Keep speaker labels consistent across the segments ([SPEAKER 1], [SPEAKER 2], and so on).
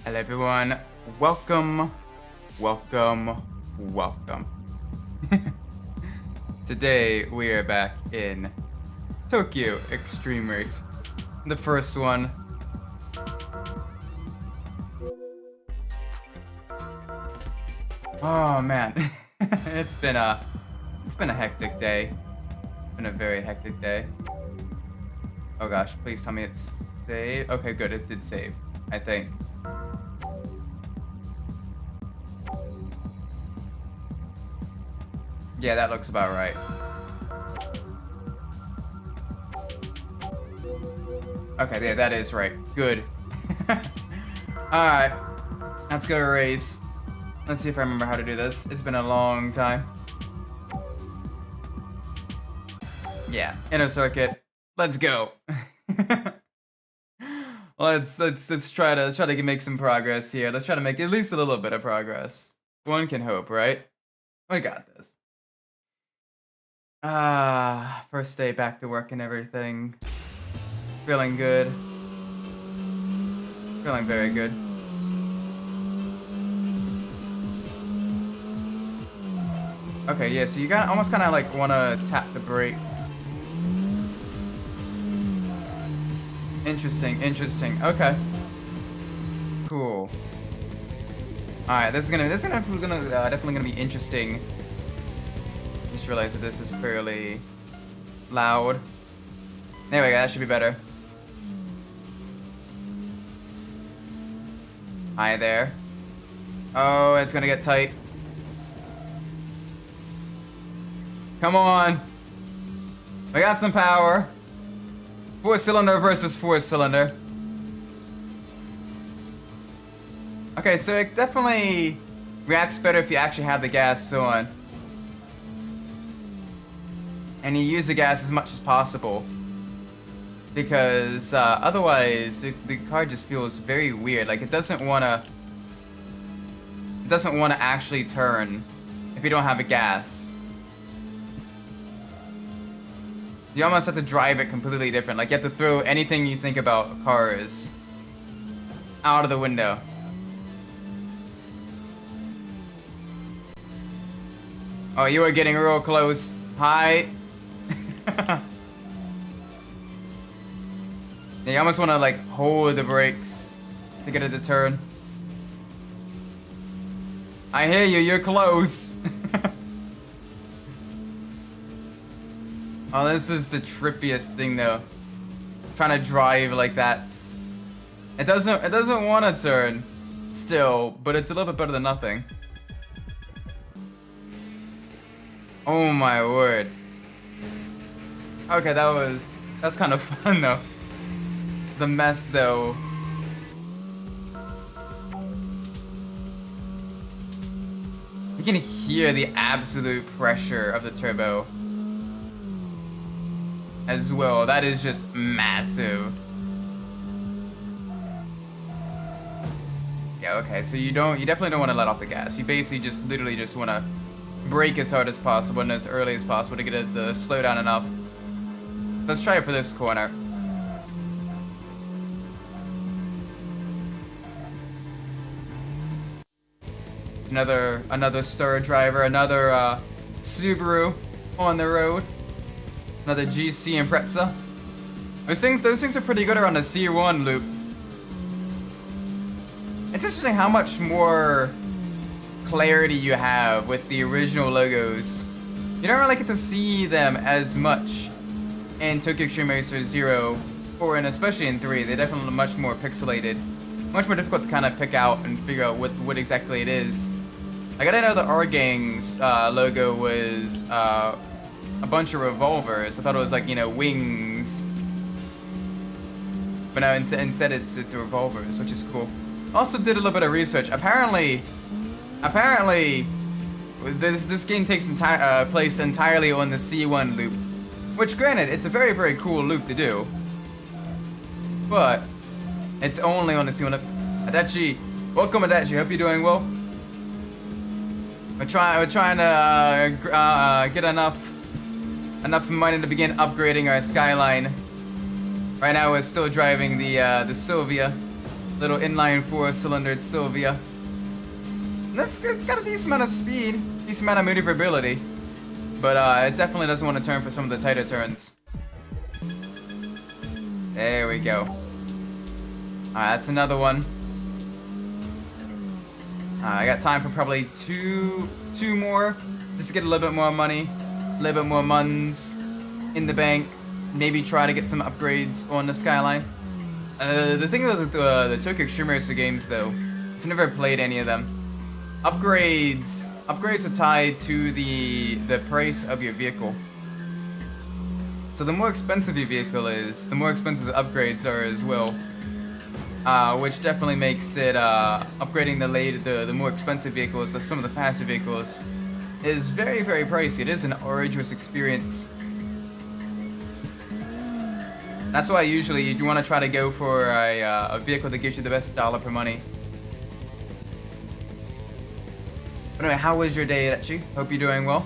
[SPEAKER 1] Hello everyone, welcome. Today we are back in Tokyo Xtreme Race. The first one. Oh man, it's been a hectic day. It's been a very hectic day. Oh gosh, please tell me it's saved. Okay, good, it did save, I think. Yeah, that looks about right. Okay, yeah, that is right. Good. Alright. Let's go race. Let's see if I remember how to do this. It's been a long time. Yeah, inner circuit. Let's go. let's try to make some progress here. Let's try to make at least a little bit of progress. One can hope, right? We got this. First day back to work and everything. Feeling good. Feeling very good. Okay, yeah, so you almost kind of like want to tap the brakes. Interesting. Okay. Cool. All right, this is definitely gonna be interesting. Just realized that this is fairly loud. There we go, that should be better. Hi there. Oh, it's gonna get tight. Come on. We got some power. 4-cylinder versus 4-cylinder. Okay, so it definitely reacts better if you actually have the gas on. And you use the gas as much as possible. Because otherwise, the car just feels very weird. Like it doesn't wanna actually turn if you don't have a gas. You almost have to drive it completely different. Like you have to throw anything you think about cars out of the window. Oh, you are getting real close. Hi. Yeah, you almost want to like hold the brakes to get it to turn. I hear you, you're close. Oh, this is the trippiest thing though. Trying to drive like that. It doesn't want to turn still, but it's a little bit better than nothing. Oh my word. Okay, that's kind of fun though. The mess though. You can hear the absolute pressure of the turbo as well. That is just massive. Yeah, okay, so you definitely don't want to let off the gas. You basically literally just want to brake as hard as possible and as early as possible to get it to slow down enough. Let's try it for this corner. Another star driver, another Subaru on the road. Another GC Impreza. Those things are pretty good around the C1 loop. It's interesting how much more clarity you have with the original logos. You don't really get to see them as much in Tokyo Xtreme Racer 0, or especially in 3. They're definitely much more pixelated. Much more difficult to kind of pick out and figure out what exactly it is. Like I didn't know the R-Gang's logo was a bunch of revolvers. I thought it was like, you know, wings. But no, instead it's revolvers, which is cool. Also did a little bit of research. Apparently this game takes place entirely on the C1 loop. Which granted, it's a very, very cool loop to do. But it's only on the C1 loop. Adachi, welcome Adachi, hope you're doing well. We're trying to get enough money to begin upgrading our Skyline. Right now we're still driving the Silvia. Little inline four-cylindered Silvia. It's got a decent amount of speed, decent amount of maneuverability, but it definitely doesn't want to turn for some of the tighter turns. There we go. Alright, that's another one. I got time for probably two more, just to get a little bit more money, a little bit more muns in the bank. Maybe try to get some upgrades on the Skyline. The thing with the Tokyo Xtreme Racer games, though, I've never played any of them. Upgrades are tied to the price of your vehicle. So the more expensive your vehicle is, the more expensive the upgrades are as well. Which definitely makes it upgrading the more expensive vehicles, some of the faster vehicles, is very, very pricey. It is an arduous experience. That's why usually you want to try to go for a vehicle that gives you the best dollar per money. But anyway, how was your day, Etchi? Hope you're doing well.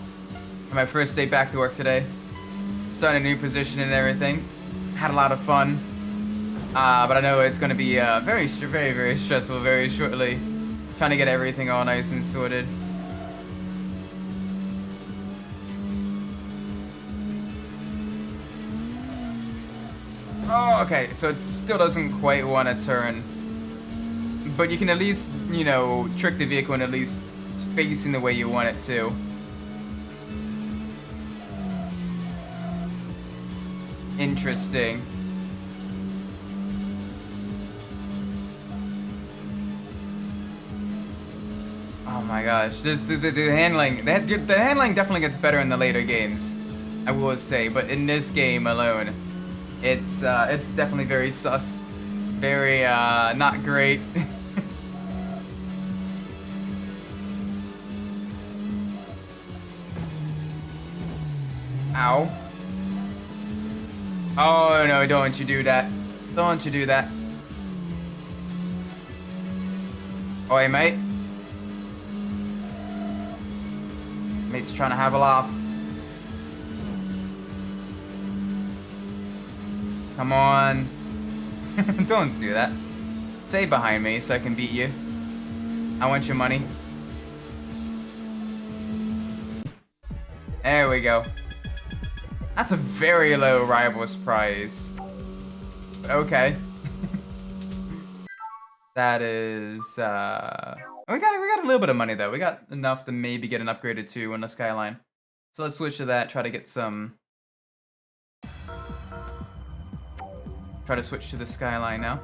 [SPEAKER 1] My first day back to work today. Starting a new position and everything. Had a lot of fun. But I know it's going to be very, very stressful very shortly. Trying to get everything all nice and sorted. Oh, okay, so it still doesn't quite want to turn. But you can at least, you know, trick the vehicle and at least facing the way you want it to. Interesting. Oh my gosh, the handling, the handling definitely gets better in the later games, I will say, but in this game alone, it's definitely very sus, very not great. Ow. Oh no, don't you do that. Don't you do that. Oi, mate. Mate's trying to have a laugh. Come on. Don't do that. Stay behind me so I can beat you. I want your money. There we go. That's a very low rival's prize. Okay. That is, we got a little bit of money though. We got enough to maybe get an upgraded 2 on the Skyline. So let's switch to that, try to get some... Try to switch to the Skyline now.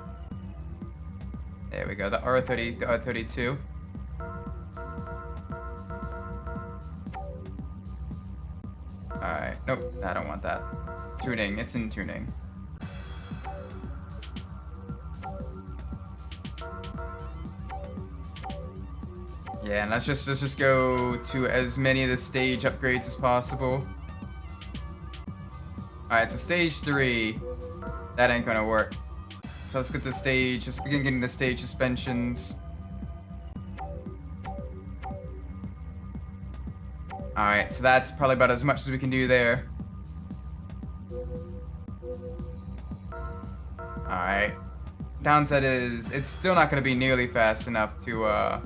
[SPEAKER 1] There we go, the R30, the R32. Alright, nope, I don't want that. Tuning, it's in tuning. Yeah, and let's just go to as many of the stage upgrades as possible. Alright, so stage 3, that ain't gonna work. So let's get the stage, just begin getting the stage suspensions. Alright, so that's probably about as much as we can do there. Alright. Downside is, it's still not gonna be nearly fast enough to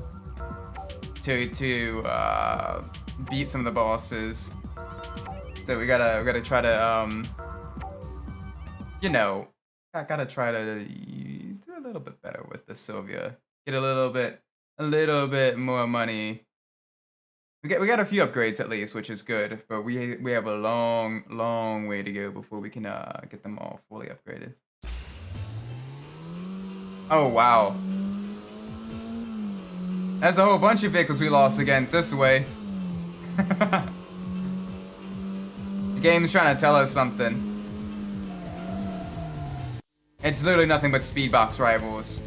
[SPEAKER 1] beat some of the bosses. So we gotta try to, you know, I gotta try to do a little bit better with the Silvia. Get a little bit more money. We got a few upgrades at least, which is good, but we have a long way to go before we can get them all fully upgraded. Oh wow. There's a whole bunch of vehicles we lost against this way. The game's trying to tell us something. It's literally nothing but speedbox rivals.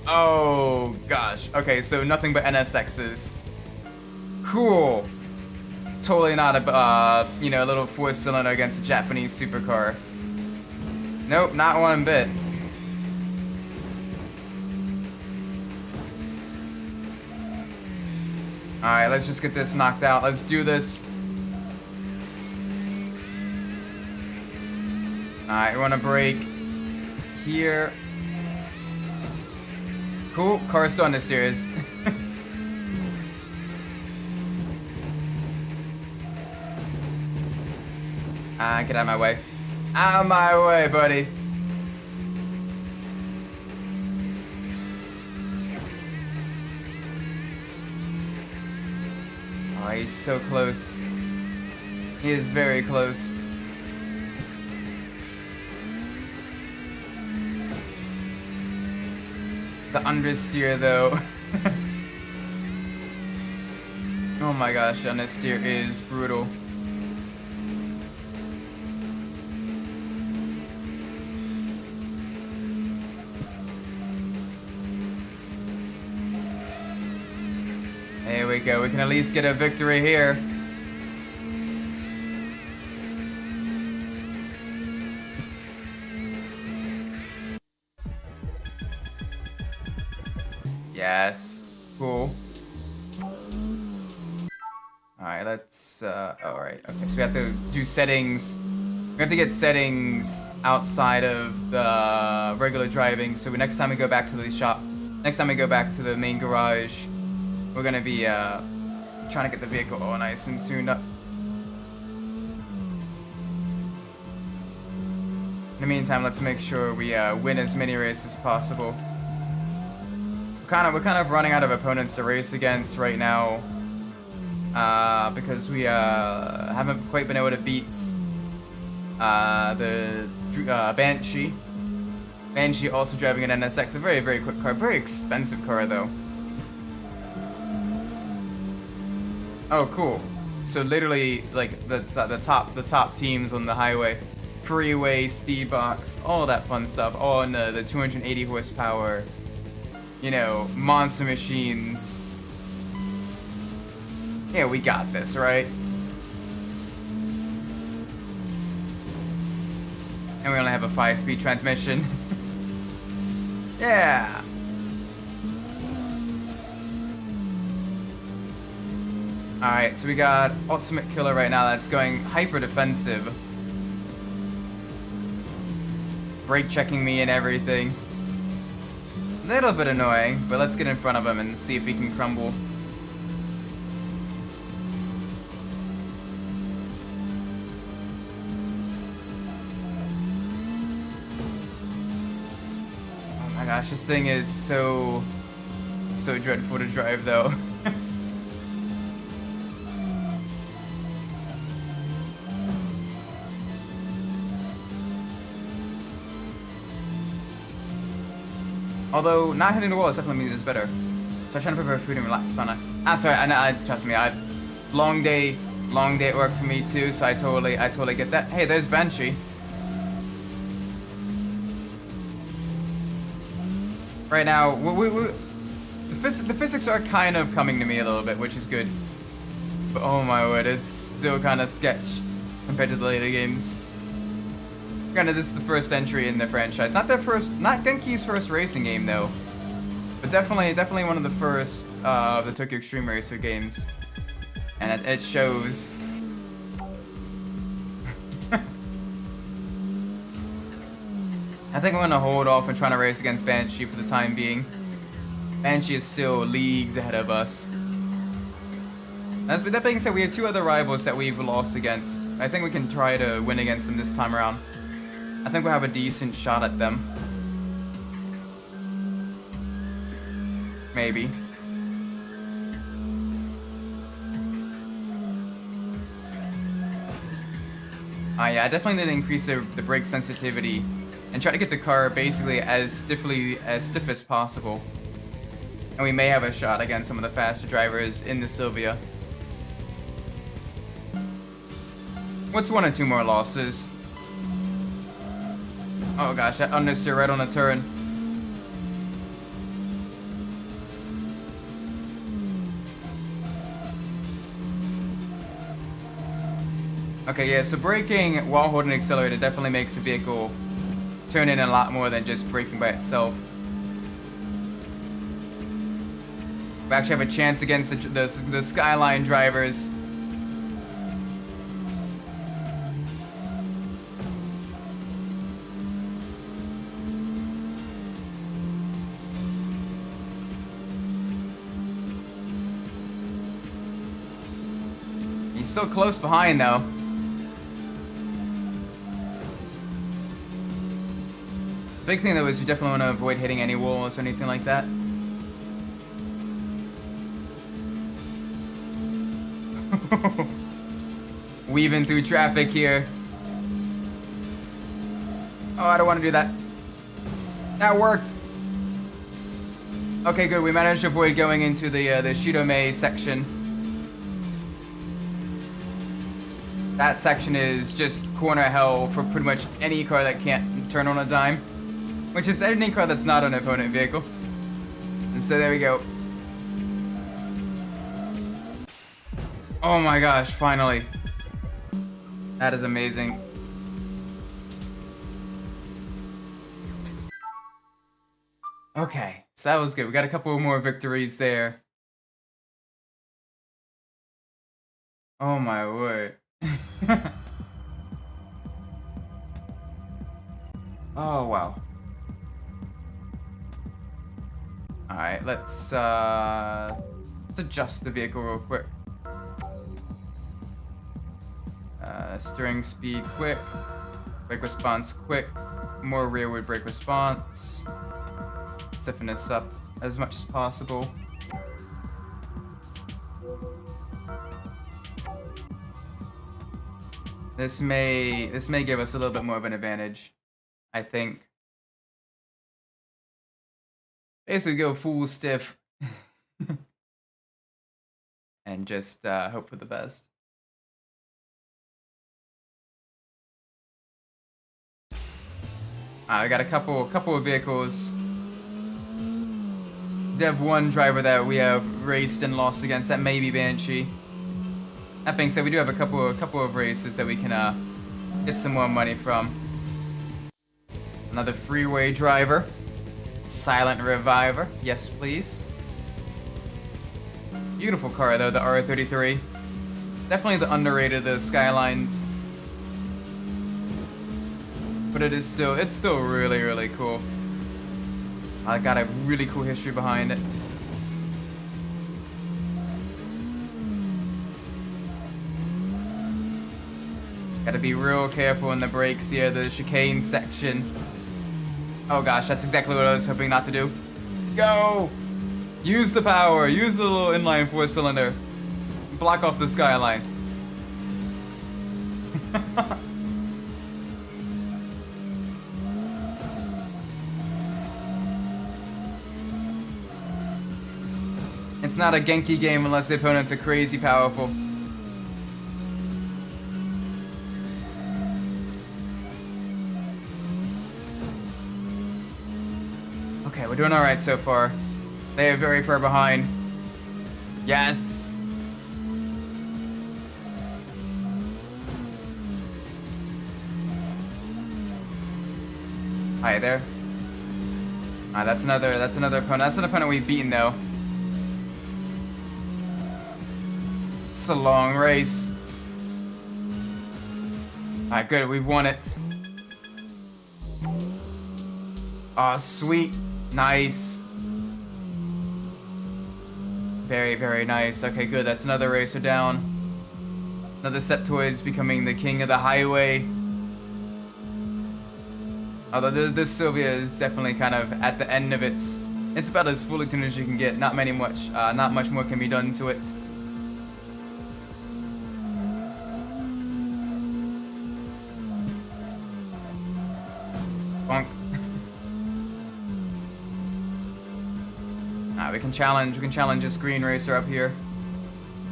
[SPEAKER 1] Oh gosh. Okay, so nothing but NSXs. Cool. Totally not a you know, a little 4-cylinder against a Japanese supercar. Nope, not one bit. Alright, let's just get this knocked out. Let's do this. Alright, we want to brake here. Cool. Car's still on the stairs. Get out of my way. Out of my way, buddy. Oh, he's so close. He is very close. The understeer, though. Oh my gosh, understeer is brutal. There we go. We can at least get a victory here. Yes. Cool. Alright, let's, alright. Okay, so we have to do settings. We have to get settings outside of the regular driving. So next time we go back to the shop, next time we go back to the main garage, we're gonna be, trying to get the vehicle all nice and tuned up. In the meantime, let's make sure we, win as many races as possible. We're kind of running out of opponents to race against right now, because we haven't quite been able to beat the Banshee. Banshee also driving an NSX, a very, very quick car, very expensive car though. Oh, cool. So literally, like the top teams on the highway, freeway, speed box, all that fun stuff, all in the 280 horsepower. You know, monster machines. Yeah, we got this, right? And we only have a 5-speed transmission. Yeah. Alright, so we got Ultimate Killer right now that's going hyper defensive. Brake checking me and everything. A little bit annoying, but let's get in front of him and see if he can crumble. Oh my gosh, this thing is so dreadful to drive though. Although, not hitting the wall is definitely means it's better. So I'm trying to prepare food and relax, fun. I'm sorry, I trust me, long day at work for me too, so I totally get that. Hey, there's Banshee. Right now, the physics are kind of coming to me a little bit, which is good. But oh my word, it's still kind of sketch compared to the later games. Granted, this is the first entry in the franchise. Not Genki's first racing game though, but definitely one of the first of the Tokyo Xtreme Racer games, and it shows. I think I'm gonna hold off on trying to race against Banshee for the time being. Banshee is still leagues ahead of us. That being said, we have two other rivals that we've lost against. I think we can try to win against them this time around. I think we'll have a decent shot at them. Maybe. Yeah, I definitely need to increase the brake sensitivity and try to get the car basically as stiff as possible. And we may have a shot against some of the faster drivers in the Silvia. What's one or two more losses? Oh gosh, that understeer right on the turn. Okay, yeah, so braking while holding the accelerator definitely makes the vehicle turn in a lot more than just braking by itself. We actually have a chance against the Skyline drivers. still close behind though. Big thing though is you definitely want to avoid hitting any walls or anything like that. Weaving through traffic here. Oh, I don't want to do that. That worked. Okay, good. We managed to avoid going into the Shidome section. That section is just corner hell for pretty much any car that can't turn on a dime. Which is any car that's not an opponent vehicle. And so there we go. Oh my gosh, finally. That is amazing. Okay, so that was good. We got a couple more victories there. Oh my word. Oh wow. Alright, let's adjust the vehicle real quick. Steering speed quick. Brake response quick. More rearward brake response. Stiffen this up as much as possible. This may give us a little bit more of an advantage, I think. Basically go full stiff and just hope for the best. I got a couple of vehicles. Dev 1 driver that we have raced and lost against. That may be Banshee. That being said, we do have a couple of races that we can get some more money from. Another freeway driver. Silent Reviver. Yes, please. Beautiful car though, the R33. Definitely the underrated of the Skylines. But it's still really, really cool. I got a really cool history behind it. Gotta be real careful in the brakes here, the chicane section. Oh gosh, that's exactly what I was hoping not to do. Go! Use the power, use the little inline 4-cylinder. Block off the Skyline. It's not a Genki game unless the opponents are crazy powerful. Okay, we're doing alright so far. They are very far behind. Yes! Hi there. That's another opponent. That's an opponent we've beaten though. It's a long race. Alright, good, we've won it. Aw, sweet. Nice. Very, very nice. Okay, good, that's another racer down. Another Septoid's becoming the king of the highway. Although this Silvia is definitely kind of at the end of its about as fully tuned as you can get. Not much more can be done to it. Bonk. We can challenge this green racer up here.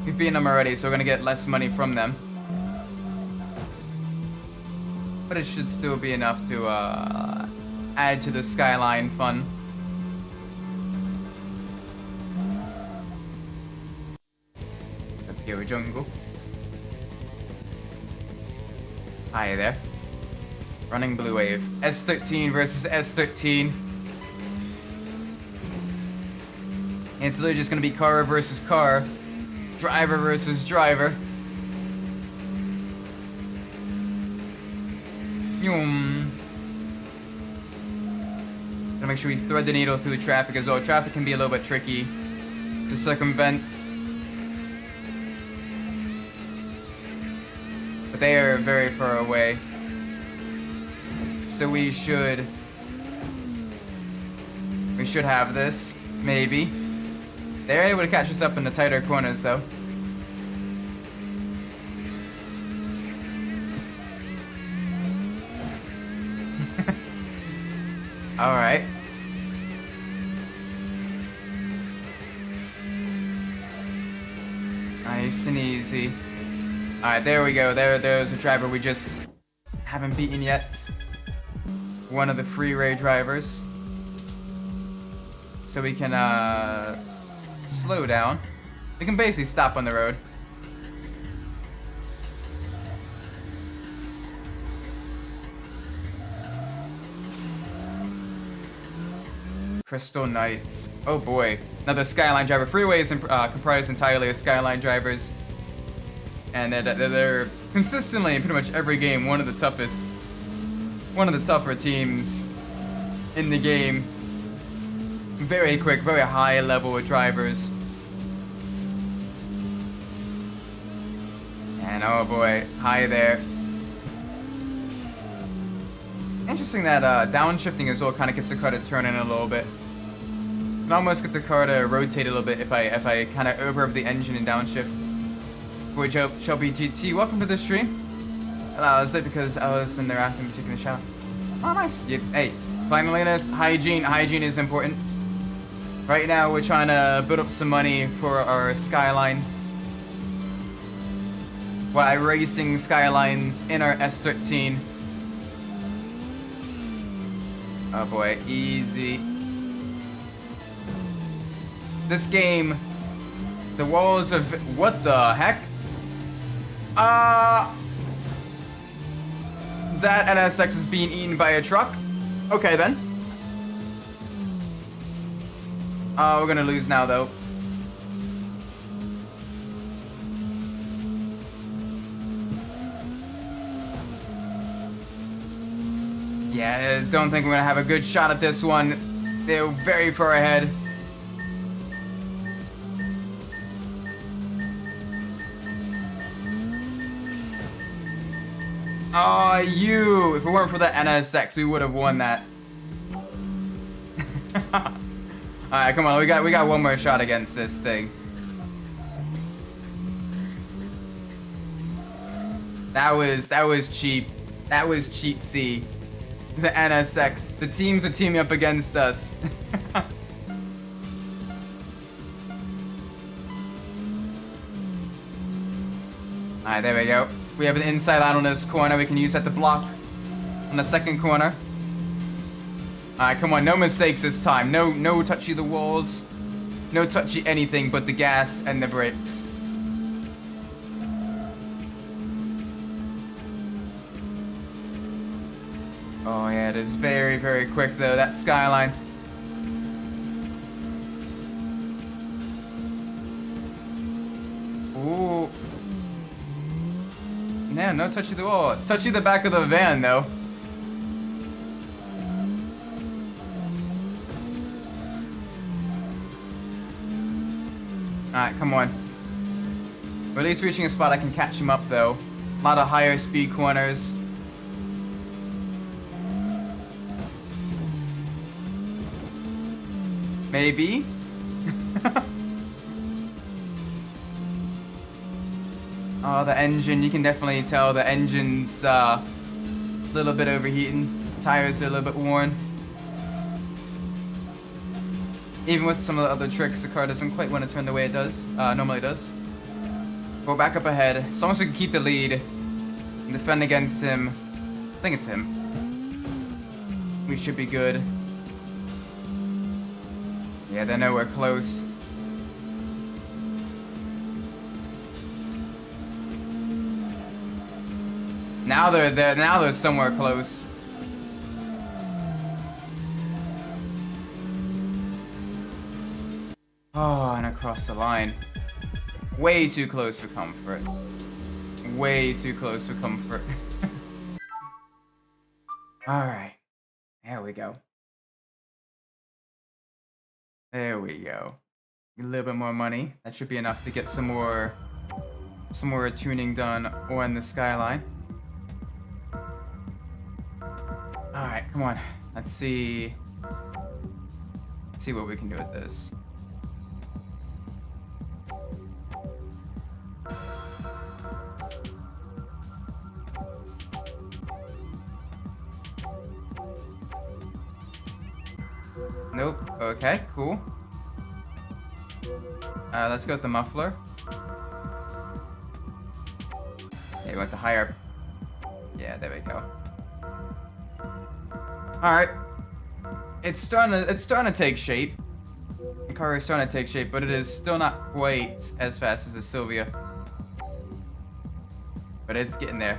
[SPEAKER 1] We've beaten them already, so we're gonna get less money from them. But it should still be enough to add to the Skyline fun. Tokyo Jungle. Hi there. Running Blue Wave. S13 versus S13. It's literally just gonna be car versus car. Driver versus driver. Gotta make sure we thread the needle through traffic as well. Traffic can be a little bit tricky to circumvent. But they are very far away. So we should have this, maybe. They're able to catch us up in the tighter corners, though. Alright. Nice and easy. Alright, there we go. There's a driver we just haven't beaten yet. One of the freeway drivers. So we can slow down. We can basically stop on the road. Crystal Knights. Oh boy. Another Skyline driver. Freeway is comprised entirely of Skyline drivers. And they're consistently, in pretty much every game, one of the tougher teams in the game. Very quick, very high level of drivers. And oh boy, hi there. Interesting that downshifting as well kind of gets the car to turn in a little bit. Can almost get the car to rotate a little bit if I kind of overrev the engine and downshift. Which shall be GT. Welcome to the stream. I was late because I was in there after me taking a shower. Oh, nice. Hey, cleanliness, hygiene. Hygiene is important. Right now, we're trying to build up some money for our Skyline. While racing Skylines in our S13. Oh boy, easy. This game, the walls of... What the heck? That NSX is being eaten by a truck? Okay then. We're gonna lose now though. Yeah, I don't think we're gonna have a good shot at this one. They're very far ahead. Oh, you! If it weren't for that NSX, we would have won that. Alright, come on, we got one more shot against this thing. That was cheap. That was cheatsy. The NSX. The teams are teaming up against us. Alright, there we go. We have an inside out on this corner. We can use that to block on the second corner. Alright, come on. No mistakes this time. No touchy the walls. No touchy anything but the gas and the brakes. Oh yeah, it is very, very quick though, that Skyline. Ooh. Yeah, no touchy the wall. Touchy the back of the van though. Alright, come on. We're at least reaching a spot I can catch him up though. A lot of higher speed corners. Maybe. Oh, the engine. You can definitely tell the engine's a little bit overheating. Tires are a little bit worn. Even with some of the other tricks, the car doesn't quite want to turn the way it does. Normally does. Go back up ahead. As long as we can keep the lead and defend against him. I think it's him. We should be good. Yeah, they're nowhere close. Now they're somewhere close. Oh, and across the line. Way too close for comfort. Way too close for comfort. Alright. There we go. There we go. A little bit more money. That should be enough to get some more some more tuning done on the Skyline. Alright, come on. Let's see. See what we can do with this. Nope. Okay, cool. Let's go with the muffler. Yeah, we want the higher. Yeah, there we go. All right. It's starting to take shape. The car is starting to take shape, but it is still not quite as fast as the Silvia. But it's getting there.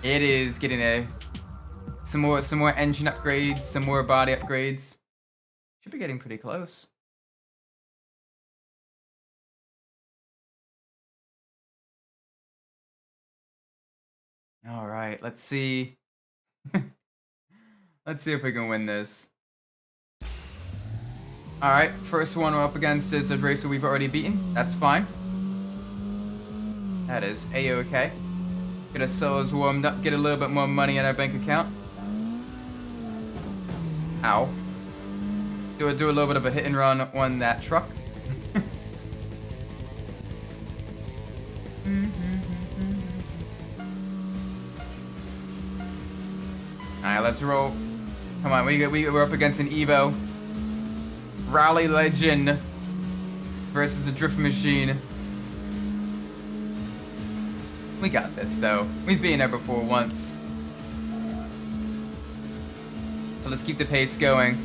[SPEAKER 1] It is getting there. Some more engine upgrades, some more body upgrades. Should be getting pretty close. All right, let's see. Let's see if we can win this. All right, first one we're up against is a racer we've already beaten. That's fine. That is A-okay. Get ourselves warmed up, get a little bit more money in our bank account. Ow. Do a little bit of a hit and run on that truck. Alright, let's roll. Come on, we're up against an Evo. Rally legend versus a drift machine. We got this, though. We've been there before once. So let's keep the pace going.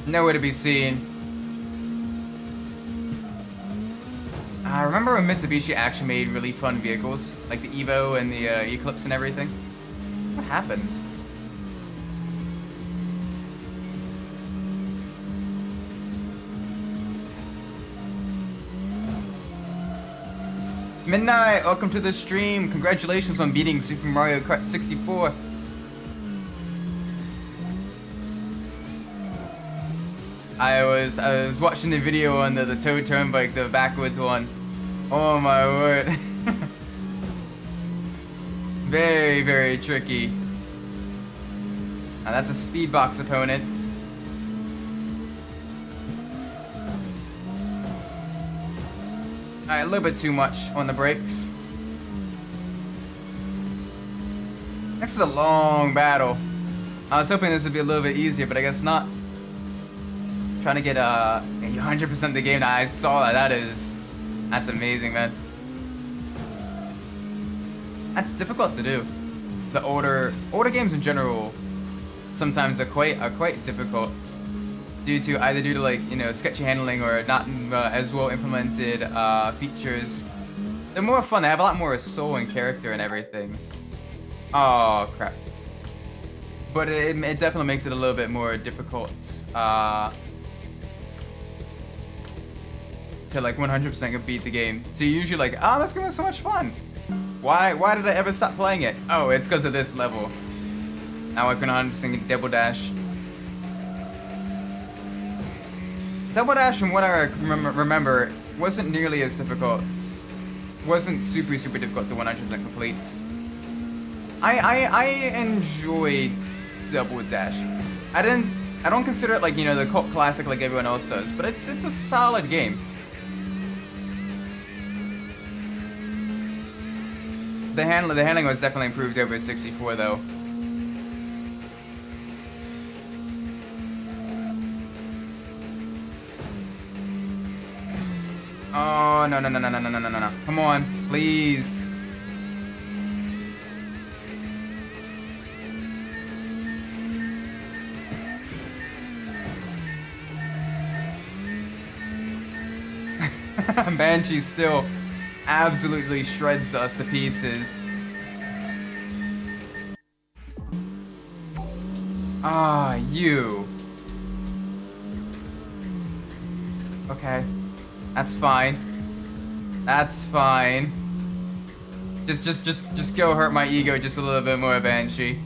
[SPEAKER 1] Nowhere to be seen. I remember when Mitsubishi actually made really fun vehicles, like the Evo and the Eclipse and everything. What happened? Midnight, welcome to the stream. Congratulations on beating Super Mario Kart 64. I was watching the video on the Toad Turnpike, the backwards one. Oh my word. Very, very tricky. Now that's a speed box opponent. Alright, a little bit too much on the brakes. This is a long battle. I was hoping this would be a little bit easier, but I guess not. Trying to get 100% the game. I saw that. That's amazing, man. That's difficult to do. The older games in general sometimes are quite difficult due to like, you know, sketchy handling or not as well implemented features. They're more fun. They have a lot more soul and character and everything. Oh crap! But it definitely makes it a little bit more difficult to like 100% beat the game. So you're usually like, oh, that's gonna be so much fun. Why did I ever stop playing it? Oh, it's because of this level. Now I can 100% double dash. Double dash, from what I remember, wasn't nearly as difficult. Wasn't super difficult to 100% complete. I enjoyed double dash. I don't consider it like, you know, the cult classic like everyone else does, but it's a solid game. The handling was definitely improved over 64 though. Oh no. Come on, please. Banshee still absolutely shreds us to pieces. Ah, you. Okay. That's fine. That's fine. Just go hurt my ego just a little bit more, Banshee.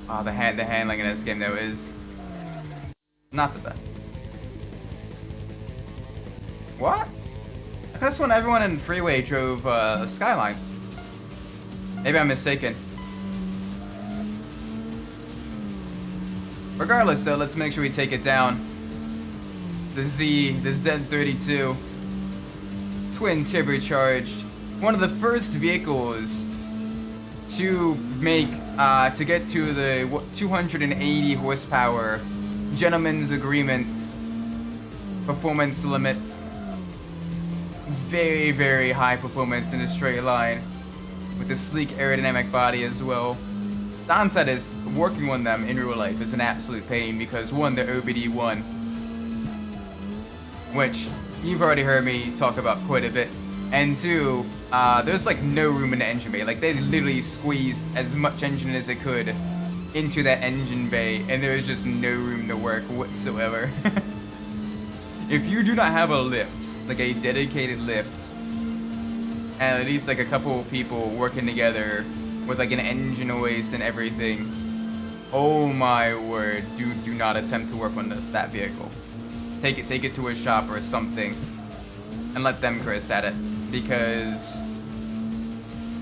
[SPEAKER 1] Oh, the handling in this game though is not the best. What? I could've sworn everyone in Freeway drove Skyline. Maybe I'm mistaken. Regardless, though, let's make sure we take it down. The Z32, twin turbocharged, one of the first vehicles to make to get to the 280 horsepower gentleman's agreement performance limits. Very, very high performance in a straight line with a sleek aerodynamic body as well. Downside is working on them in real life is an absolute pain because one, they're OBD1, which you've already heard me talk about quite a bit, and two, there's like no room in the engine bay. Like they literally squeezed as much engine as they could into that engine bay, and there's just no room to work whatsoever. If you do not have a lift, like a dedicated lift, and at least like a couple of people working together with like an engine hoist and everything, oh my word, do not attempt to work on that vehicle. Take it to a shop or something and let them curse at it, because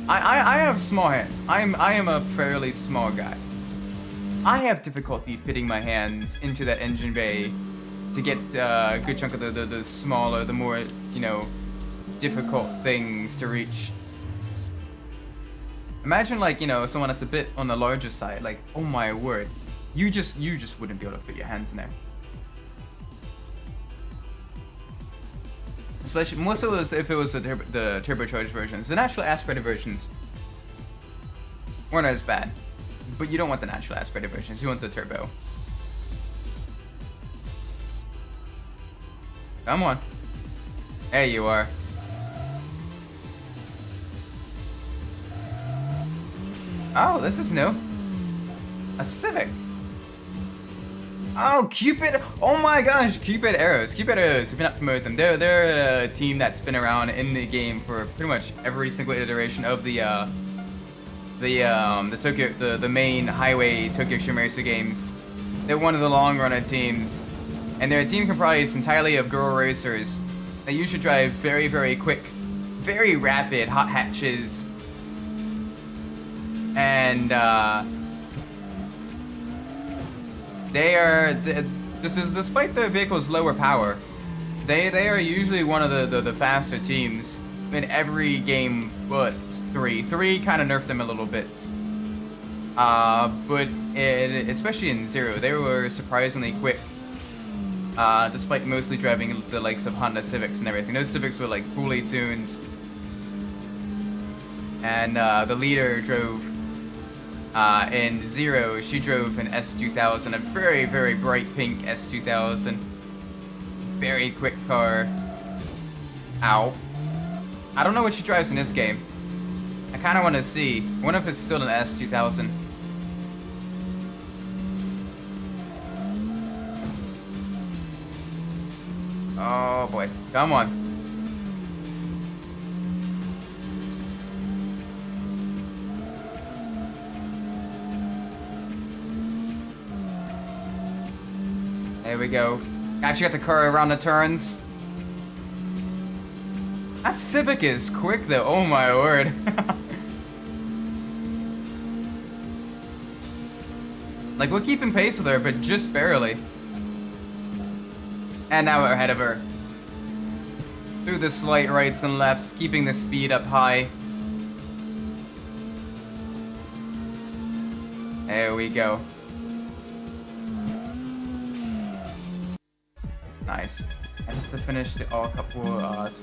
[SPEAKER 1] I have small hands. I am a fairly small guy. I have difficulty fitting my hands into that engine bay to get a good chunk of the smaller, the more, you know, difficult things to reach. Imagine like, you know, someone that's a bit on the larger side, like, oh my word, you just wouldn't be able to fit your hands in there. Especially, more so if it was the turbocharged versions. The naturally aspirated versions weren't as bad, but you don't want the naturally aspirated versions, you want the turbo. Come on. There you are. Oh, this is new. A Civic. Oh, Cupid. Oh my gosh, Cupid Arrows. Cupid Arrows, if you're not familiar with them, they're a team that's been around in the game for pretty much every single iteration of the main highway Tokyo Extreme Racer games. They're one of the long runner teams, and they're a team comprised entirely of girl racers. They usually drive very, very quick, very rapid hot hatches, and they are, despite their vehicle's lower power, they are usually one of the faster teams in every game but three. Three kind of nerfed them a little bit, but especially in Zero, they were surprisingly quick. Despite mostly driving the likes of Honda Civics and everything. Those Civics were like fully tuned. And the leader drove, in Zero, she drove an S2000, a very, very bright pink S2000. Very quick car. Ow. I don't know what she drives in this game. I kind of want to see. I wonder if it's still an S2000. Oh boy, come on. There we go. Actually got the car around the turns. That Civic is quick though, oh my word. Like, we're keeping pace with her, but just barely. And now we're ahead of her. Through the slight rights and lefts, keeping the speed up high. There we go. Nice. I just finished the all couple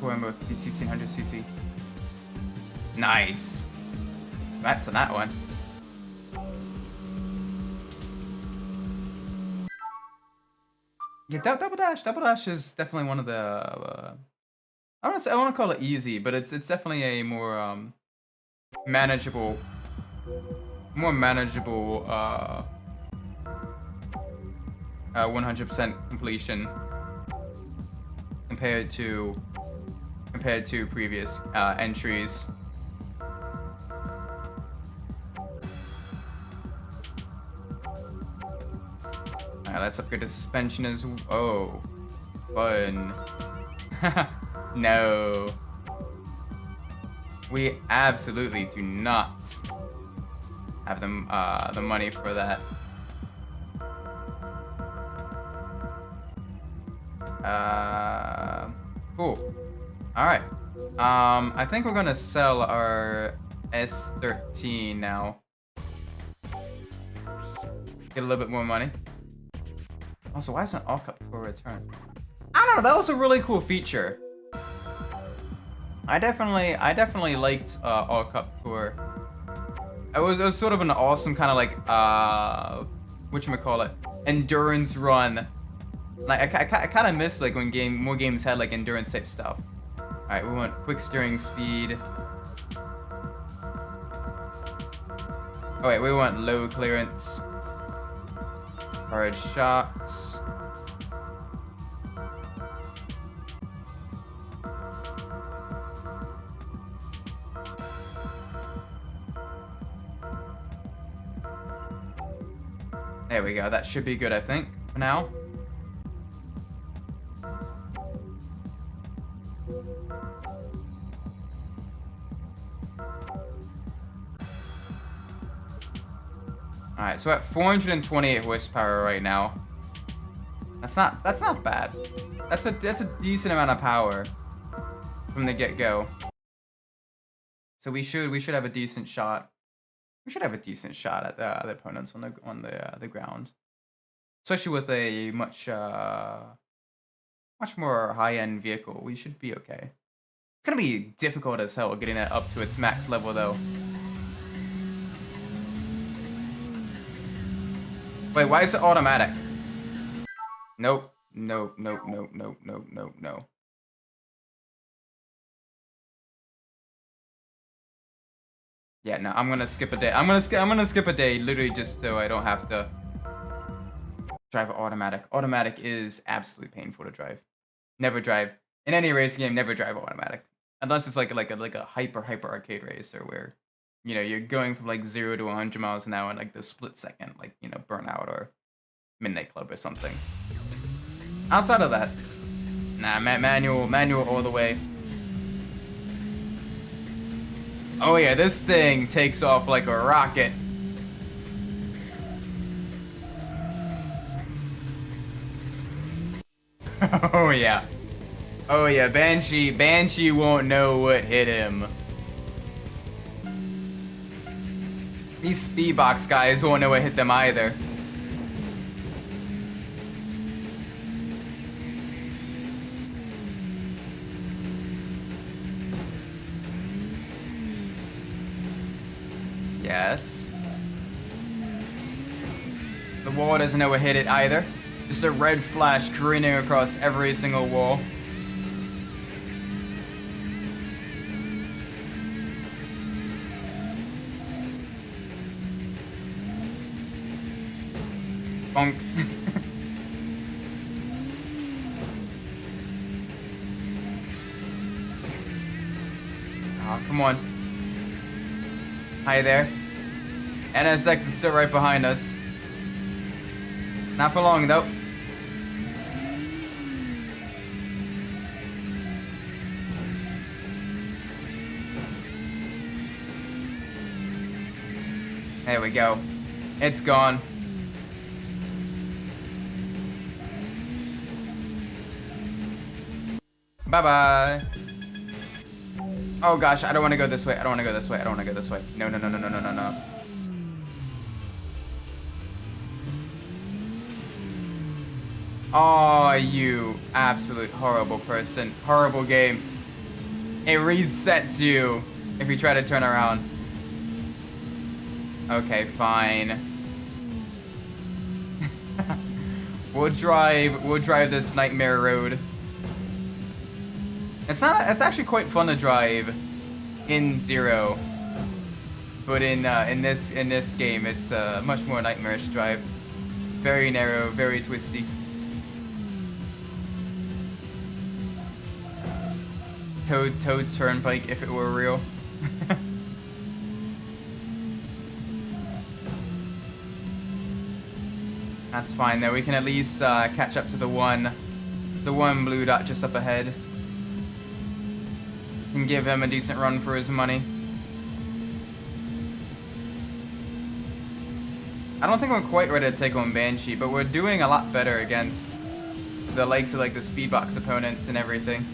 [SPEAKER 1] touring with PCC and 100cc. Nice. That's on that one. Yeah, Double Dash is definitely one of the. I want to call it easy, but it's definitely a more manageable 100% completion compared to previous entries. Alright, let's upgrade the suspension as oh, fun. No. We absolutely do not have the money for that. Cool. All right. I think we're gonna sell our S13 now. Get a little bit more money. Also, why isn't all cup tour return? I don't know. That was a really cool feature. I definitely liked all cup tour. It was sort of an awesome kind of like whatchamacallit, endurance run. Like I kind of miss like when more games had like endurance type stuff. All right, we want quick steering speed. Oh wait, we want low clearance. Hard shocks. There we go. That should be good, I think, for now. Alright, so we're at 428 horsepower right now. That's not bad. That's a decent amount of power from the get-go. So we should have a decent shot. We should have a decent shot at the opponents on the ground, especially with a much more high-end vehicle. We should be okay. It's gonna be difficult as hell getting that up to its max level though. Wait, why is it automatic? Nope. Nope. Nope. Nope. Nope. Nope. Nope. No. Yeah, no, I'm gonna skip a day. I'm gonna skip a day literally just so I don't have to drive automatic. Automatic is absolutely painful to drive. Never drive in any race game. Never drive automatic unless it's like a hyper arcade racer where, you know, you're going from like 0 to 100 miles an hour in like the split second, like, you know, Burnout or Midnight Club or something. Outside of that, nah, manual all the way. Oh yeah, this thing takes off like a rocket. Oh yeah. Oh yeah, Banshee won't know what hit him. These speedbox guys won't know what hit them either. Yes. The wall doesn't know what hit it either. Just a red flash careening across every single wall. Bonk. Oh, come on. Hi there. NSX is still right behind us. Not for long, though. There we go. It's gone. Bye-bye. Oh gosh, I don't want to go this way. I don't want to go this way. I don't want to go this way. No, no, no, no, no, no, no, no. Oh, you absolute horrible person. Horrible game. It resets you if you try to turn around. Okay, fine. We'll drive this nightmare road. It's actually quite fun to drive in Zero, but in this game it's much more nightmarish to drive. Very narrow, very twisty. Toad's Turnpike if it were real. That's fine though. We can at least catch up to the one blue dot just up ahead. Can give him a decent run for his money. I don't think we're quite ready to take on Banshee, but we're doing a lot better against the likes of like the speedbox opponents and everything.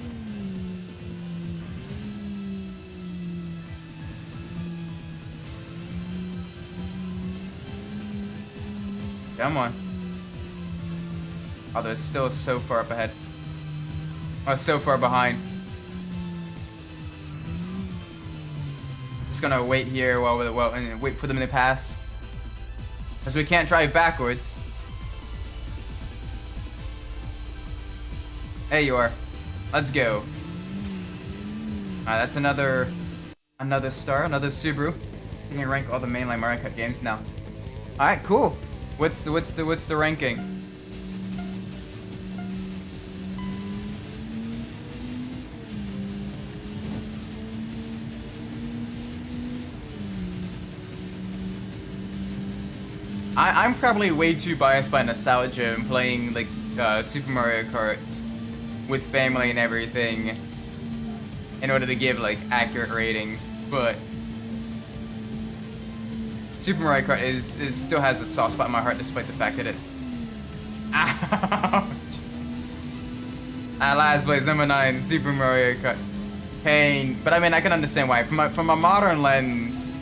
[SPEAKER 1] Come on. Oh, they're still so far up ahead. Oh, so far behind. Just gonna wait here and wait for them to pass. Because we can't drive backwards. There you are. Let's go. That's another star, another Subaru. You can rank all the mainline Mario Kart games now. Alright, cool. What's the ranking? I'm probably way too biased by nostalgia and playing like Super Mario Kart with family and everything in order to give like accurate ratings, but Super Mario Kart is still has a soft spot in my heart despite the fact that it's ouch. At last place, number 9, Super Mario Kart. Pain, but I mean I can understand why. From a modern lens,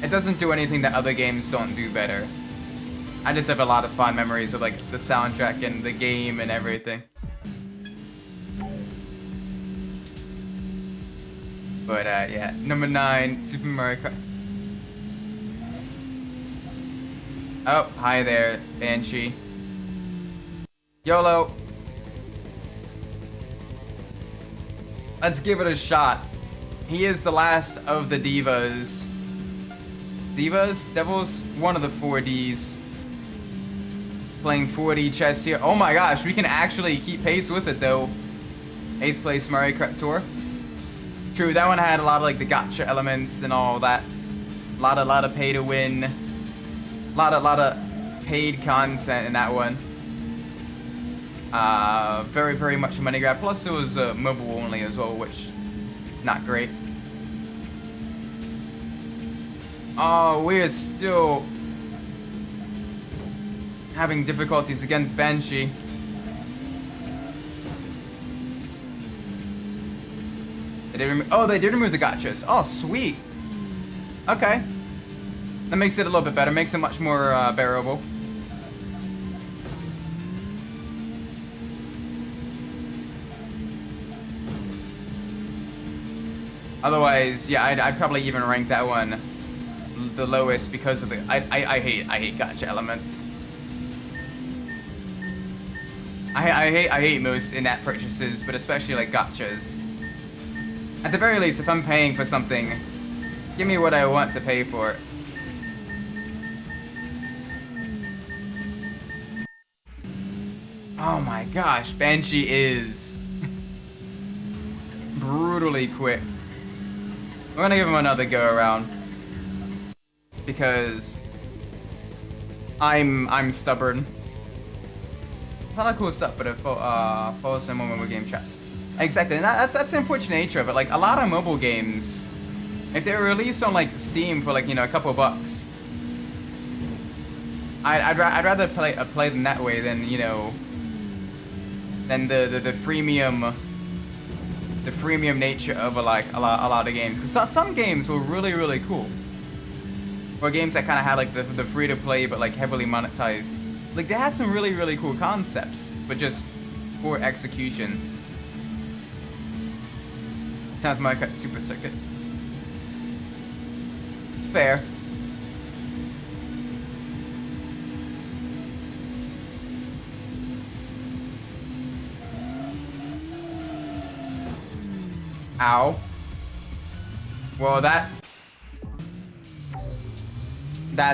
[SPEAKER 1] it doesn't do anything that other games don't do better. I just have a lot of fond memories with like the soundtrack and the game and everything. But yeah, number 9, Super Mario Kart. Oh, hi there, Banshee. YOLO. Let's give it a shot. He is the last of the divas. Divas? Devils? One of the 4Ds. Playing 4D chess here. Oh my gosh, we can actually keep pace with it though. 8th place Mario Kart Tour. True, that one had a lot of like the gacha elements and all that. A lot of pay to win. A lot of paid content in that one. Very much a money grab. Plus it was mobile only as well, which not great. Oh, we are still having difficulties against Banshee. They did remove the gotchas. Oh, sweet. Okay. That makes it a little bit better. Makes it much more bearable. Otherwise, yeah, I'd probably even rank that one the lowest because of the I hate gotcha elements. I hate most in-app purchases, but especially like gotchas. At the very least, if I'm paying for something, give me what I want to pay for it. Oh my gosh, Banshee is brutally quick. We're gonna give him another go around because I'm stubborn. It's not a cool stuff, but it follows someone when we game chats. Exactly, and that's the unfortunate nature of it. Like a lot of mobile games, if they're released on like Steam for like a couple bucks, I'd rather play them that way than than the freemium nature of a lot of games. Because some games were really cool, or games that kind of had like the free to play but like heavily monetized. Like they had some really cool concepts, but just poor execution. Sounds Mario Kart Super Circuit. Fair. Ow. Well, that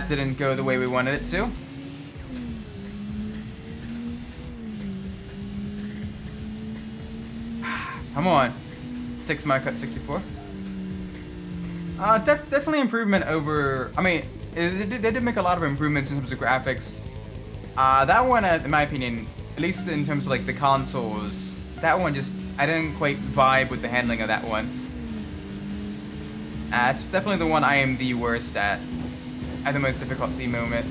[SPEAKER 1] didn't go the way we wanted it to. Come on. 6 Mario Kart 64. Definitely improvement over. I mean, they did make a lot of improvements in terms of graphics. That one, in my opinion, at least in terms of like the consoles, that one just I didn't quite vibe with the handling of that one. It's definitely the one I am the worst at the most difficulty moment.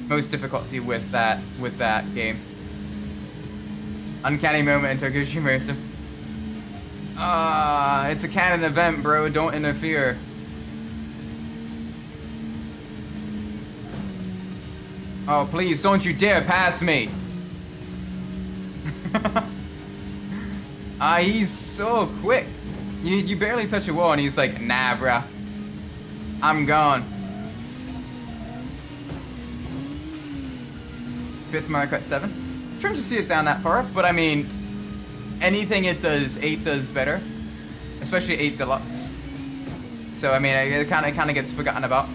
[SPEAKER 1] Most difficulty with that game. Uncanny moment in Tokyo Extreme Racer. It's a canon event, bro. Don't interfere. Oh, please, don't you dare pass me. He's so quick. You barely touch a wall and he's like, nah, bruh. I'm gone. 5th Mario Kart 7. Strange to see it down that far, but I mean, anything it does, 8 does better. Especially 8 Deluxe. So, I mean, it kind of gets forgotten about.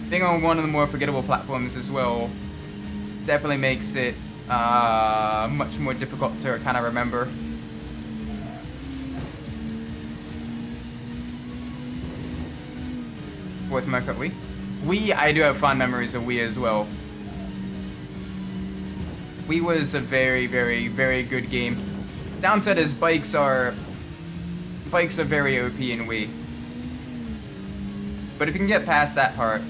[SPEAKER 1] Being on one of the more forgettable platforms as well definitely makes it much more difficult to kind of remember. Fourth Mario Kart Wii. Wii, I do have fond memories of Wii as well. Wii was a very, very, very good game. Downside is bikes are very OP in Wii. But if you can get past that part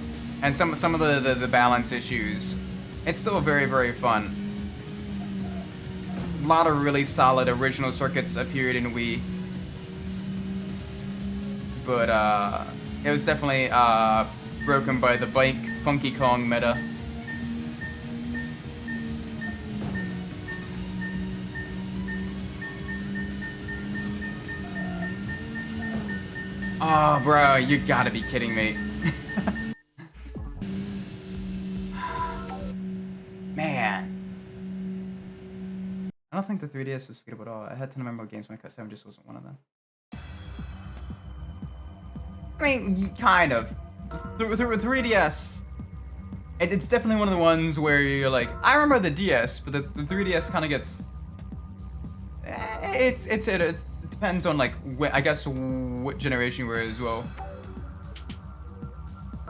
[SPEAKER 1] and some of the balance issues, it's still very, very fun. A lot of really solid original circuits appeared in Wii. But it was definitely broken by the bike Funky Kong meta. Oh, bro, you gotta be kidding me. Man. I don't think the 3DS was forgettable at all. I had to remember games when I cut 7 just wasn't one of them. I mean, kind of. The 3DS, it's definitely one of the ones where you're like, I remember the DS, but the 3DS kind of gets... It depends on, like, I guess what generation you were as well.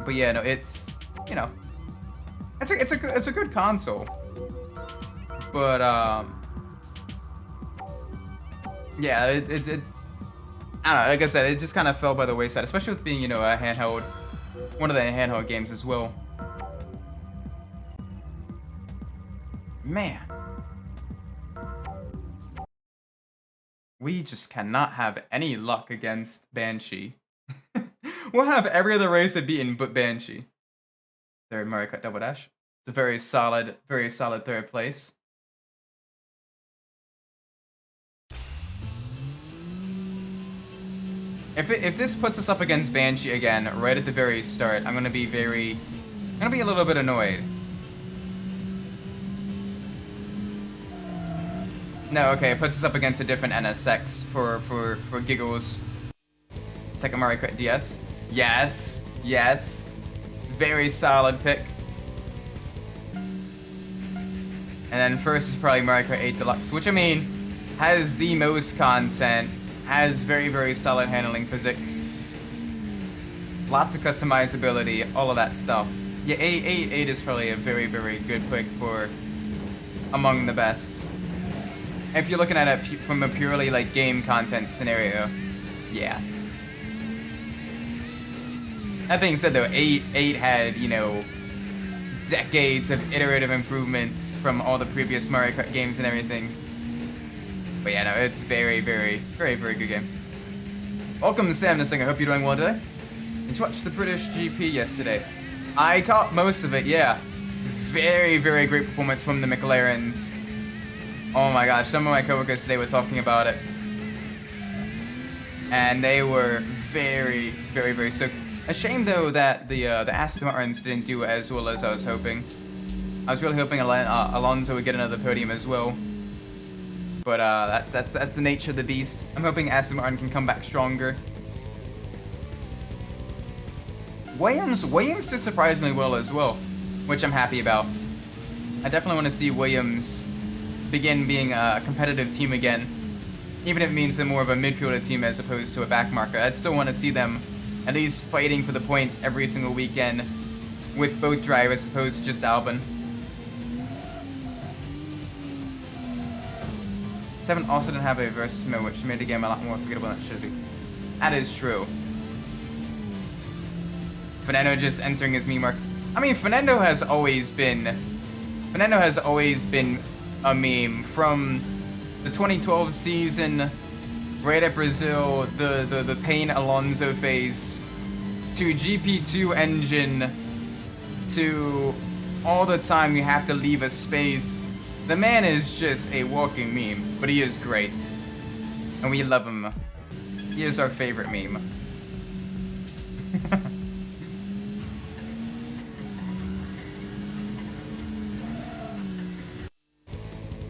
[SPEAKER 1] But yeah, no, it's, you know, it's a good console. But, yeah, I don't know, like I said, it just kind of fell by the wayside, especially with being, you know, a handheld, one of the handheld games as well. Man. We just cannot have any luck against Banshee. We'll have every other racer beaten but Banshee. Third Mario Kart Double Dash. It's a very solid third place. If this puts us up against Banshee again right at the very start, I'm gonna be a little bit annoyed. No, okay, it puts us up against a different NSX for giggles. Second Mario Kart DS. Yes, yes. Very solid pick. And then first is probably Mario Kart 8 Deluxe, which I mean, has the most content, has very, very solid handling physics. Lots of customizability, all of that stuff. Yeah, 8 is probably a very, very good pick for among the best. If you're looking at it from a purely like game content scenario, yeah. That being said though, 8 had, you know, decades of iterative improvements from all the previous Mario Kart games and everything. But yeah, no, it's very, very, very, very good game. Welcome to Sam Nissing, I hope you're doing well today. Did you watch the British GP yesterday? I caught most of it, yeah. Very, very great performance from the McLarens. Oh my gosh, some of my coworkers today were talking about it. And they were very, very, very stoked. A shame though that the Aston Martins didn't do as well as I was hoping. I was really hoping Alonso would get another podium as well. But that's the nature of the beast. I'm hoping Aston Martin can come back stronger. Williams did surprisingly well as well, which I'm happy about. I definitely want to see Williams begin being a competitive team again, even if it means they're more of a midfielder team as opposed to a backmarker. I'd still want to see them at least fighting for the points every single weekend with both drivers as opposed to just Albon. 7 also didn't have a versus mode, which made the game a lot more forgettable than it should be. That is true. Fernando just entering his meme mark. I mean, Fernando has always been a meme from the 2012 season, right at Brazil, the Payne Alonso phase, to GP2 engine, to all the time you have to leave a space. The man is just a walking meme, but he is great. And we love him. He is our favorite meme.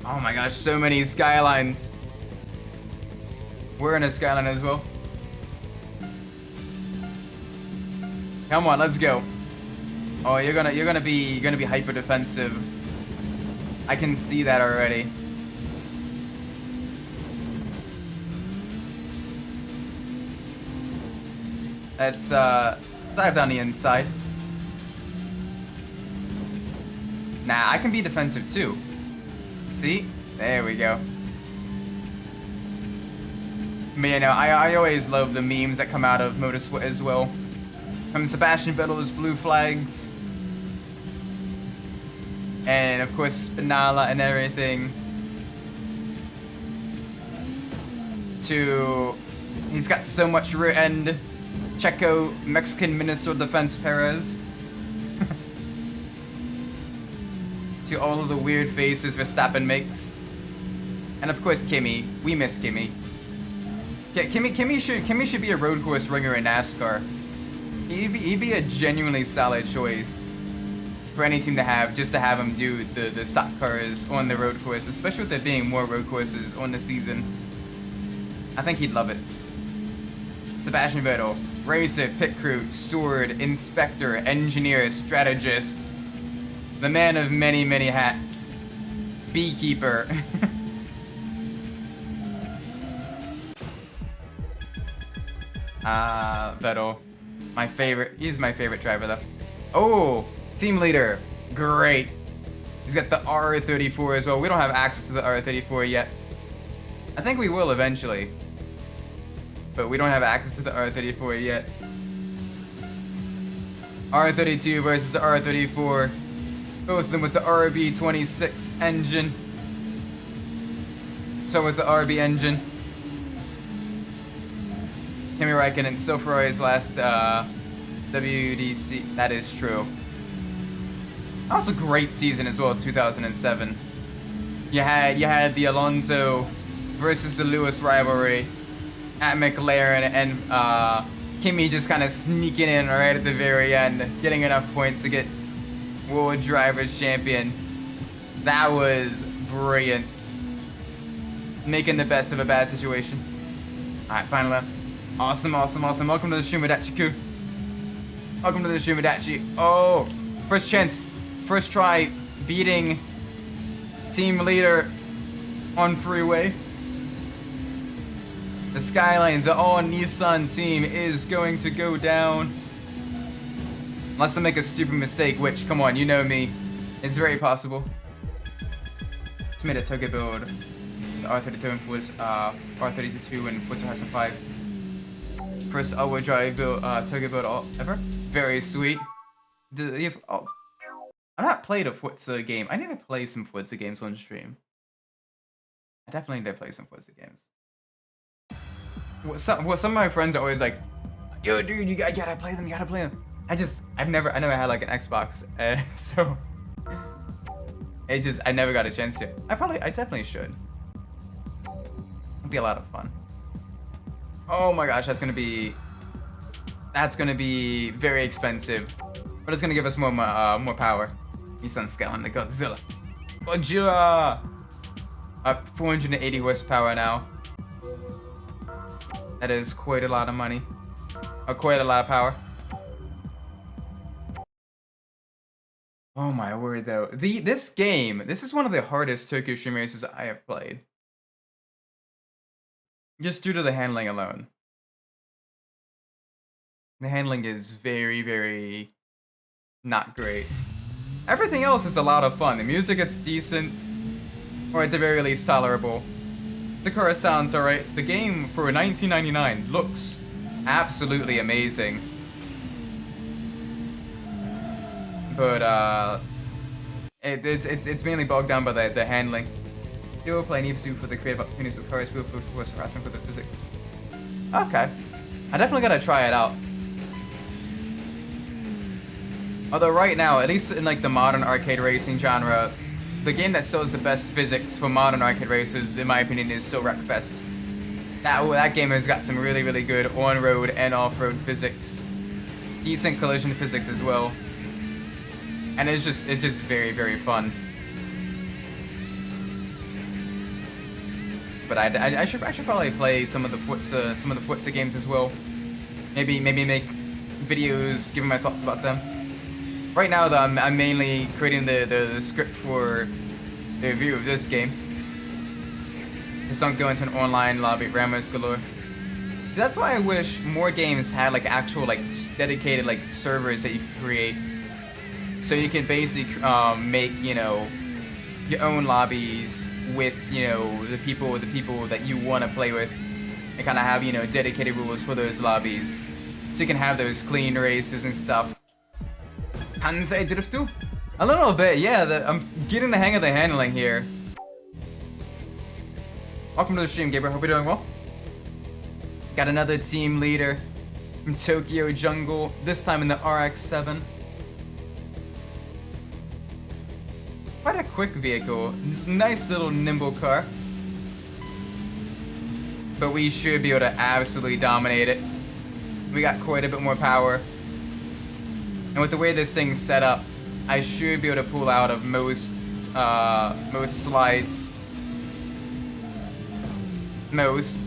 [SPEAKER 1] Oh my gosh, so many Skylines. We're in a Skyline as well. Come on, let's go. Oh, you're gonna be hyper defensive. I can see that already. Let's dive down the inside. Nah, I can be defensive too. See? There we go. But you know, I always love the memes that come out of Motorsport as well. From Sebastian Vettel's blue flags. And of course, Spinala and everything. To... He's got so much rear end. Checo, Mexican Minister of Defense Perez. To all of the weird faces Verstappen makes. And of course, Kimi. We miss Kimi. Yeah, Kimi should be a road course ringer in NASCAR. He'd be a genuinely solid choice for any team to have, just to have him do the stock cars on the road course, especially with there being more road courses on the season. I think he'd love it. Sebastian Vettel, racer, pit crew, steward, inspector, engineer, strategist, the man of many, many hats, beekeeper. Vettel. My favorite. He's my favorite driver, though. Oh, team leader. Great. He's got the R34 as well. We don't have access to the R34 yet. I think we will eventually. But we don't have access to the R34 yet. R32 versus the R34. Both of them with the RB26 engine. So with the RB engine. Kimi Räikkönen, still Ferrari's last WDC. That is true. That was a great season as well, 2007. You had the Alonso versus the Lewis rivalry at McLaren, and Kimi just kind of sneaking in right at the very end, getting enough points to get World Drivers Champion. That was brilliant. Making the best of a bad situation. Alright, final lap. Awesome, awesome, awesome. Welcome to the Shumadachi-ku. Welcome to the Shumadachi. Oh, first chance. First try beating team leader on freeway. The Skyline, the all-Nissan team is going to go down. Unless I make a stupid mistake, which, come on, you know me, is very possible. Just made a Tokyo build. The R32 and R32 and Forza Horizon 5. First all-wheel drive build, Tokyo build ever. Very sweet. I've not played a Forza game. I need to play some Forza games on stream. I definitely need to play some Forza games. Some of my friends are always like, yo, dude, you gotta play them, you gotta play them. I never had like an Xbox, so I never got a chance to. I definitely should. It'd be a lot of fun. Oh my gosh, that's gonna be very expensive, but it's gonna give us more power. Nissan Skyline, the Godzilla. Godzilla! Up 480 horsepower now. That is quite a lot of money. Quite a lot of power. Oh my word, though. This is one of the hardest Tokyo Xtreme races I have played. Just due to the handling alone. The handling is very, very not great. Everything else is a lot of fun. The music, it's decent, or at the very least tolerable. The car sounds alright. The game for 1999 looks absolutely amazing. But it's mainly bogged down by the handling. People play Need for the creative opportunities of cars, people for harassment for the physics. Okay. I definitely gotta try it out. Although right now, at least in like the modern arcade racing genre, the game that still has the best physics for modern arcade racers, in my opinion, is still Wreckfest. That game has got some really, really good on-road and off-road physics. Decent collision physics as well. And it's just very, very fun. But I should probably play some of the Forza games as well. Maybe make videos giving my thoughts about them. Right now though, I'm mainly creating the script for the review of this game. Just don't go into an online lobby, Ramos galore. So that's why I wish more games had like actual like dedicated like servers that you could create. So you can basically make, you know, your own lobbies with, you know, the people that you want to play with, and kind of have, you know, dedicated rules for those lobbies, so you can have those clean races and stuff. Kansei Driftu? A little bit, yeah. I'm getting the hang of the handling here. Welcome to the stream, Gabriel. Hope you're doing well. Got another team leader from Tokyo Jungle, this time in the RX-7. Quite a quick vehicle. Nice little nimble car. But we should be able to absolutely dominate it. We got quite a bit more power. And with the way this thing's set up, I should be able to pull out of most slides. Most.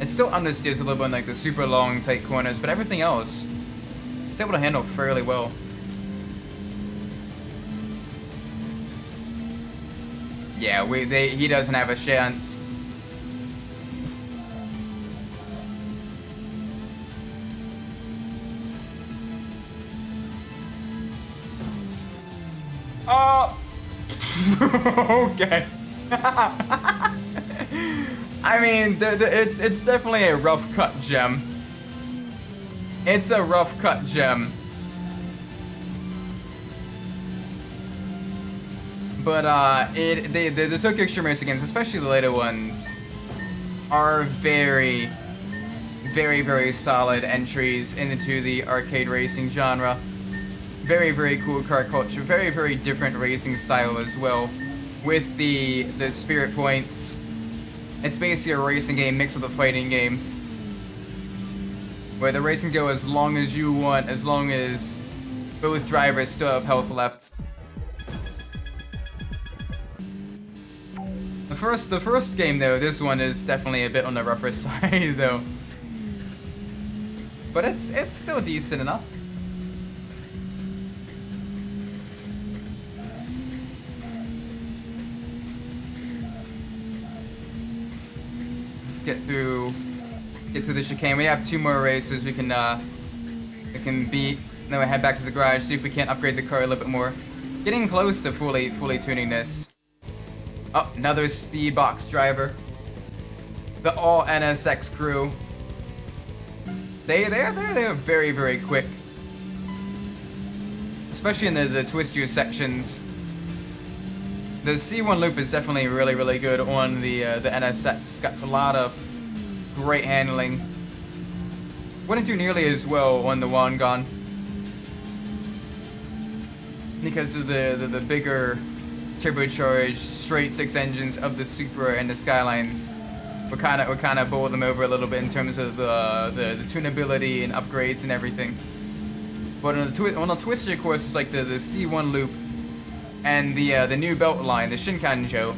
[SPEAKER 1] It still understeers a little bit in like the super long tight corners, but everything else, it's able to handle fairly well. Yeah, he doesn't have a chance. Oh! Okay. I mean, it's definitely a rough cut gem. It's a rough cut gem. But the Tokyo Xtreme Racing games, especially the later ones, are very, very, very solid entries into the arcade racing genre. Very, very cool car culture. Very, very different racing style as well. With the spirit points, it's basically a racing game mixed with a fighting game, where the racing go as long as you want, as long as both drivers still have health left. The first game though, this one is definitely a bit on the rougher side though. But it's still decent enough. Let's get through the chicane. We have 2 more races we can beat. Then we head back to the garage, see if we can't upgrade the car a little bit more. Getting close to fully tuning this. Oh, another speed box driver. The all NSX crew. They're very, very quick. Especially in the twistier sections. The C1 loop is definitely really, really good on the NSX. Got a lot of great handling. Wouldn't do nearly as well on the Wangan, because of the bigger turbocharged straight 6 engines of the Supra and the Skylines. We kind of bowl them over a little bit in terms of the tunability and upgrades and everything. But on the twistier courses like the C1 loop and the new belt line, the Shinkanjo,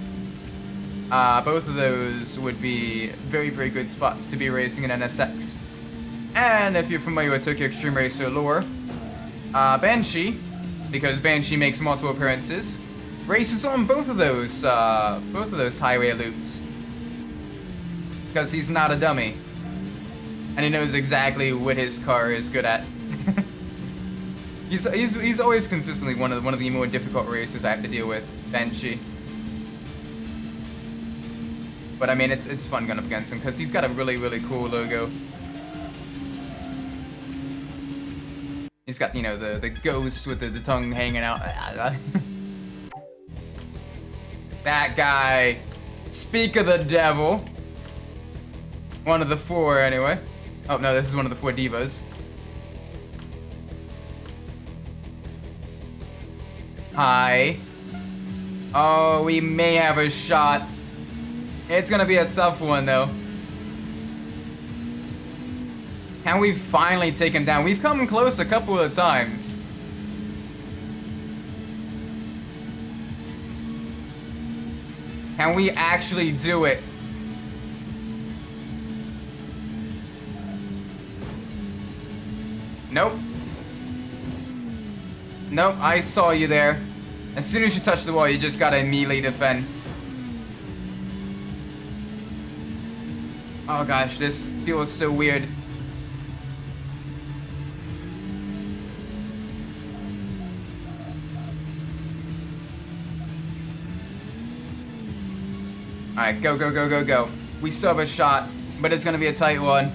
[SPEAKER 1] both of those would be very, very good spots to be racing in NSX. And if you're familiar with Tokyo Xtreme Racer lore, Banshee, because Banshee makes multiple appearances, races on both of those highway loops, because he's not a dummy, and he knows exactly what his car is good at. he's always consistently one of the more difficult racers I have to deal with, Banshee. But I mean, it's fun going up against him because he's got a really, really cool logo. He's got, you know, the ghost with the tongue hanging out. That guy. Speak of the devil. One of the 4, anyway. Oh, no, this is one of the 4 divas. Hi. Oh, we may have a shot. It's gonna be a tough one, though. Can we finally take him down? We've come close a couple of times. Can we actually do it? Nope. Nope, I saw you there. As soon as you touch the wall, you just gotta immediately defend. Oh gosh, this feels so weird. Alright, go, go, go, go, go. We still have a shot, but it's gonna be a tight one.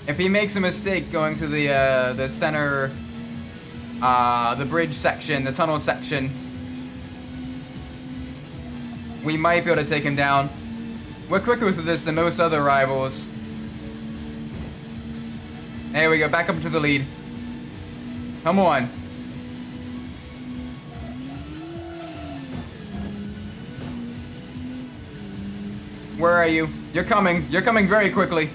[SPEAKER 1] If he makes a mistake going to the center, the bridge section, the tunnel section, we might be able to take him down. We're quicker with this than most other rivals. There we go, back up to the lead. Come on. Where are you? You're coming very quickly.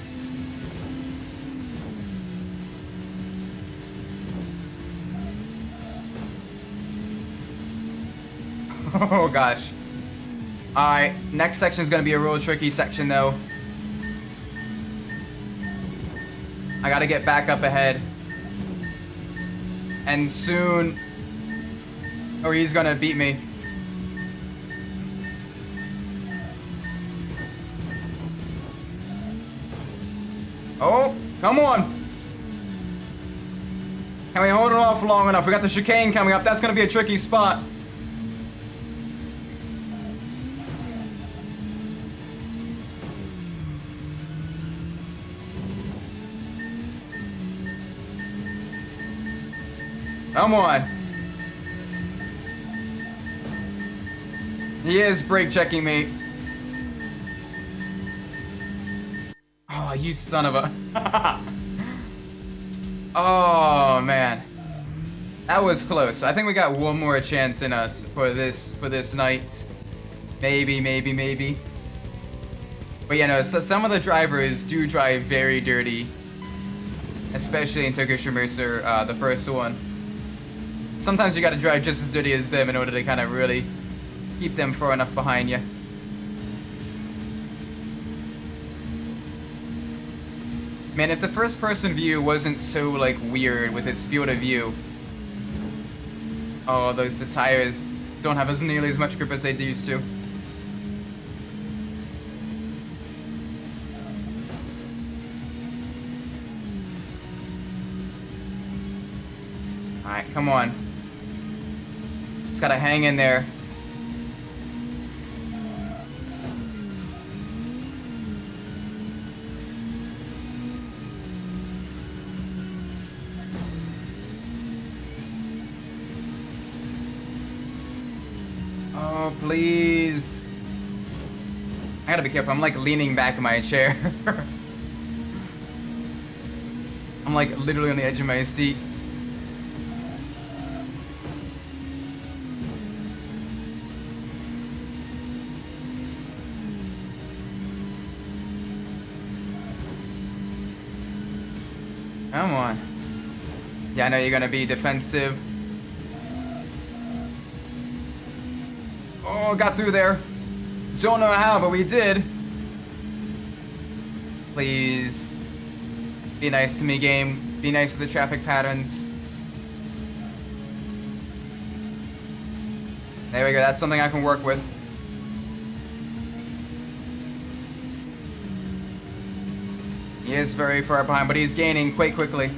[SPEAKER 1] Oh gosh. Alright, next section is gonna be a real tricky section though. I gotta get back up ahead. And soon, or he's gonna beat me. Oh, come on. Can we hold it off long enough? We got the chicane coming up. That's gonna be a tricky spot. Come on. He is brake checking me. Oh, you son of a... Oh, man. That was close. I think we got one more chance in us for this night. Maybe, maybe, maybe. But yeah, no, so some of the drivers do drive very dirty. Especially in Tokyo Extreme Racer, the first one. Sometimes you gotta drive just as dirty as them in order to kind of really keep them far enough behind you. Man, if the first person view wasn't so like weird with its field of view. Oh, the tires don't have nearly as much grip as they used to. Alright, come on. Just gotta hang in there. Oh, please. I gotta be careful. I'm like leaning back in my chair. I'm like literally on the edge of my seat. Come on. Yeah, I know you're gonna be defensive. Oh, got through there. Don't know how, but we did. Please. Be nice to me, game. Be nice with the traffic patterns. There we go, that's something I can work with. He is very far behind, but he's gaining quite quickly.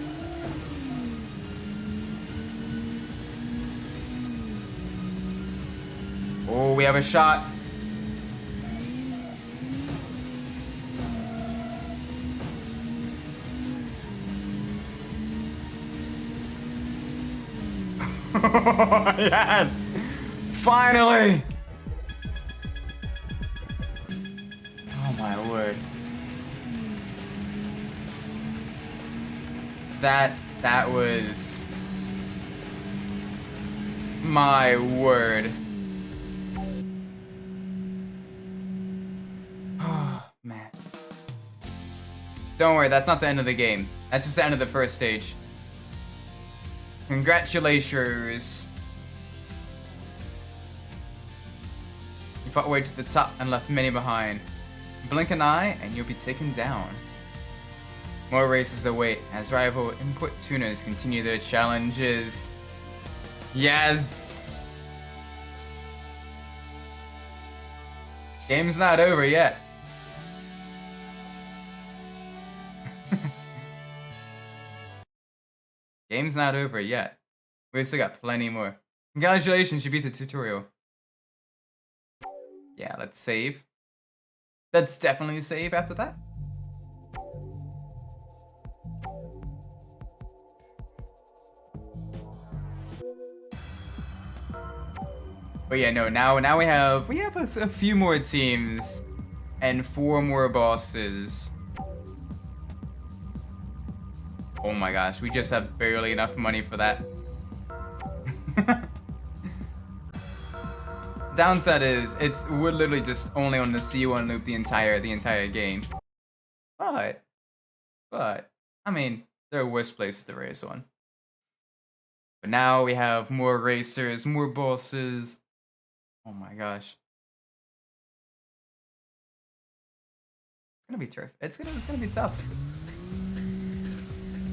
[SPEAKER 1] Oh, we have a shot. Yes! Finally! Oh my word. That was... My word. Oh, man. Don't worry, that's not the end of the game. That's just the end of the first stage. Congratulations. You fought way to the top and left many behind. Blink an eye and you'll be taken down. More races await as rival input tuners continue their challenges. Yes! Game's not over yet. Game's not over yet. We've still got plenty more. Congratulations, you beat the tutorial. Yeah, let's save. Let's definitely save after that. But yeah, no, now we have a few more teams and 4 more bosses. Oh my gosh, we just have barely enough money for that. Downside is we're literally just only on the C1 loop the entire game. But I mean, there are worse places to race on. But now we have more racers, more bosses. Oh my gosh. It's gonna be tough. It's gonna be tough.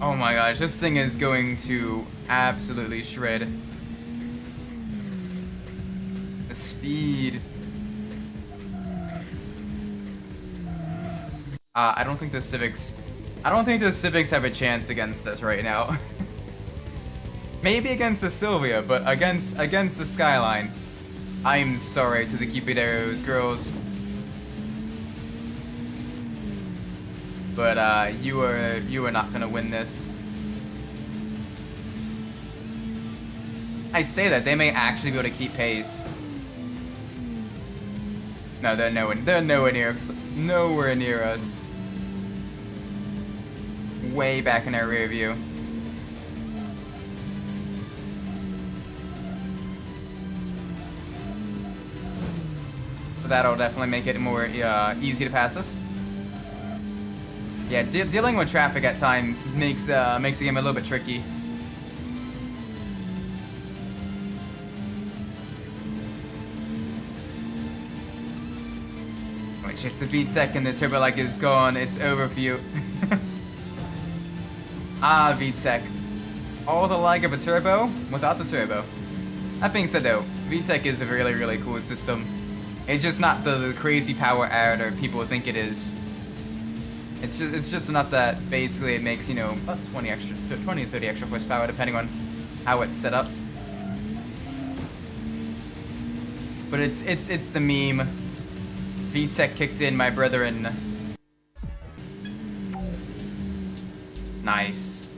[SPEAKER 1] Oh my gosh, this thing is going to absolutely shred. The speed. I don't think the Civics have a chance against us right now. Maybe against the Silvia, but against the Skyline. I'm sorry to the Cupideros girls. But you are not gonna win this. I say that they may actually be able to keep pace. No, they're nowhere near us. Way back in our rear view. So that'll definitely make it more easy to pass us. Yeah, dealing with traffic at times makes the game a little bit tricky. Which it's the VTEC and the turbo lag is gone. It's over for you. Ah, VTEC. All the lag of a turbo without the turbo. That being said though, VTEC is a really, really cool system. It's just not the crazy power adder people think it is. It's just enough that basically it makes, you know, about 20 to 30 extra horsepower depending on how it's set up. But it's the meme. VTEC kicked in, my brethren. Nice.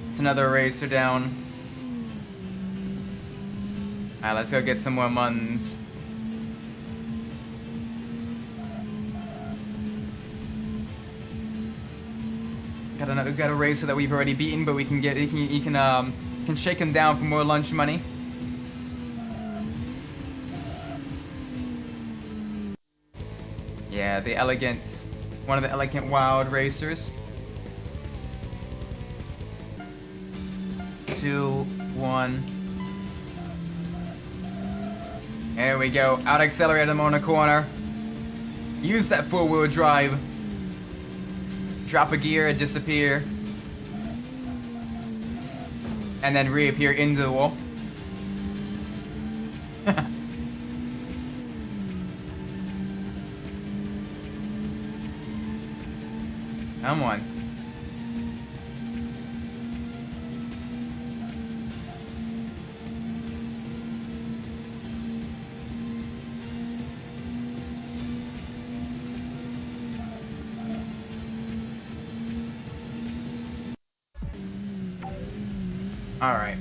[SPEAKER 1] It's another racer down. Alright, let's go get some more muns. We've got a racer that we've already beaten, but we can get he can shake him down for more lunch money. Yeah, one of the elegant wild racers. 2, 1. There we go. Out accelerate him on a corner. Use that 4-wheel drive. Drop a gear and disappear. And then reappear into the wall. Come on. All right.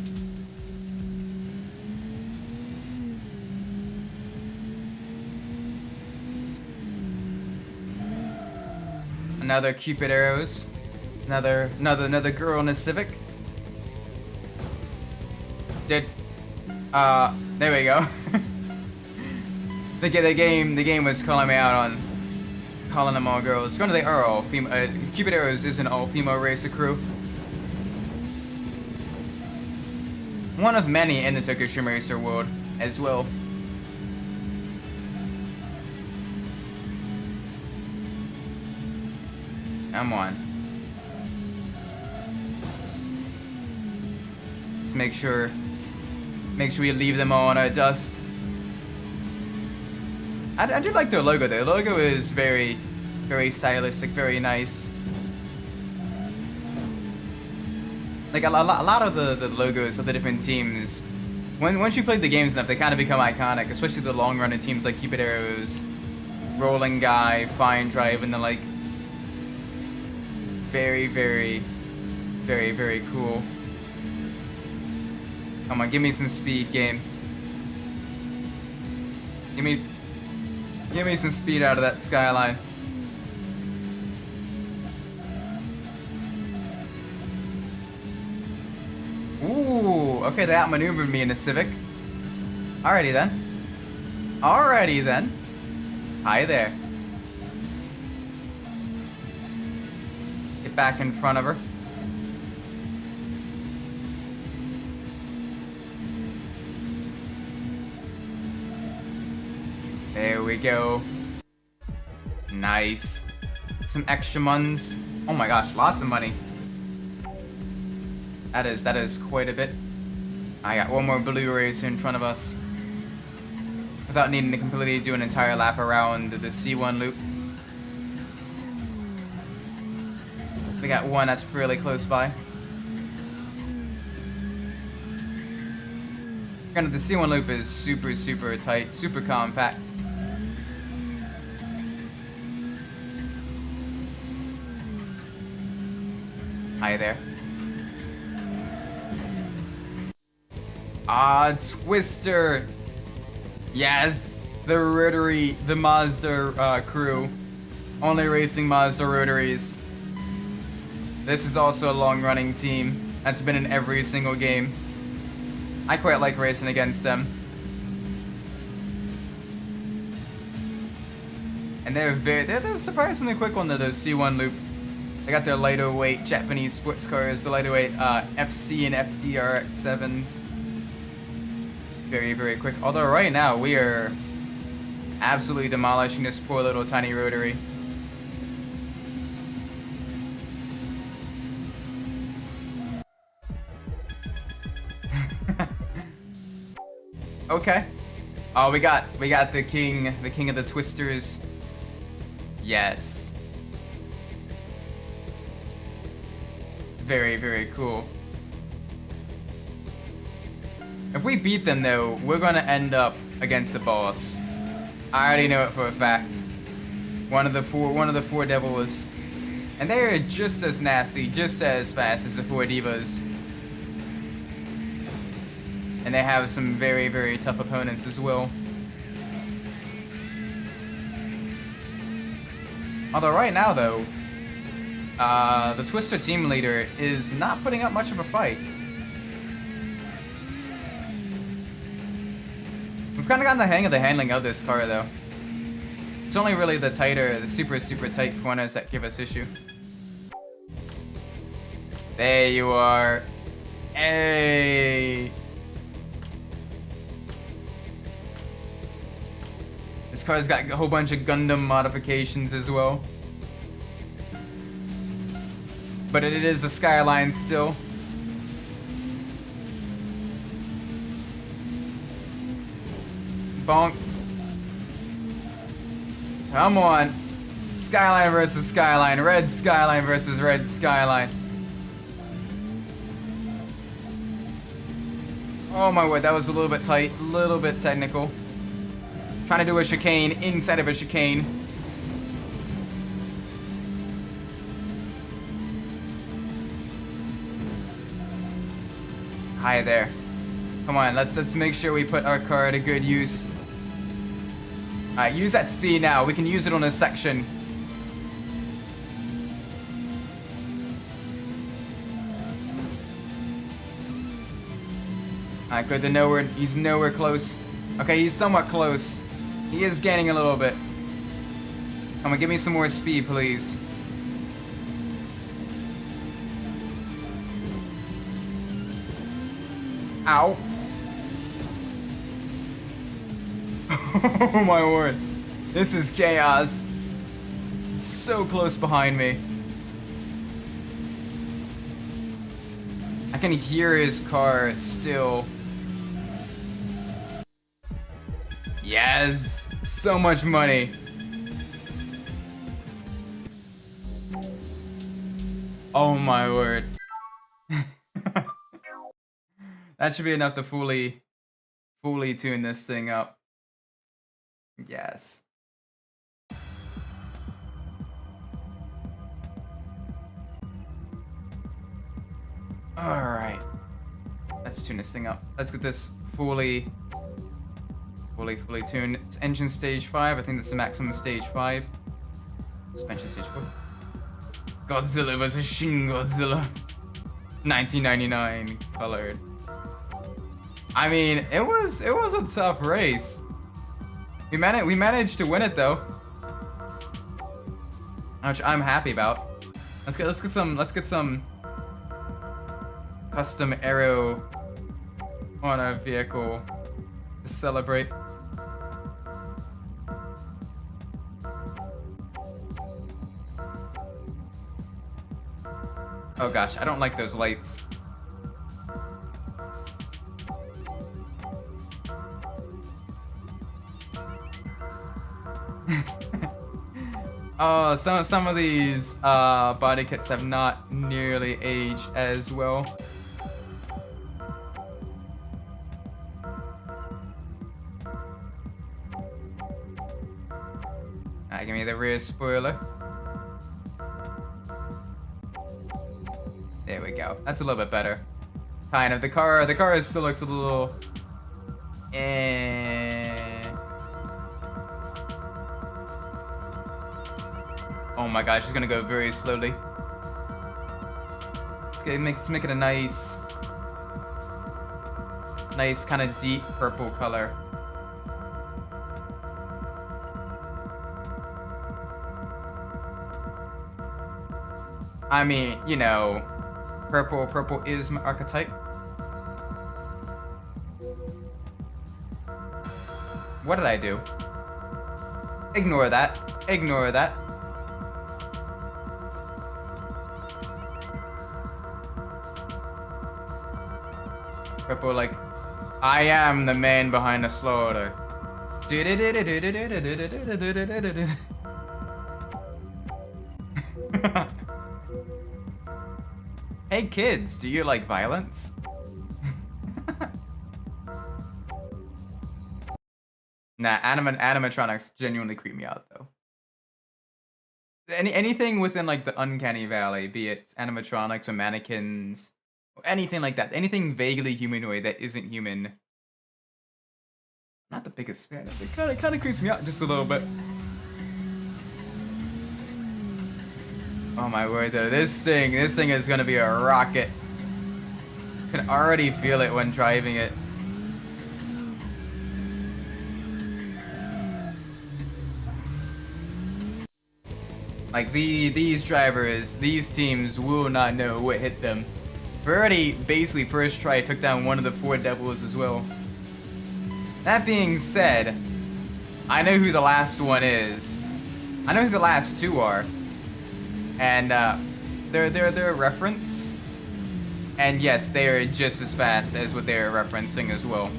[SPEAKER 1] Another Cupid arrows. Another girl in a Civic. There we go. the game was calling me out on calling them all girls. Granted, they are all female. Cupid arrows is an all-female racer crew. One of many in the Tokyo Xtreme Racer world as well. Come on. Let's make sure we leave them all in our dust. I do like their logo though. The logo is very, very stylistic, very nice. Like a lot of the logos of the different teams, once you play the games enough, they kind of become iconic, especially the long-running teams like Cupid Arrows, Rolling Guy, Fine Drive, and the like. Very, very, very, very cool. Come on, give me some speed, game. Give me some speed out of that Skyline. Ooh, okay, they outmaneuvered me in the Civic. Alrighty then. Alrighty then. Hi there. Get back in front of her. There we go. Nice. Some extra muns. Oh my gosh, lots of money. That is quite a bit. I got one more blue racer in front of us. Without needing to completely do an entire lap around the C1 loop. We got one that's really close by. Granted, the C1 loop is super, super tight, super compact. Hi there. Ah, Twister! Yes! The rotary, the Mazda crew. Only racing Mazda rotaries. This is also a long-running team that's been in every single game. I quite like racing against them. And they're surprisingly quick on the C1 loop. They got their lighter weight Japanese sports cars, the lighter weight FC and FDRX7s. Very, very quick. Although right now we are absolutely demolishing this poor little tiny rotary. Okay. Oh, we got the king of the twisters. Yes. Very, very cool. If we beat them though, we're gonna end up against the boss. I already know it for a fact. One of the four devils. And they are just as nasty, just as fast as the four divas. And they have some very, very tough opponents as well. Although right now though, the Twister team leader is not putting up much of a fight. We've kind of gotten the hang of the handling of this car though. It's only really the super, super tight corners that give us issue. There you are. Hey. This car's got a whole bunch of Gundam modifications as well. But it is a Skyline still. Bonk. Come on. Skyline versus Skyline. Red Skyline versus Red Skyline. Oh my word, that was a little bit tight. A little bit technical. Trying to do a chicane inside of a chicane. Hi there. Come on, let's make sure we put our car to good use. Alright, use that speed now. We can use it on a section. Alright, good to know he's nowhere close. Okay, he's somewhat close. He is gaining a little bit. Come on, give me some more speed, please. Ow. Oh my word. This is chaos. It's so close behind me. I can hear his car still. Yes! So much money. Oh my word. That should be enough to fully tune this thing up. Yes. Alright. Let's tune this thing up. Let's get this fully tuned. It's engine stage 5. I think that's the maximum stage 5. Suspension stage 4. Godzilla vs. Shin Godzilla. 1999 colored. I mean, it was a tough race. We managed to win it though, which I'm happy about. Let's get some custom aero on our vehicle to celebrate. Oh gosh, I don't like those lights. Oh, some of these body kits have not nearly aged as well. Alright, give me the rear spoiler. There we go. That's a little bit better. Kind of. The car still looks a little. Oh my gosh, she's gonna go very slowly. Let's make it a nice kind of deep purple color. I mean, you know, purple is my archetype. What did I do? Ignore that. Ignore that. Purple, like, I am the man behind the slaughter. Hey kids, do you like violence? Nah, animatronics genuinely creep me out though. Anything within like the uncanny valley, be it animatronics or mannequins, or anything like that, anything vaguely humanoid that isn't human. Not the biggest fan of it. Kind of creeps me out just a little bit. Oh my word though, this thing is gonna be a rocket. I can already feel it when driving it. Like these drivers, these teams will not know what hit them. We already basically first try took down one of the 4 devils as well. That being said, I know who the last one is. I know who the last 2 are. And they're a reference. And yes, they are just as fast as what they're referencing as well.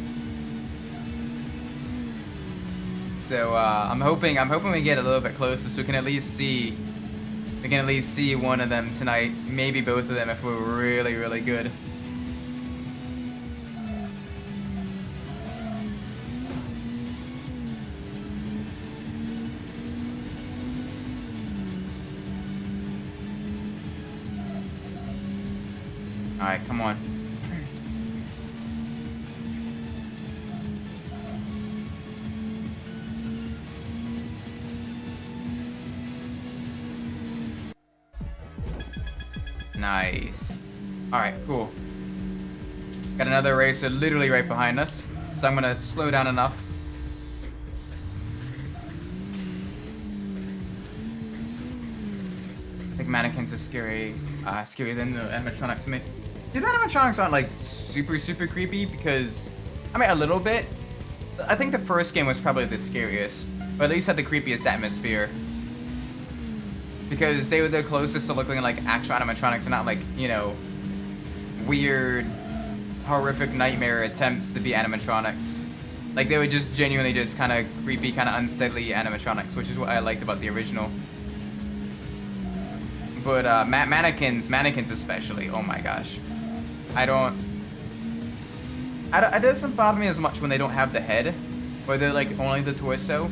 [SPEAKER 1] So I'm hoping we get a little bit closer so we can at least see one of them tonight, maybe both of them if we're really, really good. Alright, come on. Nice. Alright, cool. Got another racer literally right behind us. So I'm gonna slow down enough. I think mannequins are scarier than the animatronics to me. The animatronics aren't like super creepy because, I mean, a little bit. I think the first game was probably the scariest, or at least had the creepiest atmosphere. Because they were the closest to looking like actual animatronics and not like, you know, weird, horrific nightmare attempts to be animatronics. Like they were just genuinely just kind of creepy, kind of unsettling animatronics, which is what I liked about the original. But mannequins especially, oh my gosh. It doesn't bother me as much when they don't have the head, or they're like only the torso.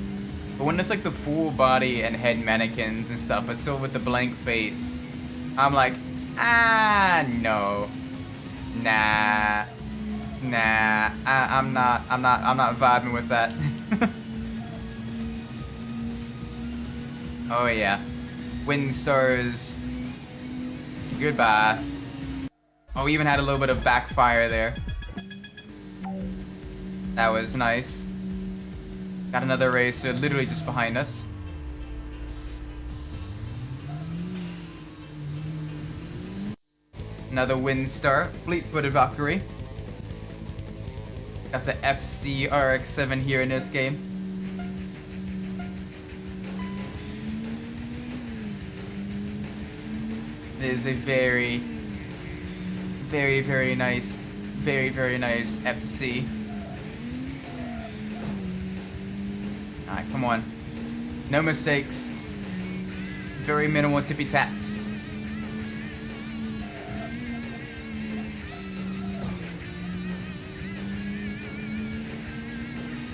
[SPEAKER 1] But when it's like the full body and head mannequins and stuff, but still with the blank face, I'm like, no, nah, I'm not vibing with that. Oh yeah, wind stars, goodbye. Oh, we even had a little bit of backfire there. That was nice. Got another racer literally just behind us. Another wind star, fleet-footed Valkyrie. Got the FC RX-7 here in this game. It is a very nice, very nice FC. Alright, come on. No mistakes. Very minimal tippy taps.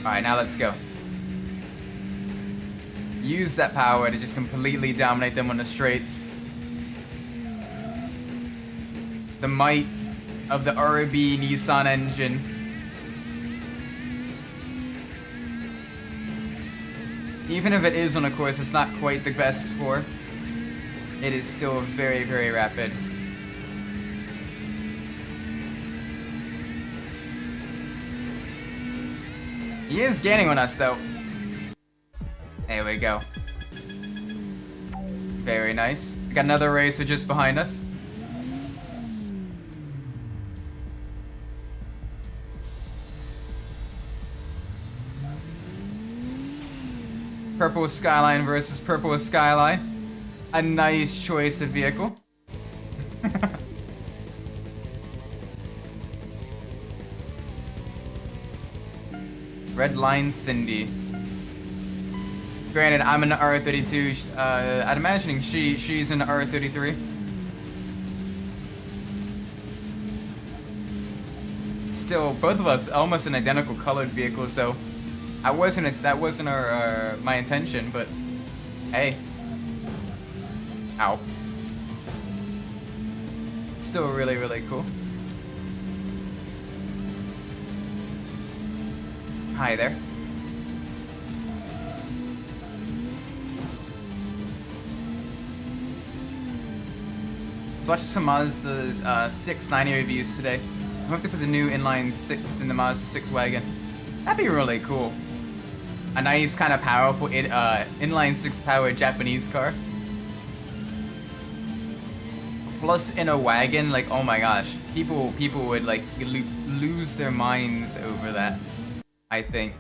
[SPEAKER 1] Alright, now let's go. Use that power to just completely dominate them on the straights. The might of the RB Nissan engine. Even if it is on a course it's not quite the best for, it is still very rapid. He is gaining on us though. There we go. Very nice. We got another racer just behind us. Purple Skyline versus Purple Skyline. A nice choice of vehicle. Red Line Cindy. Granted, I'm in the R32. I'm imagining she's in the R33. Still, both of us almost an identical colored vehicle, so that wasn't my intention, but hey. Ow. It's still really cool. Hi there. I was watching some Mazda's 690 reviews today. I hope to put the new inline 6 in the Mazda 6 wagon. That'd be really cool. A nice kind of powerful inline 6 powered Japanese car. Plus in a wagon, like oh my gosh, people would like lose their minds over that. I think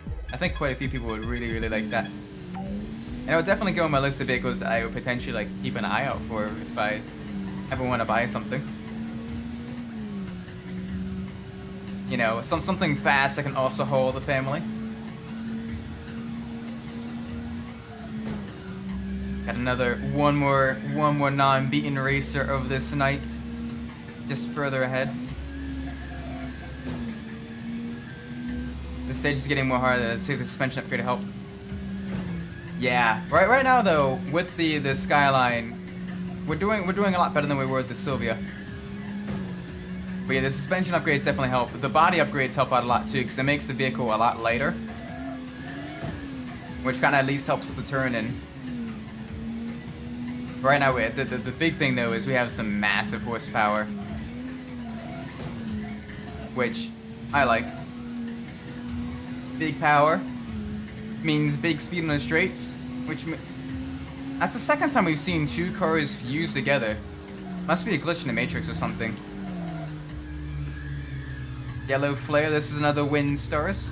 [SPEAKER 1] quite a few people would really like that. And it would definitely go on my list of vehicles I would potentially like keep an eye out for if I ever want to buy something. You know, something fast that can also hold the family. Got another one more non-beaten racer of this night, just further ahead. The stage is getting more harder. Let's see if the suspension upgrade help. Yeah, right now though, with the Skyline, we're doing a lot better than we were with the Silvia. But yeah, the suspension upgrades definitely help. The body upgrades help out a lot too, because it makes the vehicle a lot lighter, which kind of at least helps with the turn-in. Right now, the big thing though is we have some massive horsepower, which I like. Big power means big speed on the straights, which that's the second time we've seen two cars fuse together. Must be a glitch in the Matrix or something. Yellow flare, this is another wind stars.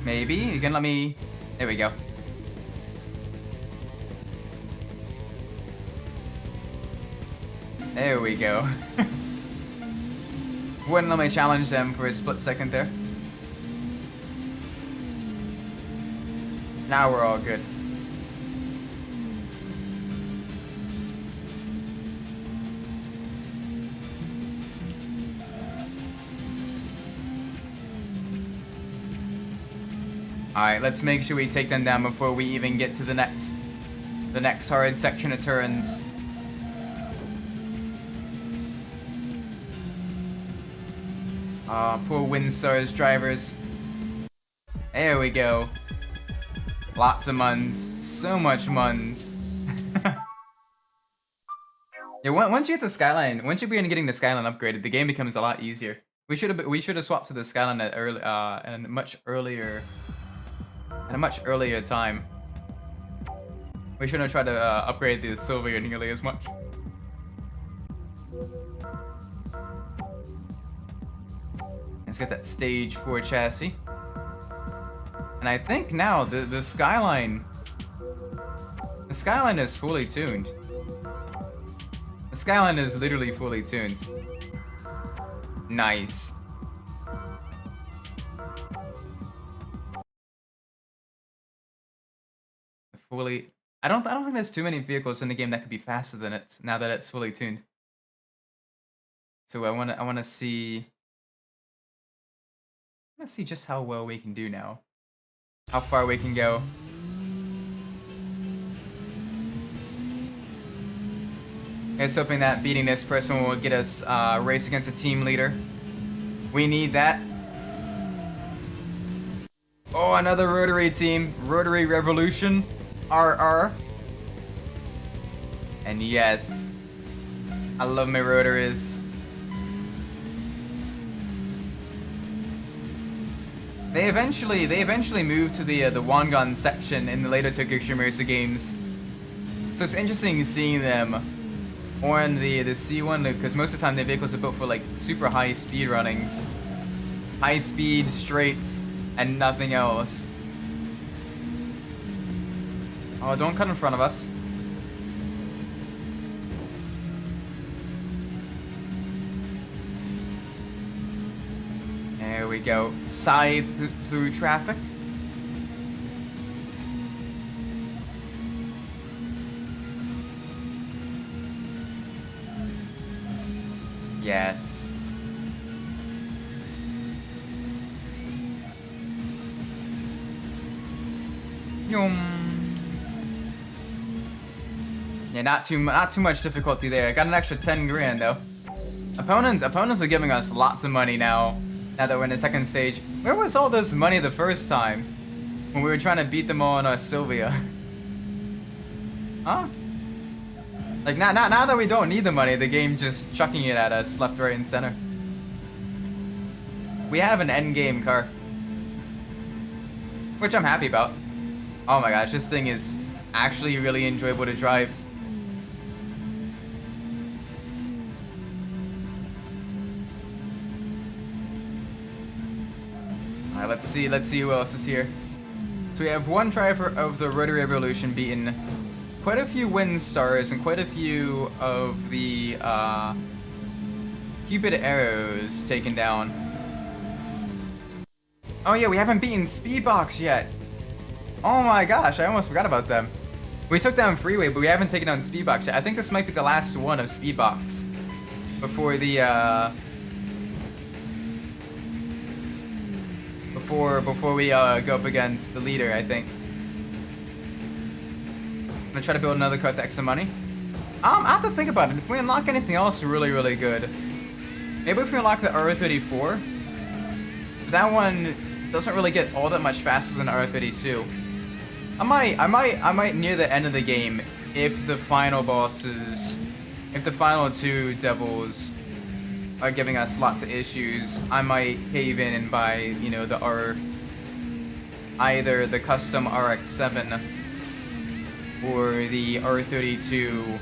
[SPEAKER 1] Maybe, you can let me, there we go. There we go. Wouldn't let me challenge them for a split second there. Now we're all good. Alright, let's make sure we take them down before we even get to the next hard section of turns. Poor Windstars drivers. There we go. Lots of muns. So much muns. Yeah, once you get the Skyline, once you begin getting the Skyline upgraded, the game becomes a lot easier. We should have swapped to the Skyline at a much earlier time. We shouldn't have tried to upgrade the Silvia nearly as much. Let's get that stage 4 chassis. And I think now the Skyline is fully tuned. The Skyline is literally fully tuned. Nice. I don't think there's too many vehicles in the game that could be faster than it now that it's fully tuned. So I wanna see just how well we can do now. How far we can go. Here's hoping that beating this person will get us race against a team leader. We need that. Oh, another rotary team. Rotary Revolution. RR. And yes. I love my rotaries. They eventually moved to the Wangan section in the later Tokyo Extreme Racer games. So it's interesting seeing them on the C1 because most of the time the vehicles are built for like super high speed runnings. High speed straights and nothing else. Oh, don't cut in front of us. There we go. Scythe through traffic. Yes. Yeah, not too much difficulty there. I got an extra 10 grand though. Opponents are giving us lots of money now. Now that we're in the second stage. Where was all this money the first time? When we were trying to beat them all on Silvia. Huh? Like now that we don't need the money, the game just chucking it at us left, right, and center. We have an endgame car. Which I'm happy about. Oh my gosh, this thing is actually really enjoyable to drive. Alright, let's see who else is here. So we have one driver of the Rotary Revolution beaten, quite a few wind stars, and quite a few of the Cupid arrows taken down. Oh yeah, we haven't beaten Speedbox yet. Oh my gosh, I almost forgot about them. We took down Freeway, but we haven't taken down Speedbox yet. I think this might be the last one of Speedbox before the before we go up against the leader, I think. I'm gonna try to build another car with extra money. I have to think about it. If we unlock anything else really, really good, maybe if we unlock the R34, that one doesn't really get all that much faster than the R32. I might near the end of the game, if the final bosses, if the final two devils are giving us lots of issues, I might cave in and buy, you know, either the custom RX-7 or the R32,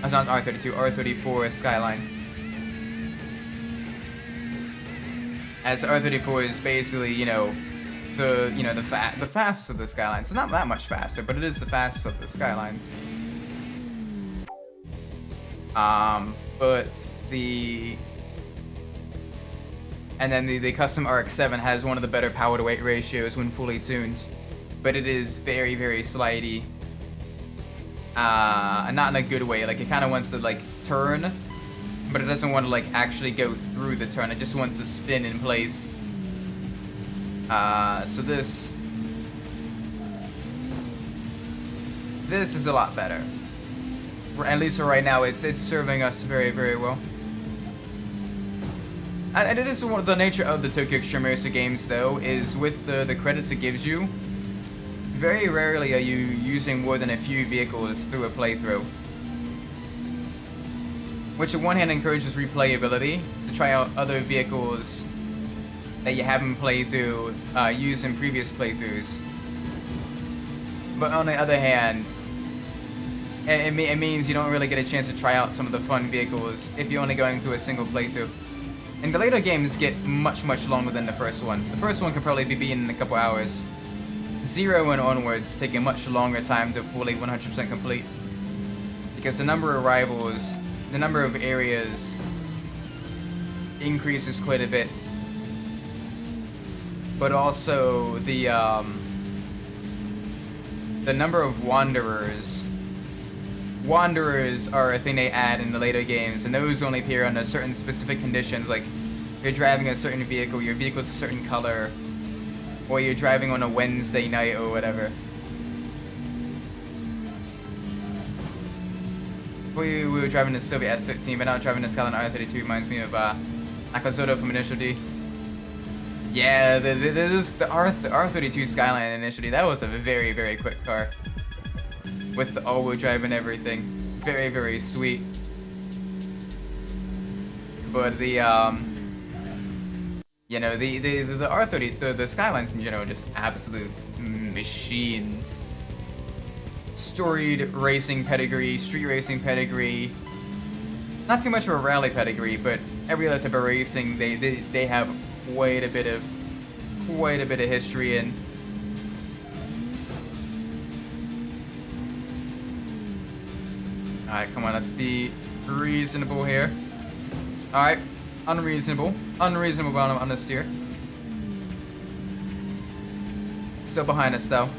[SPEAKER 1] it's not R32, R34 Skyline. As R34 is basically, you know, the fastest of the Skylines. It's not that much faster, but it is the fastest of the Skylines. But and then the custom RX-7 has one of the better power to weight ratios when fully tuned, but it is very, very slidey. Not in a good way. Like, it kind of wants to like turn, but it doesn't want to like actually go through the turn. It just wants to spin in place. So this is a lot better. At least for right now, it's serving us very, very well. And it is one of the nature of the Tokyo Xtreme Racer games, though, is with the credits it gives you, very rarely are you using more than a few vehicles through a playthrough. Which on one hand encourages replayability, to try out other vehicles that you haven't played through, used in previous playthroughs. But on the other hand, it means you don't really get a chance to try out some of the fun vehicles if you're only going through a single playthrough. And the later games get much, much longer than the first one. The first one could probably be beaten in a couple hours. 0 and onwards take a much longer time to fully 100% complete. Because the number of rivals, the number of areas increases quite a bit. But also the number of wanderers. Wanderers are a thing they add in the later games, and those only appear under certain specific conditions, like you're driving a certain vehicle, your vehicle's a certain color, or you're driving on a Wednesday night or whatever. We were driving the Silvia S13, but now driving the Skyline R32 reminds me of Nakazoto from Initial D. Yeah, the R32 Skyline initially, that was a very, very quick car. With the all-wheel drive and everything. Very, very sweet. But the, you know, the R30, the Skylines in general are just absolute machines. Storied racing pedigree, street racing pedigree. Not too much of a rally pedigree, but every other type of racing, they have quite a bit of history in. Alright, come on, let's be reasonable here. Alright, unreasonable. Unreasonable on the steer. Still behind us, though.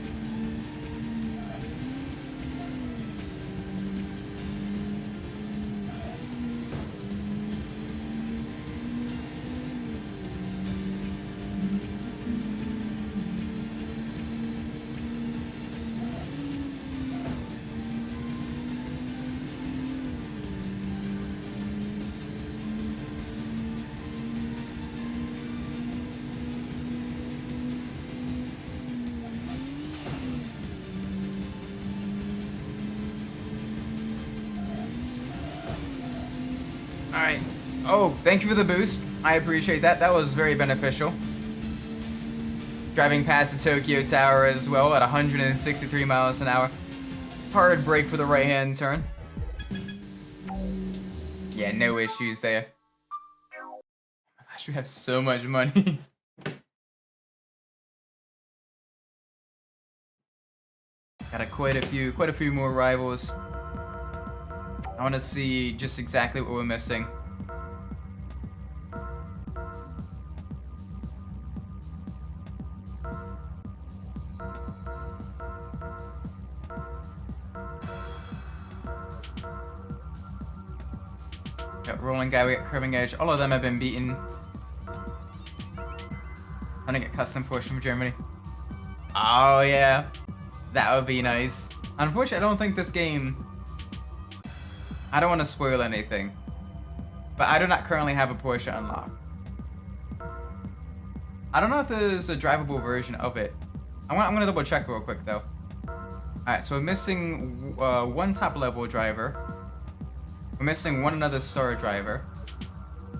[SPEAKER 1] Alright. Oh, thank you for the boost. I appreciate that. That was very beneficial. Driving past the Tokyo Tower as well at 163 miles an hour. Hard brake for the right-hand turn. Yeah, no issues there. Gosh, we have so much money. Got quite a few more rivals. I want to see just exactly what we're missing. Got Rolling Guy, we got Curving Edge. All of them have been beaten. I'm gonna get custom Porsche from Germany. Oh yeah, that would be nice. Unfortunately, I don't think this game... I don't want to spoil anything, but I do not currently have a Porsche unlocked. I don't know if there's a drivable version of it. I'm gonna double check real quick though. Alright, so we're missing one top level driver. We're missing one another star driver.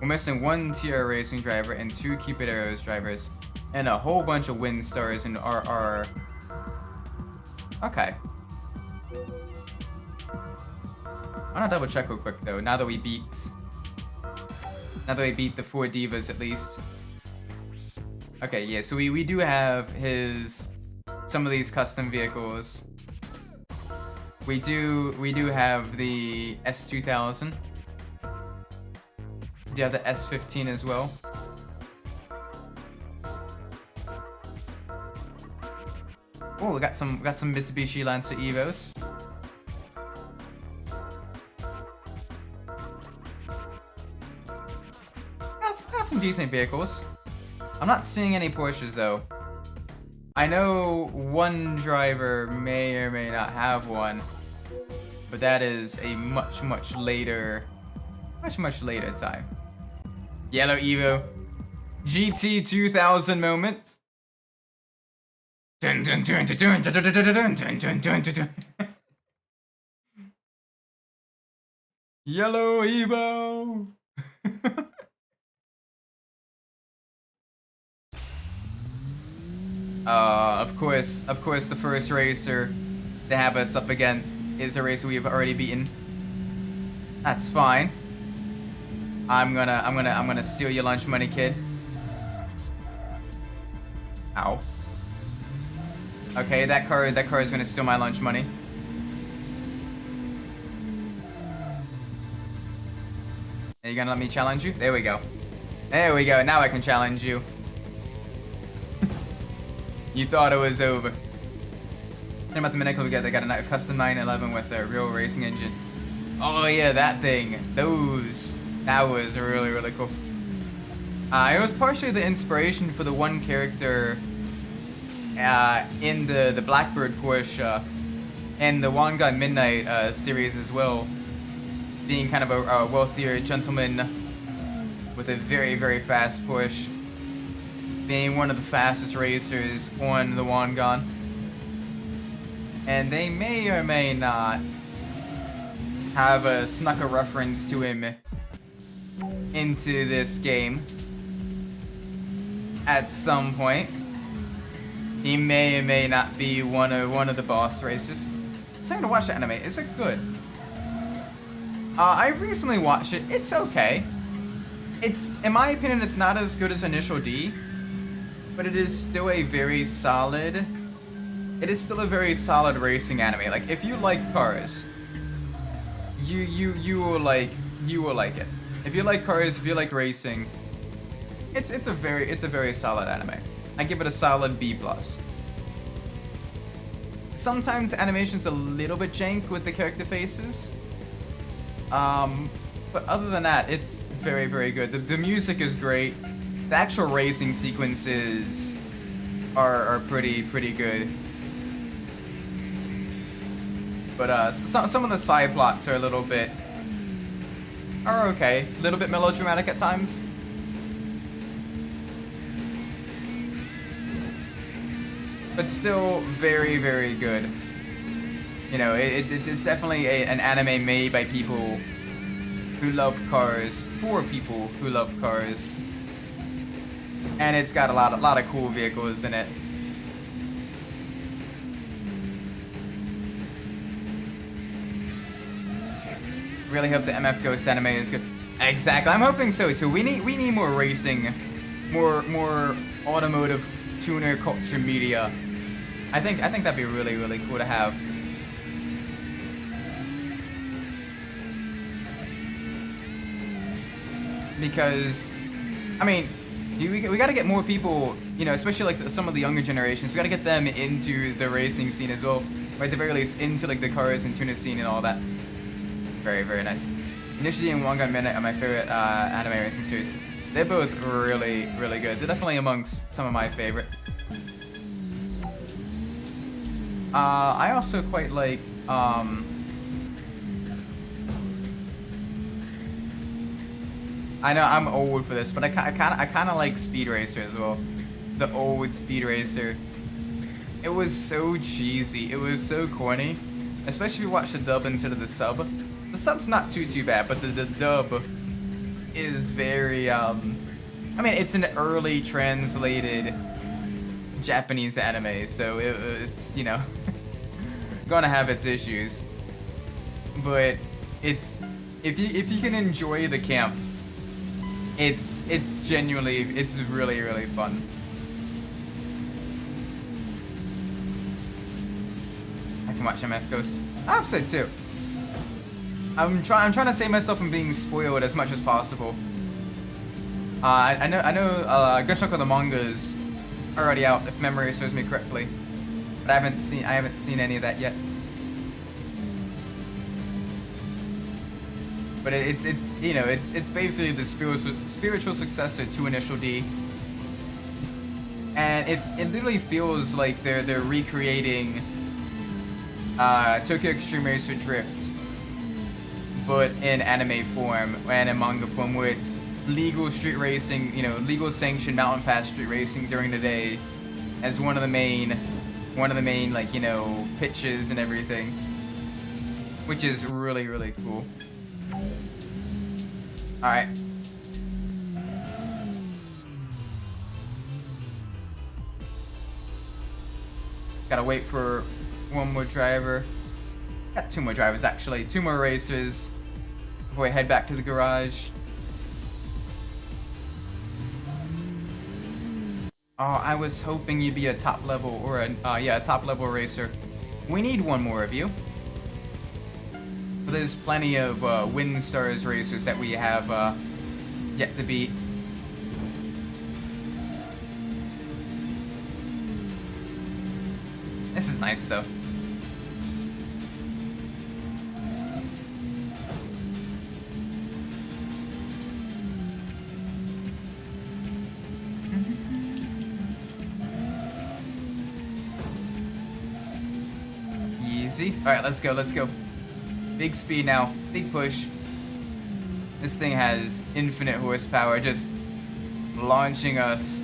[SPEAKER 1] We're missing one TR racing driver and 2 Cupid Arrows drivers. And a whole bunch of wind stars in RR. Okay. I wanna double check real quick though, now that we beat the 4 divas at least. Okay, yeah, so we do have some of these custom vehicles. We do have the S2000. We do have the S15 as well. Oh, we got some Mitsubishi Lancer Evos. Got some decent vehicles. I'm not seeing any Porsches though. I know one driver may or may not have one, but that is a much later time. Yellow Evo, GT 2000 moment. Dun, dun, dun, dun, dun, dun, dun, dun, dun, dun, dun, dun, dun. Yellow Evo. Of course, the first racer to have us up against is a racer we've already beaten. That's fine. I'm gonna steal your lunch money, kid. Ow. Okay, that car is gonna steal my lunch money. Are you gonna let me challenge you? There we go. There we go. Now I can challenge you. You thought it was over. Think about the Mini Club, they got a custom 911 with a real racing engine. Oh yeah, that thing. That was really cool. It was partially the inspiration for the one character in the Blackbird Porsche and the One Gun Midnight series as well. Being kind of a wealthier gentleman with a very fast Porsche. Being one of the fastest racers on the Wangan. And they may or may not have snuck a reference to him into this game at some point. He may or may not be one of the boss racers. I'm going to watch the anime. Is it good? I recently watched it. It's okay. In my opinion, it's not as good as Initial D. But it is still a very solid. It is still a very solid racing anime. Like if you like cars, you will like it. If you like cars, if you like racing, it's a very solid anime. I give it a solid B+. Sometimes animation's a little bit jank with the character faces. But other than that, it's very good. The music is great. The actual racing sequences are pretty good. But some of the side plots are okay. A little bit melodramatic at times. But still very good. You know, it's definitely an anime made by people who love cars, for people who love cars. And it's got a lot of cool vehicles in it. Really hope the MF Ghost anime is good. Exactly, I'm hoping so too. We need more racing, more automotive tuner culture media. I think that'd be really cool to have. Because, I mean, we gotta get more people, you know, especially like some of the younger generations. We gotta get them into the racing scene as well, or at the very least into like the cars and tuner scene and all that. Very nice. Initially and One Gun Midnight are my favorite anime racing series. They're both really good. They're definitely amongst some of my favorite. I also quite like I know I'm old for this, but I kind of like Speed Racer as well. The old Speed Racer. It was so cheesy. It was so corny. Especially if you watch the dub instead of the sub. The sub's not too bad, but the dub is very, I mean, it's an early translated Japanese anime, so it's, you know, gonna have its issues. But it's, if you can enjoy the camp, it's genuinely, it's really fun. I can watch MF Ghost. I hope so too. I'm trying to save myself from being spoiled as much as possible. I know Genshin the manga's already out, if memory serves me correctly, but I haven't seen any of that yet. But it's you know, it's basically the spiritual successor to Initial D, and it literally feels like they're recreating Tokyo Xtreme Racer Drift, but in anime form and in manga form, where it's legal street racing, you know, legal sanctioned mountain pass street racing during the day, as one of the main like, you know, pitches and everything, which is really cool. All right. Gotta wait for one more driver. Got two more drivers, actually. Two more racers before I head back to the garage. Oh, I was hoping you'd be a top level or a top level racer. We need one more of you. But there's plenty of WinStars racers that we have yet to beat. This is nice though. Easy. All right, let's go. Big speed now, big push. This thing has infinite horsepower, just launching us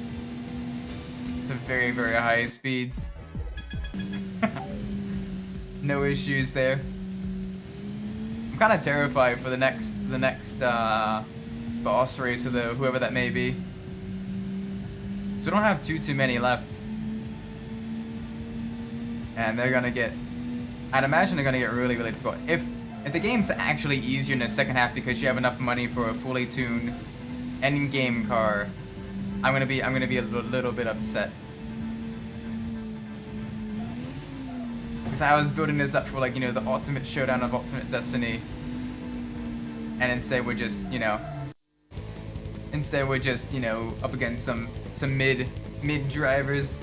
[SPEAKER 1] to very high speeds. No issues there. I'm kind of terrified for the next boss racer though, whoever that may be. So we don't have too many left, and they're gonna get. I'd imagine they're gonna get really difficult. If the game's actually easier in the second half because you have enough money for a fully tuned end-game car, I'm gonna be a little bit upset. Because I was building this up for, like, you know, the ultimate showdown of Ultimate Destiny, and instead we're just, you know, up against some mid drivers.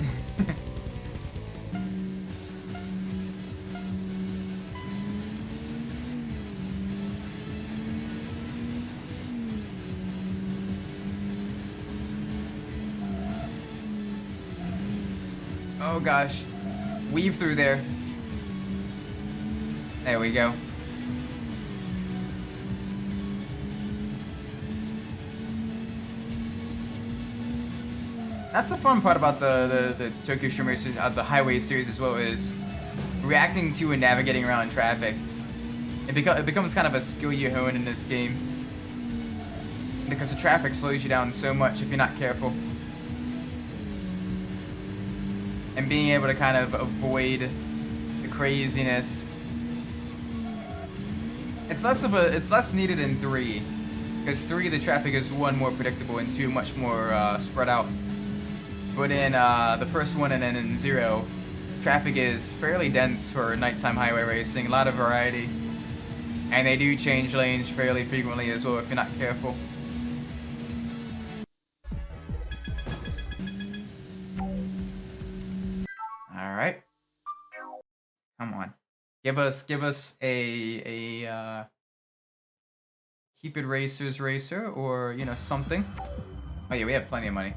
[SPEAKER 1] Oh gosh, weave through there. There we go. That's the fun part about the Tokyo Xtreme Racers, the Highway series as well, is reacting to and navigating around traffic. It becomes kind of a skill you hone in this game, because the traffic slows you down so much if you're not careful. And being able to kind of avoid the craziness. It's less needed in 3, because 3 the traffic is 1 more predictable and 2 much more spread out. But in the first one and then in 0, traffic is fairly dense for nighttime highway racing, a lot of variety, and they do change lanes fairly frequently as well if you're not careful. Alright. Come on. Give us a Keep It Racers racer, or, you know, something. Oh yeah, we have plenty of money.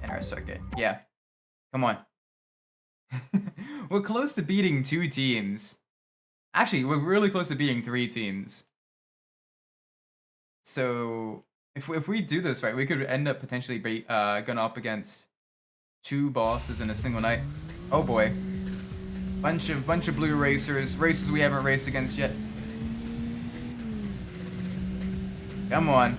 [SPEAKER 1] Inner circuit. Yeah. Come on. We're close to beating 2 teams. Actually, we're really close to beating 3 teams. So if we do this right, we could end up potentially going up against 2 bosses in a single night. Oh boy. Bunch of blue races we haven't raced against yet. Come on.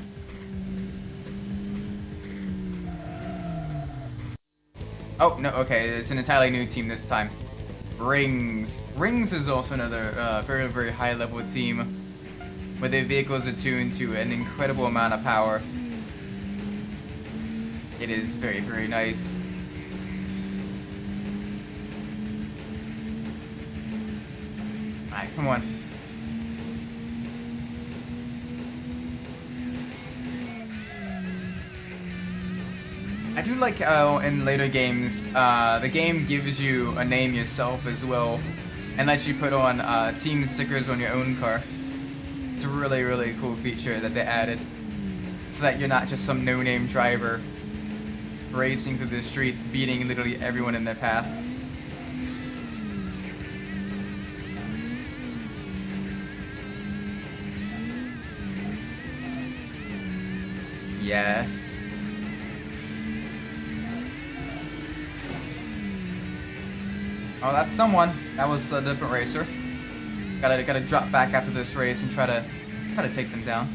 [SPEAKER 1] Oh, no, okay, it's an entirely new team this time. Rings. Rings is also another very, very high-level team where their vehicles are tuned to an incredible amount of power. It is very, very nice. Alright, come on. I do like how in later games, the game gives you a name yourself as well, and lets you put on team stickers on your own car. It's a really, really cool feature that they added, so that you're not just some no-name driver racing through the streets, beating literally everyone in their path. Yes. Oh, that's someone. That was a different racer. Gotta drop back after this race and try to take them down.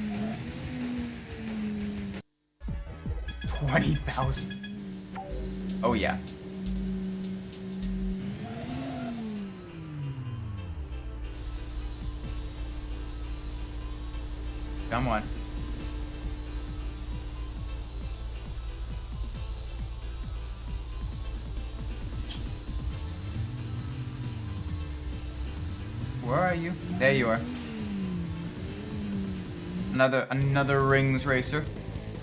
[SPEAKER 1] 20,000. Oh yeah. Come on. Where are you? There you are. Another rings racer.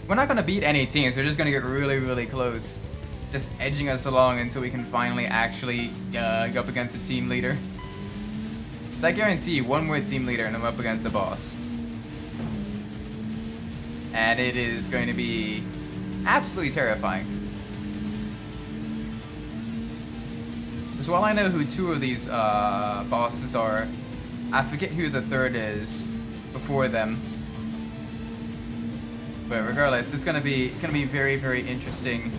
[SPEAKER 1] We're not gonna beat any teams. We're just gonna get really, really close, just edging us along until we can finally actually go up against a team leader. So I guarantee you, one more team leader and I'm up against the boss, and it is going to be absolutely terrifying. Because while I know who 2 of these bosses are, I forget who the 3rd is before them. But regardless, it's gonna be very, very interesting.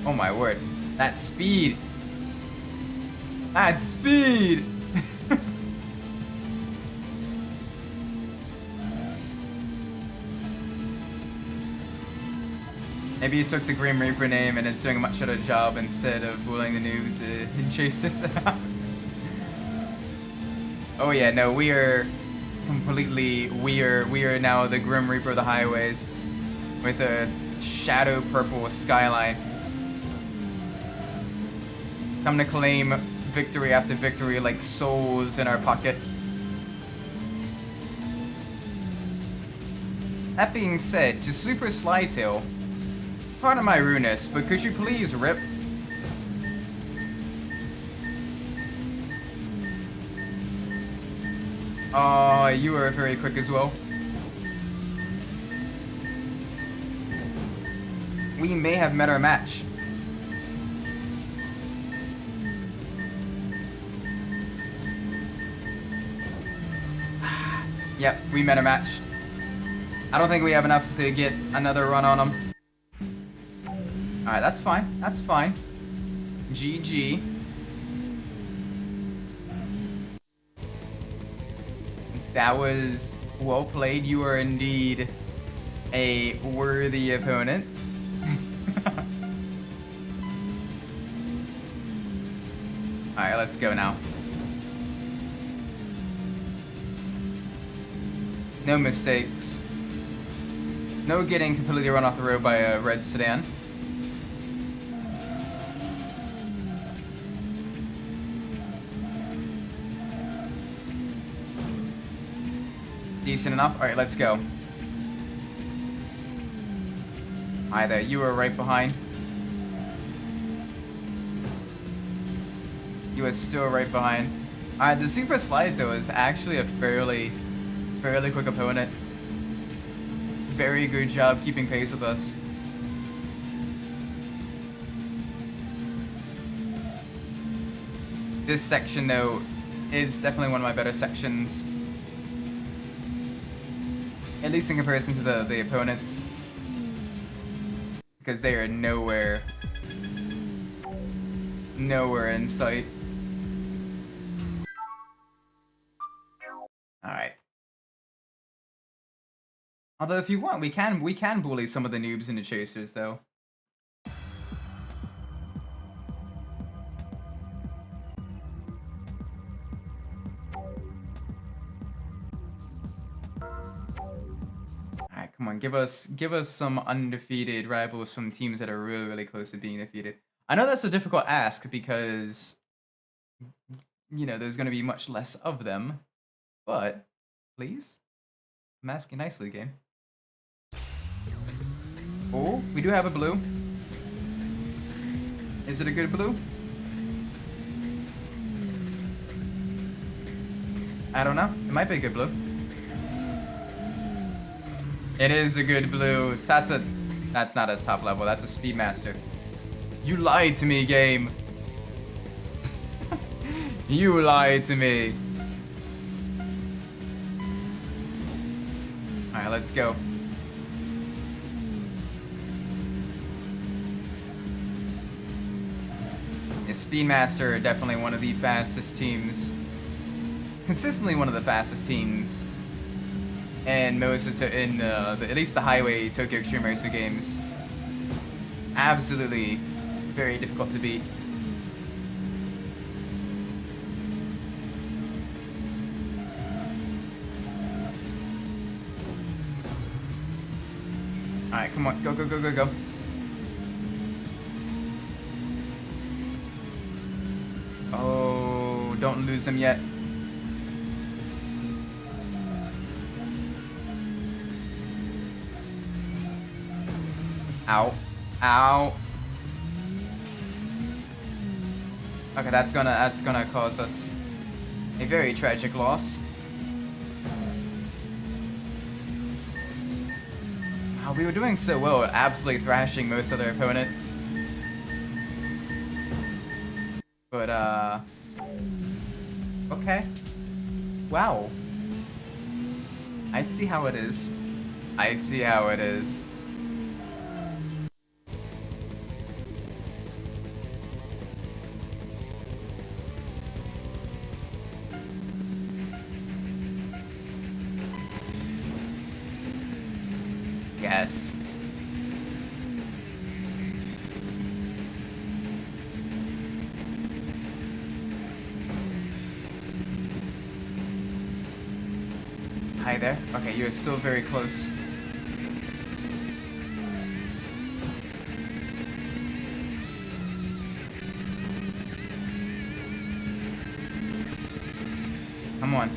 [SPEAKER 1] Oh my word, that speed! That speed! Maybe you took the Grim Reaper name and it's doing a much better job instead of bullying the noobs and chase us out. Oh yeah, no, we are completely, we are now the Grim Reaper of the highways with a shadow purple Skyline. Come to claim victory after victory like souls in our pocket. That being said, to Super Slytail, pardon my rudeness, but could you please rip? Oh, you are very quick as well. We may have met our match. Yep, we met a match. I don't think we have enough to get another run on them. Alright, that's fine. That's fine. GG. That was well played. You are indeed a worthy opponent. Alright, let's go now. No mistakes. No getting completely run off the road by a red sedan. Decent enough. Alright, let's go. Hi there, you are right behind. You are still right behind. Alright, the Super Slytail is actually a fairly quick opponent. Very good job keeping pace with us. This section, though, is definitely one of my better sections. At least in comparison to the opponents. Because they are nowhere nowhere in sight. Alright. Although if you want, we can bully some of the noobs into chasers though. Alright, come on, give us some undefeated rivals from teams that are really, really close to being defeated. I know that's a difficult ask because, you know, there's gonna be much less of them, but please, I'm asking nicely, game. Oh, we do have a blue. Is it a good blue? I don't know. It might be a good blue. It is a good blue. That's not a top level. That's a Speedmaster. You lied to me, game. You lied to me. Alright, let's go. Yeah, Speedmaster, definitely one of the fastest teams. Consistently one of the fastest teams. And most of at least the highway Tokyo Xtreme Racer games. Absolutely very difficult to beat. Alright, come on, go, go, go, go, go. Oh, don't lose him yet. Ow. Ow. Okay, that's gonna cause us a very tragic loss. Oh, we were doing so well, absolutely thrashing most of their opponents. But, okay. Wow. I see how it is. I see how it is. Yes. Hi there. Okay, you're still very close. Come on.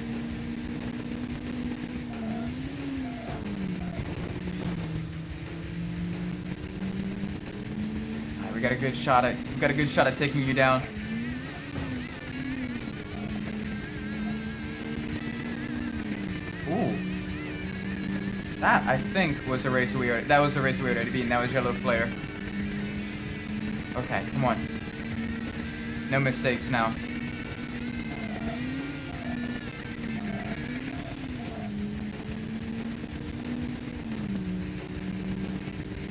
[SPEAKER 1] Alright, we got a good shot at taking you down. Ooh. That, I think, was a racer we already... That was a racer we already beat, and that was Yellow Flare. Okay, come on. No mistakes now.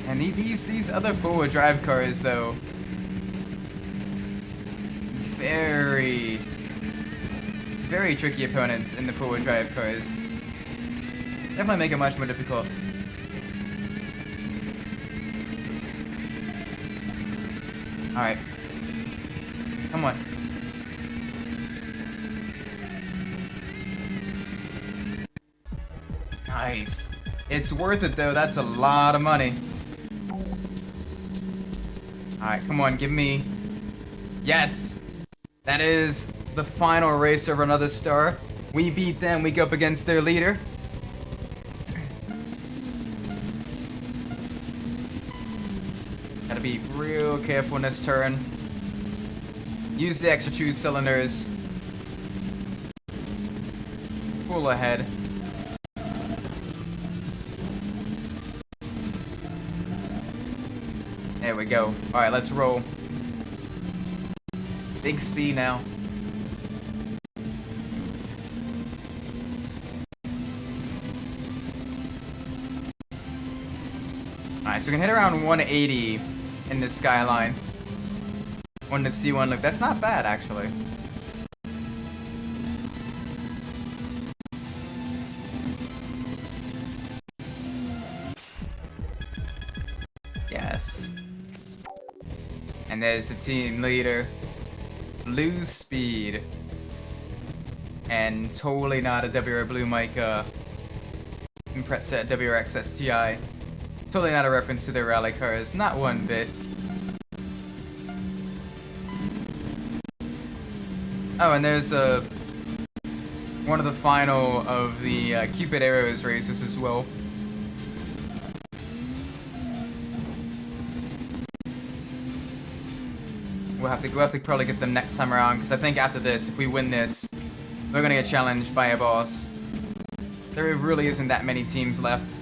[SPEAKER 1] And these other four-wheel drive cars, though... Very... Very tricky opponents in the four-wheel drive cars. Definitely make it much more difficult. Alright. Come on. Nice. It's worth it though, that's a lot of money. Alright, come on, give me... Yes! That is the final race of another star. We beat them, we go up against their leader. Gotta be real careful in this turn. Use the extra 2 cylinders. Pull ahead. There we go. Alright, let's roll. Big speed now. Alright, so we can hit around 180 in this Skyline. Wanted to see one. Look, that's not bad actually. Yes. And there's the team leader. Lose speed. And totally not a WR Blue Mica Impreza WRX STI. Totally not a reference to their rally cars. Not one bit. Oh, and there's one of the final of the Cupid Arrows races as well. We'll have to probably get them next time around, because I think after this, if we win this, we're gonna get challenged by a boss. There really isn't that many teams left.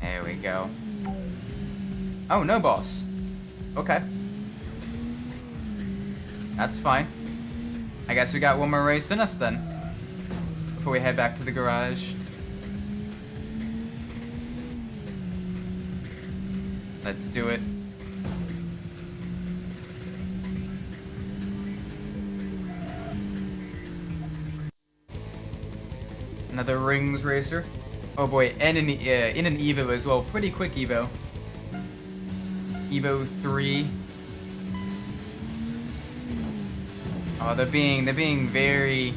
[SPEAKER 1] There we go. Oh, no boss. Okay. That's fine. I guess we got one more race in us then. Before we head back to the garage. Let's do it. Another rings racer. Oh boy, and in an Evo as well. Pretty quick Evo. Evo 3. Oh, they're being very,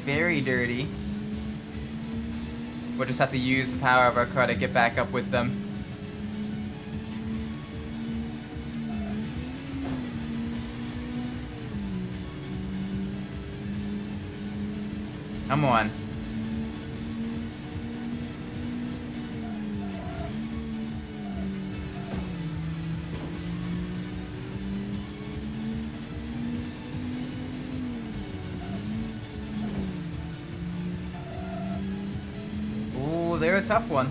[SPEAKER 1] very dirty. We'll just have to use the power of our car to get back up with them. Come on. They're a tough one.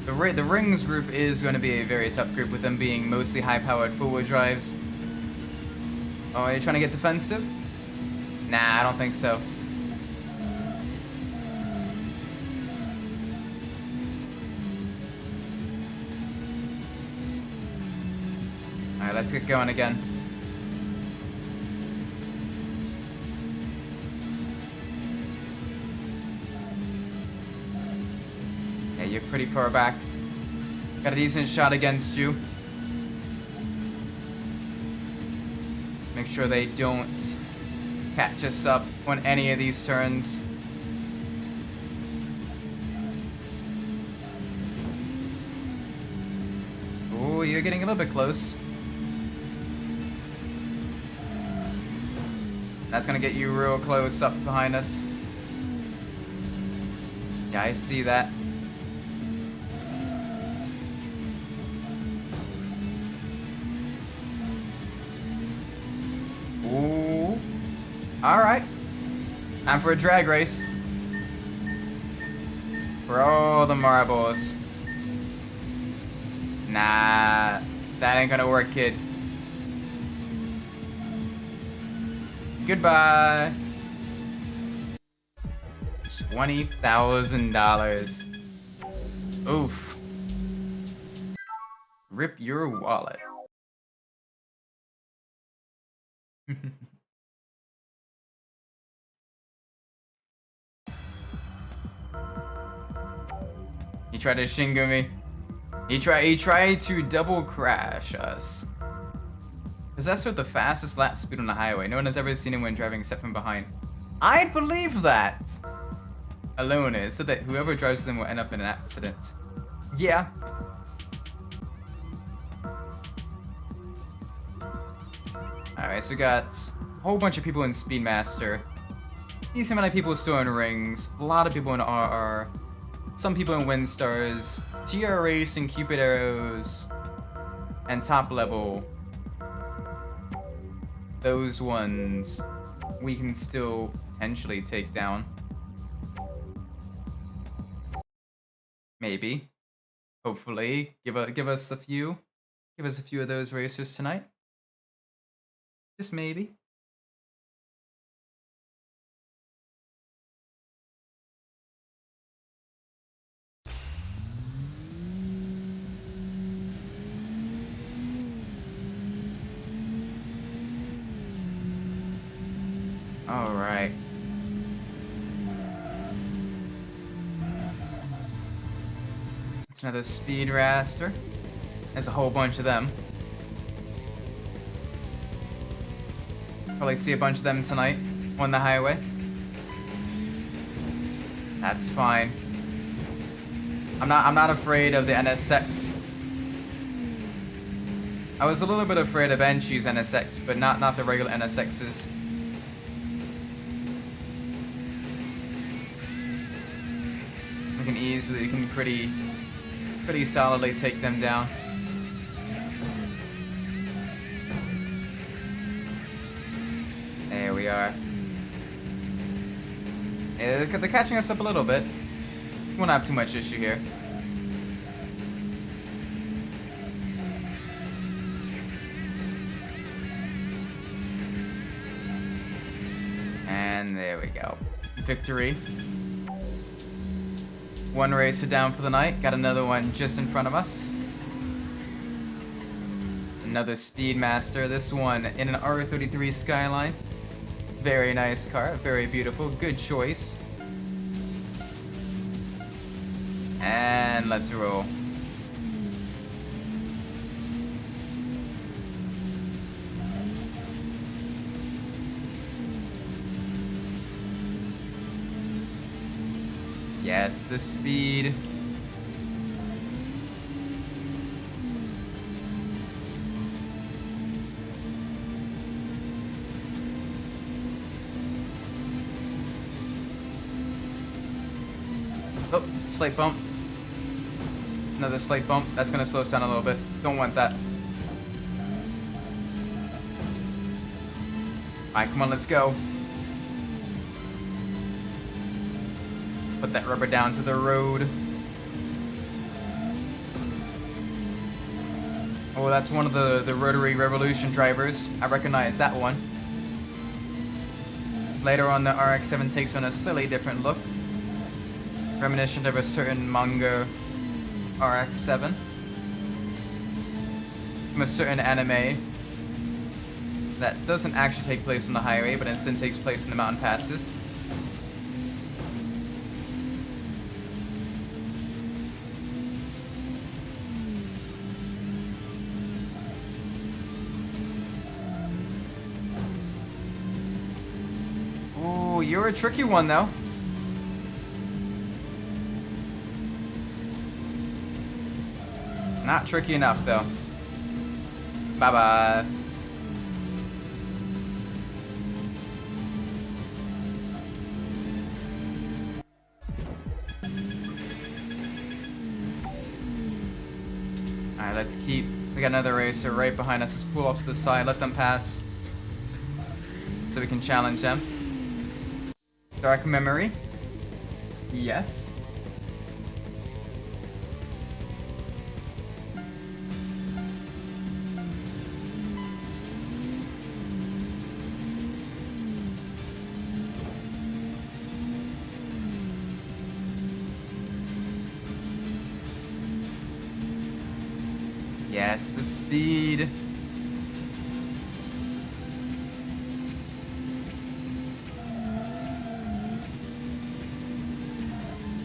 [SPEAKER 1] The Rings group is going to be a very tough group, with them being mostly high-powered four-wheel drives. Oh, are you trying to get defensive? Nah, I don't think so. Alright, let's get going again. You're pretty far back. Got a decent shot against you. Make sure they don't catch us up on any of these turns. Ooh, you're getting a little bit close. That's gonna get you real close up behind us. Yeah, I see that. Ooh. Alright. Time for a drag race. For all the marbles. Nah. That ain't gonna work, kid. Goodbye. $20,000. Oof. Rip your wallet. He tried to shingo me. He tried to double crash us. Cause that's with the fastest lap speed on the highway. No one has ever seen him when driving except from behind. I'd believe that. Alone is so that whoever drives them will end up in an accident. Yeah. Alright, so we got a whole bunch of people in Speedmaster. Decent amount of people still in Rings. A lot of people in RR. Some people in Windstars. TR Racing, Cupid Arrows. And top level. Those ones. we can still potentially take down. Maybe. Hopefully. Give us a few. Give us a few of those racers tonight. Just maybe. All right. It's another speed raster. There's a whole bunch of them. Probably see a bunch of them tonight on the highway. That's fine. I'm not afraid of the NSX. I was a little bit afraid of Banshee's NSX, but not the regular NSXs. We can pretty solidly take them down. There we are. Yeah, they're catching us up a little bit. We won't have too much issue here. And there we go. Victory. One racer down for the night. Got another one just in front of us. Another Speedmaster. This one in an R33 Skyline. Very nice car. Very beautiful. Good choice. And let's roll. Yes, the speed. Oh, slight bump. Another slight bump. That's gonna slow us down a little bit. Don't want that. Alright, come on, let's go. Put that rubber down to the road. Oh, that's one of the Rotary Revolution drivers. I recognize that one. Later on, the RX-7 takes on a slightly different look. Reminiscent of a certain manga RX-7. From a certain anime that doesn't actually take place on the highway, but instead takes place in the mountain passes. You're a tricky one, though. Not tricky enough, though. Bye-bye. Alright, let's keep... We got another racer right behind us. Let's pull off to the side, let them pass. So we can challenge them. Dark memory. Yes. Yes, the speed.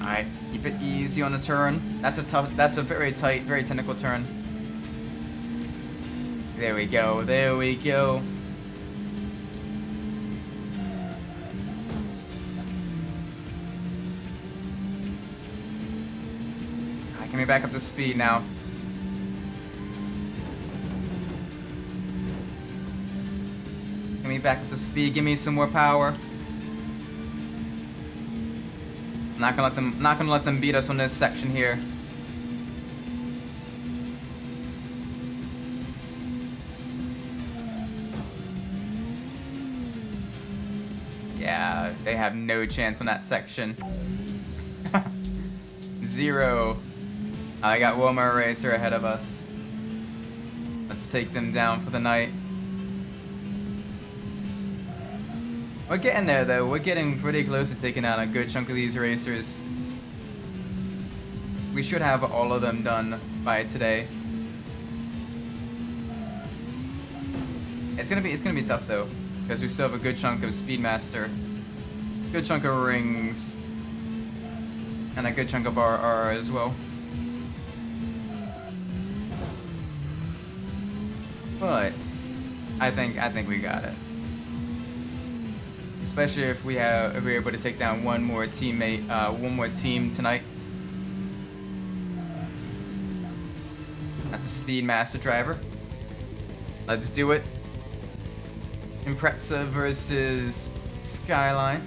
[SPEAKER 1] Alright, keep it easy on the turn. That's a very tight, very technical turn. There we go, there we go. Alright, get me back up to speed now. Get me back up to speed, give me some more power. Not gonna let them beat us on this section here. They have no chance on that section. 0. I got one more racer ahead of us. Let's take them down for the night. We're getting there though. We're getting pretty close to taking out a good chunk of these racers. We should have all of them done by today. It's gonna be tough though, because we still have a good chunk of Speedmaster, good chunk of rings, and a good chunk of RR as well. But I think we got it. Especially if we're able to take down one more teammate, one more team tonight. That's a Speedmaster driver. Let's do it. Impreza versus Skyline.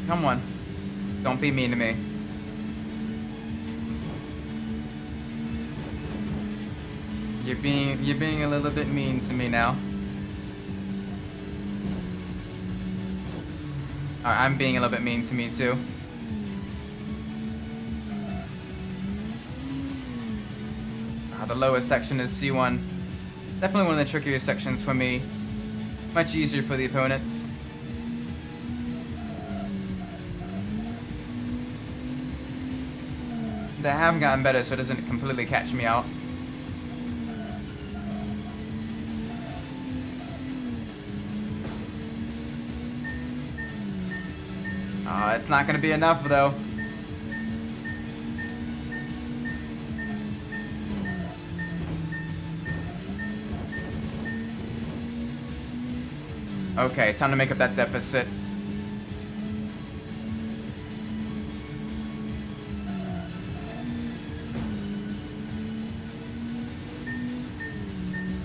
[SPEAKER 1] Come on. Don't be mean to me. You're being a little bit mean to me now. Alright, I'm being a little bit mean to me too. The lowest section is C1. Definitely one of the trickier sections for me. Much easier for the opponents. They have gotten better, so it doesn't completely catch me out. It's not going to be enough, though. Okay, time to make up that deficit.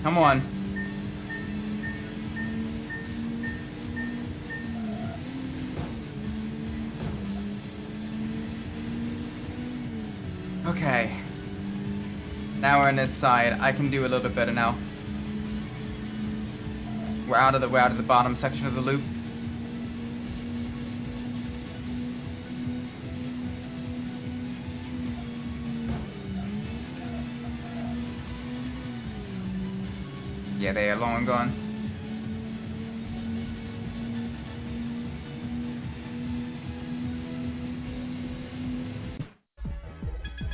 [SPEAKER 1] Come on. Okay. Now we're on this side. I can do a little bit better now. We're out of the bottom section of the loop. Yeah, they are long gone.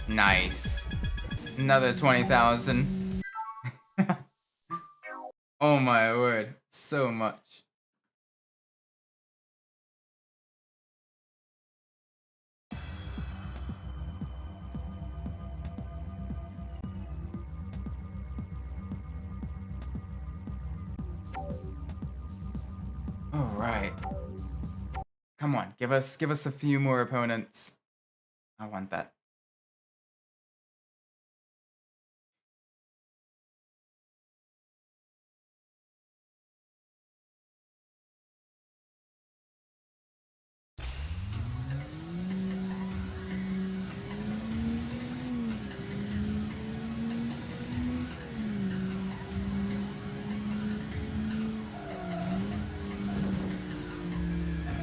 [SPEAKER 1] Nice. Another 20,000. Oh my word. So much. All right. Come on, give us a few more opponents. I want that.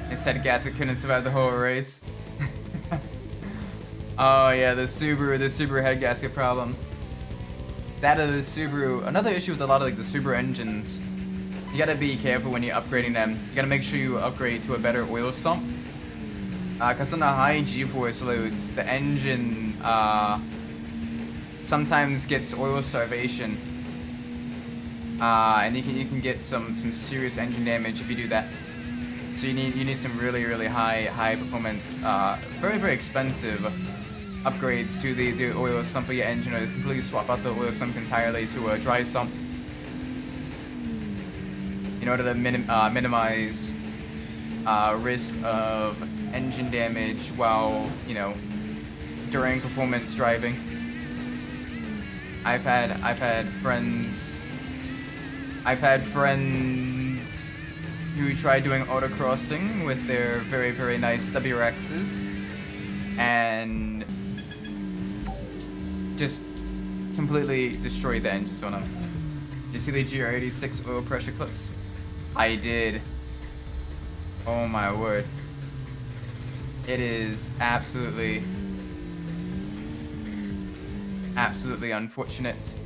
[SPEAKER 1] His head gasket couldn't survive the whole race. Oh yeah, the Subaru head gasket problem. That of the Subaru, another issue with a lot of like the Subaru engines, you gotta be careful when you're upgrading them. You gotta make sure you upgrade to a better oil sump. Cause on the high G-force loads, the engine sometimes gets oil starvation. And you can get some serious engine damage if you do that. So you need some really high performance, very expensive upgrades to the oil sump of your engine, or completely swap out the oil sump entirely to a dry sump in order to minimize risk of engine damage while, you know, during performance driving. I've had friends who tried doing autocrossing with their very nice WRXs, and just completely destroy the engines on them. You see the GR86 oil pressure clips? I did. Oh my word. It is absolutely unfortunate.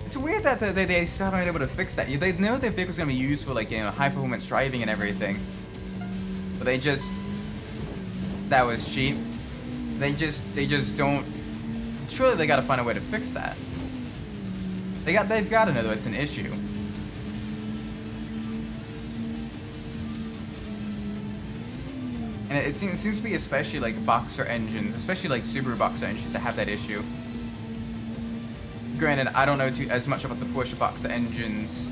[SPEAKER 1] It's weird that they still haven't been able to fix that. They know their vehicle's gonna be used for, like, you know, high performance driving and everything. But they just, that was cheap. They just don't. Surely they gotta find a way to fix that. They've gotta know that it's an issue. And it seems to be especially like boxer engines, especially like Subaru boxer engines that have that issue. Granted, I don't know as much about the Porsche boxer engines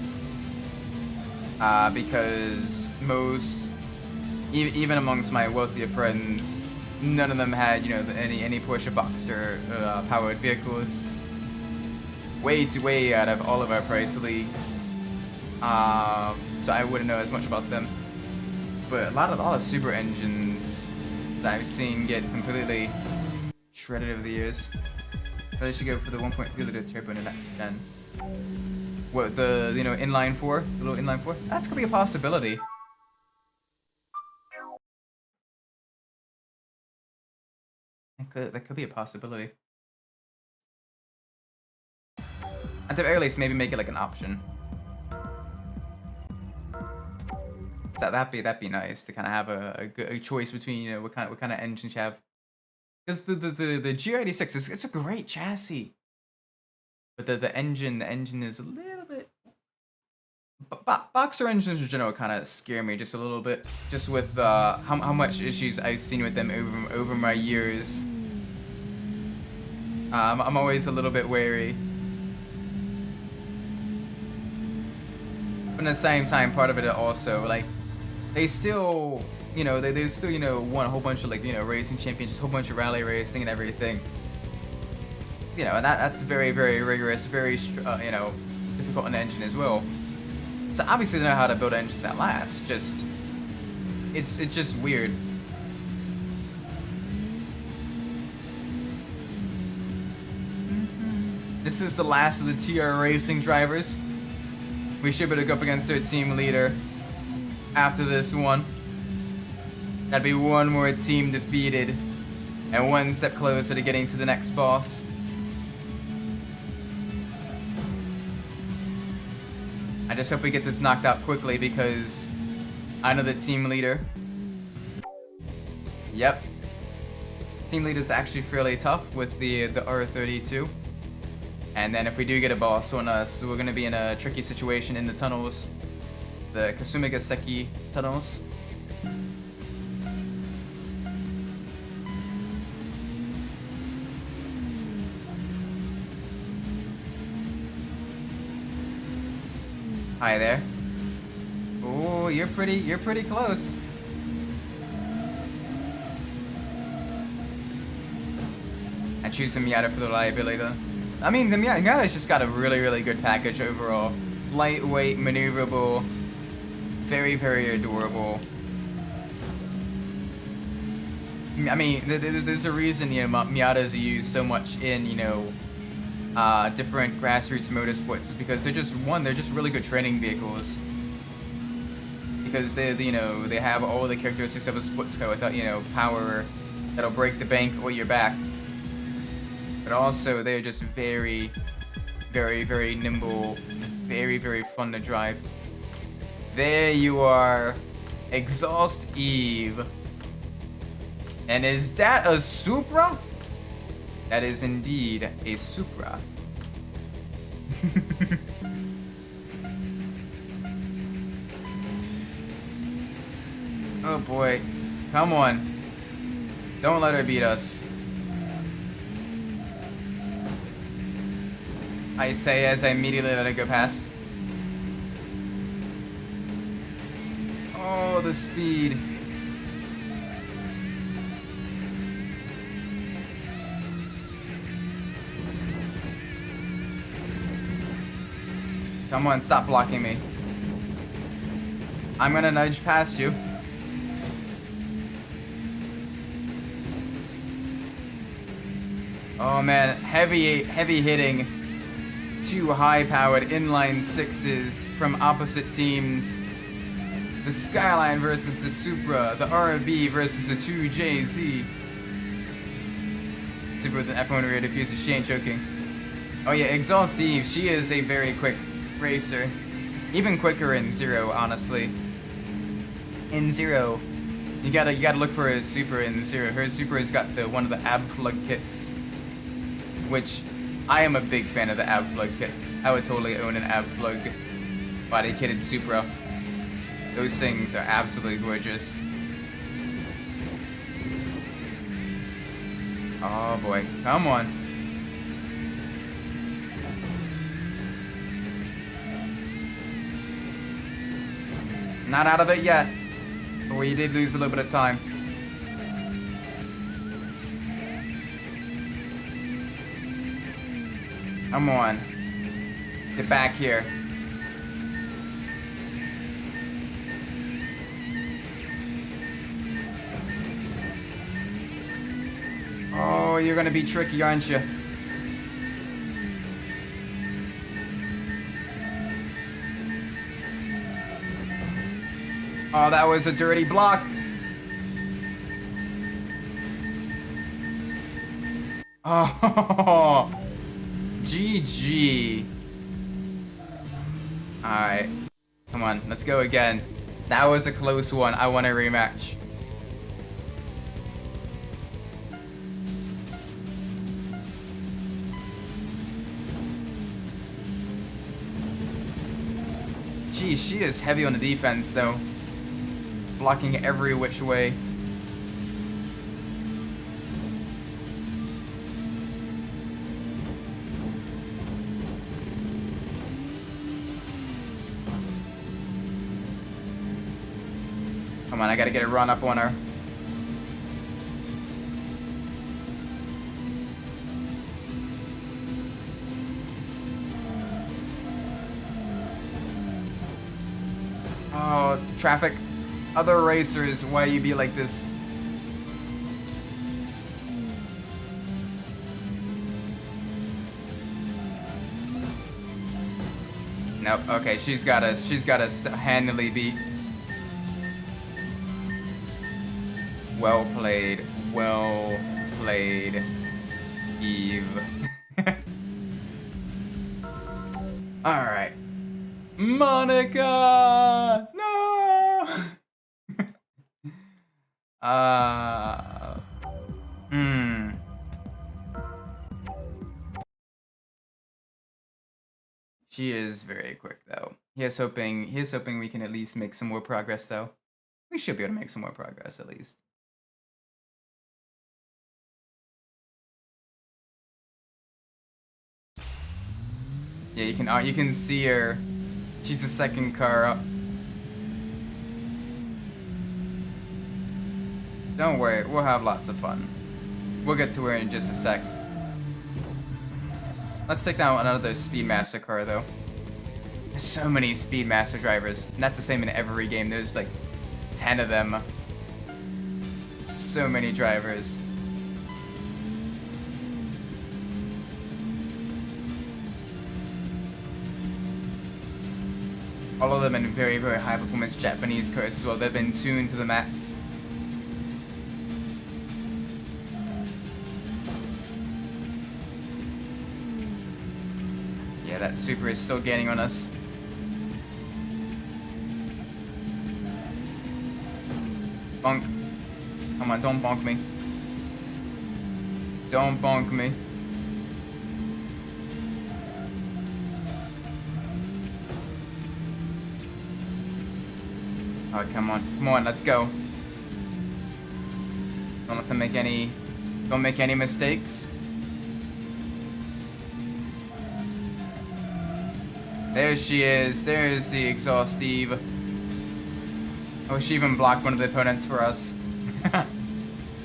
[SPEAKER 1] because most, even amongst my wealthier friends, none of them had, you know, any Porsche boxer powered vehicles. Way out of all of our price leagues. So I wouldn't know as much about them. But a lot of Subaru engines that I've seen get completely shredded over the years. They should go for the 1.3 liter turbo in the next gen. What, the, you know, inline 4? The little inline 4? That's gonna be a possibility. That could be a possibility. At the very least, maybe make it like an option. So that'd be nice to kind of have a choice between, you know, what kind of engines you have. Because the G86 it's a great chassis, but the engine is a little bit. Boxer engines in general kind of scare me just a little bit, just with how much issues I've seen with them over my years. I'm always a little bit wary. But at the same time, part of it also, like, they still, you know, they still, you know, won a whole bunch of, like, you know, racing championships, a whole bunch of rally racing and everything. You know, and that's very, very rigorous, very, you know, difficult an engine as well. So obviously they know how to build engines that last. Just, it's just weird. This is the last of the TR Racing drivers. We should be able to go up against their team leader after this one. That'd be one more team defeated and one step closer to getting to the next boss. I just hope we get this knocked out quickly because I know the team leader. Yep. Team leader's actually fairly tough with the R32. And then if we do get a boss on us, we're gonna be in a tricky situation in the tunnels. The Kasumigaseki tunnels. Hi there. Oh, you're pretty close. I choose the Miata for the reliability though. I mean, the Miata's just got a really good package overall. Lightweight, maneuverable, very adorable. I mean, there's a reason, you know, Miatas are used so much in, you know, different grassroots motorsports because they're just really good training vehicles. Because you know, they have all the characteristics of a sports car without, you know, power that'll break the bank or your back. But also, they're just very nimble, very fun to drive. There you are, Exhaust Eve. And is that a Supra? That is indeed a Supra. Oh boy, come on. Don't let her beat us. I say as I immediately let it go past. Oh, the speed. Come on, stop blocking me. I'm gonna nudge past you. Oh man, heavy hitting, two high-powered inline sixes from opposite teams. The Skyline versus the Supra, the R&B versus the 2JZ. Supra with an F1 rear diffuser, she ain't joking. Oh yeah, Exhaust Eve, she is a very quick racer. Even quicker in Zero, honestly. In Zero, you gotta look for a Supra in Zero. Her Supra's got one of the ab plug kits, which I am a big fan of the ab plug kits. I would totally own an ab plug body kitted Supra. Those things are absolutely gorgeous. Oh boy, come on. Not out of it yet, but we did lose a little bit of time. Come on. Get back here. Oh, you're gonna be tricky, aren't you? Oh, that was a dirty block. Oh, GG. Alright. Come on, let's go again. That was a close one. I want a rematch. Geez, she is heavy on the defense, though. Blocking every which way. Come on, I gotta get a run up on her. Oh, traffic. Other racers, why you be like this? Nope. Okay, she's got us handily beat. Well played, Eve. All right, Monica. No. She is very quick though. Here's hoping we can at least make some more progress though. We should be able to make some more progress at least. Yeah, you can see her. She's the second car up. Don't worry, we'll have lots of fun. We'll get to her in just a sec. Let's take down another Speedmaster car, though. There's so many Speedmaster drivers, and that's the same in every game. There's like 10 of them. So many drivers. All of them in very, very high performance Japanese cars as well. They've been tuned to the max. Yeah, that Supra is still gaining on us. Bonk. Come on, don't bonk me. Don't bonk me. Oh, come on, let's go. Don't let them make any mistakes. There she is. There's the Exhaust Eve. Oh, she even blocked one of the opponents for us.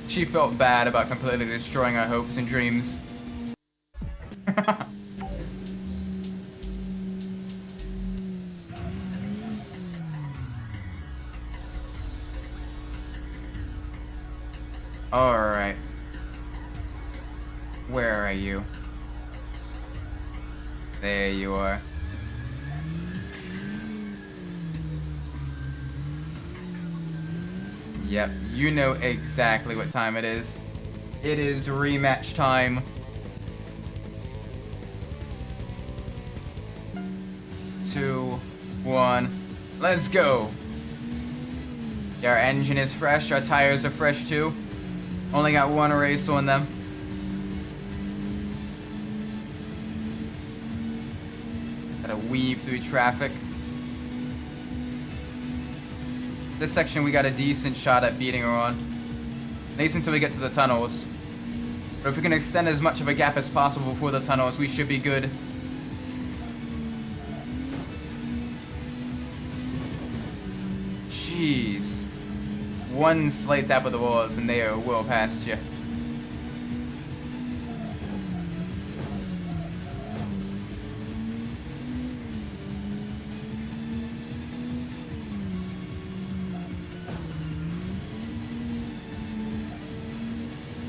[SPEAKER 1] She felt bad about completely destroying our hopes and dreams. Alright. Where are you? There you are. Yep, you know exactly what time it is. It is rematch time. 2, 1, let's go. Yeah, our engine is fresh, our tires are fresh too. Only got one race on them. Gotta weave through traffic. This section we got a decent shot at beating her on. At least until we get to the tunnels. But if we can extend as much of a gap as possible before the tunnels, we should be good. Jeez. One slight tap of the walls and they are well past you.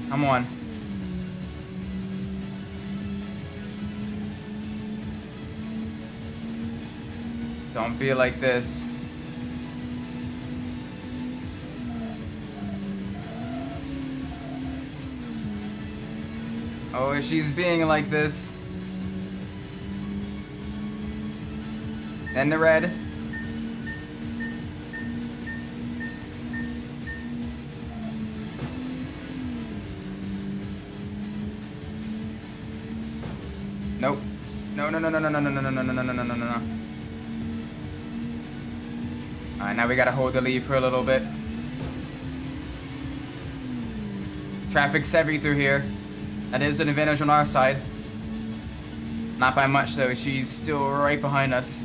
[SPEAKER 1] Come on. Don't be like this. Oh, she's being like this. And the red. Nope. No. Alright, now we gotta hold the lead for a little bit. Traffic's heavy through here. That is an advantage on our side. Not by much though, she's still right behind us.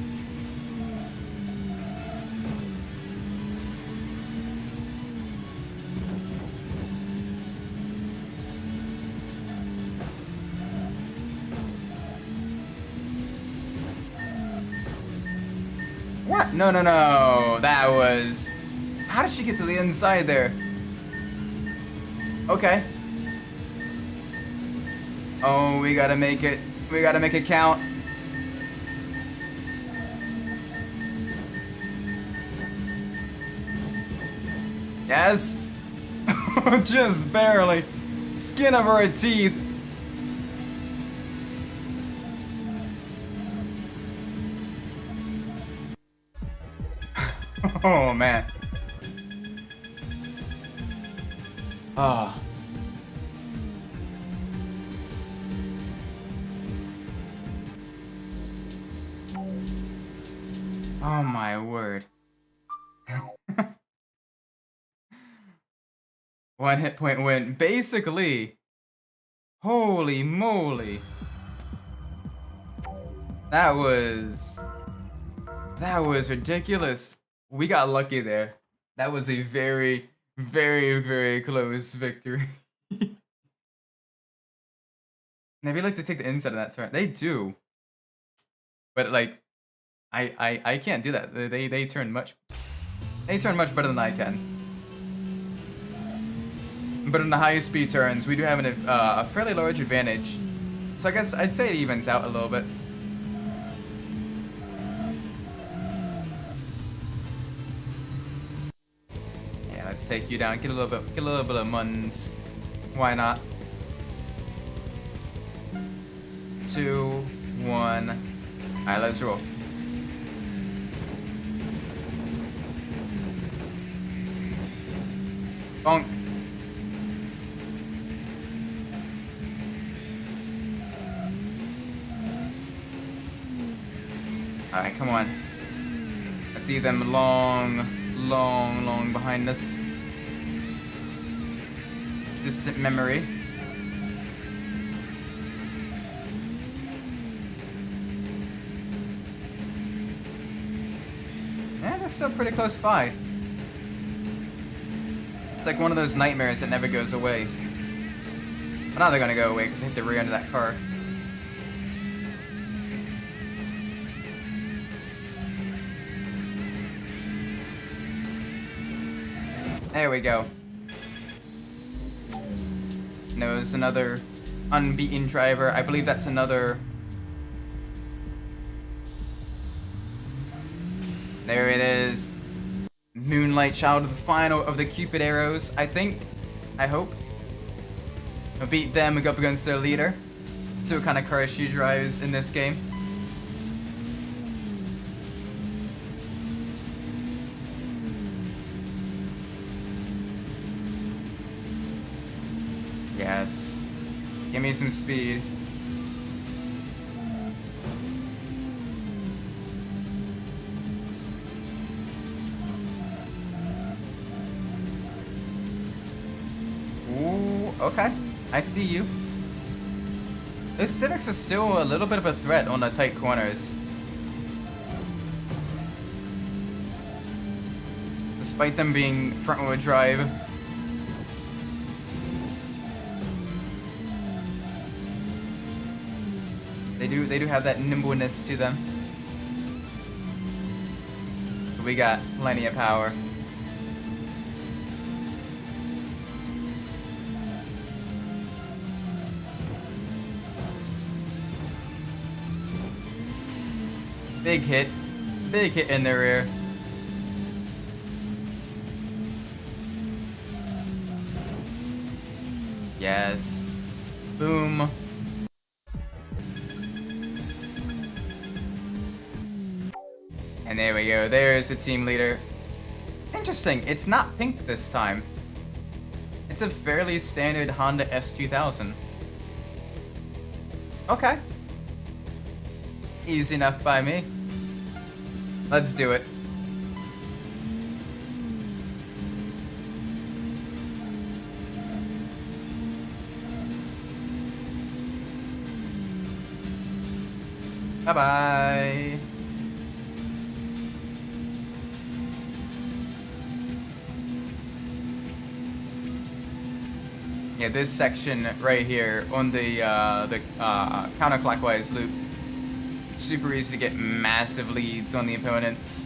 [SPEAKER 1] What? No. That was... How did she get to the inside there? Okay. Oh, we gotta make it. We gotta make it count. Yes. Just barely. Skin of her teeth. Oh, man. Ah. Oh my word. One hit point win. Basically. Holy moly. That was ridiculous. We got lucky there. That was a very, very close victory. Maybe like to take the inside of that turn. They do. But like I can't do that. They turn much better than I can. But in the highest speed turns, we do have a fairly large advantage. So I guess I'd say it evens out a little bit. Yeah, let's take you down. Get a little bit of muns. Why not? 2, 1. Alright, let's roll. Bonk. Alright, come on. I see them long behind us. Distant memory. Yeah, they're still pretty close by. It's like one of those nightmares that never goes away. But now they're gonna go away because they hit the rear end of that car. There we go. And there was another unbeaten driver. I believe that's another... There it is. Moonlight Child of the final of the Cupid arrows, I think. I hope. I'll beat them and go up against their leader. See what kind of car she drives in this game. Yes. Give me some speed. Ooh, okay. I see you. Those Civics are still a little bit of a threat on the tight corners. Despite them being front-wheel drive. They do have that nimbleness to them. We got plenty of power. Big hit in the rear. Yes. Boom. And there we go. There's the team leader. Interesting. It's not pink this time. It's a fairly standard Honda S2000. Okay. Easy enough by me. Let's do it. Bye-bye. Yeah, this section right here on the counterclockwise loop. Super easy to get massive leads on the opponents.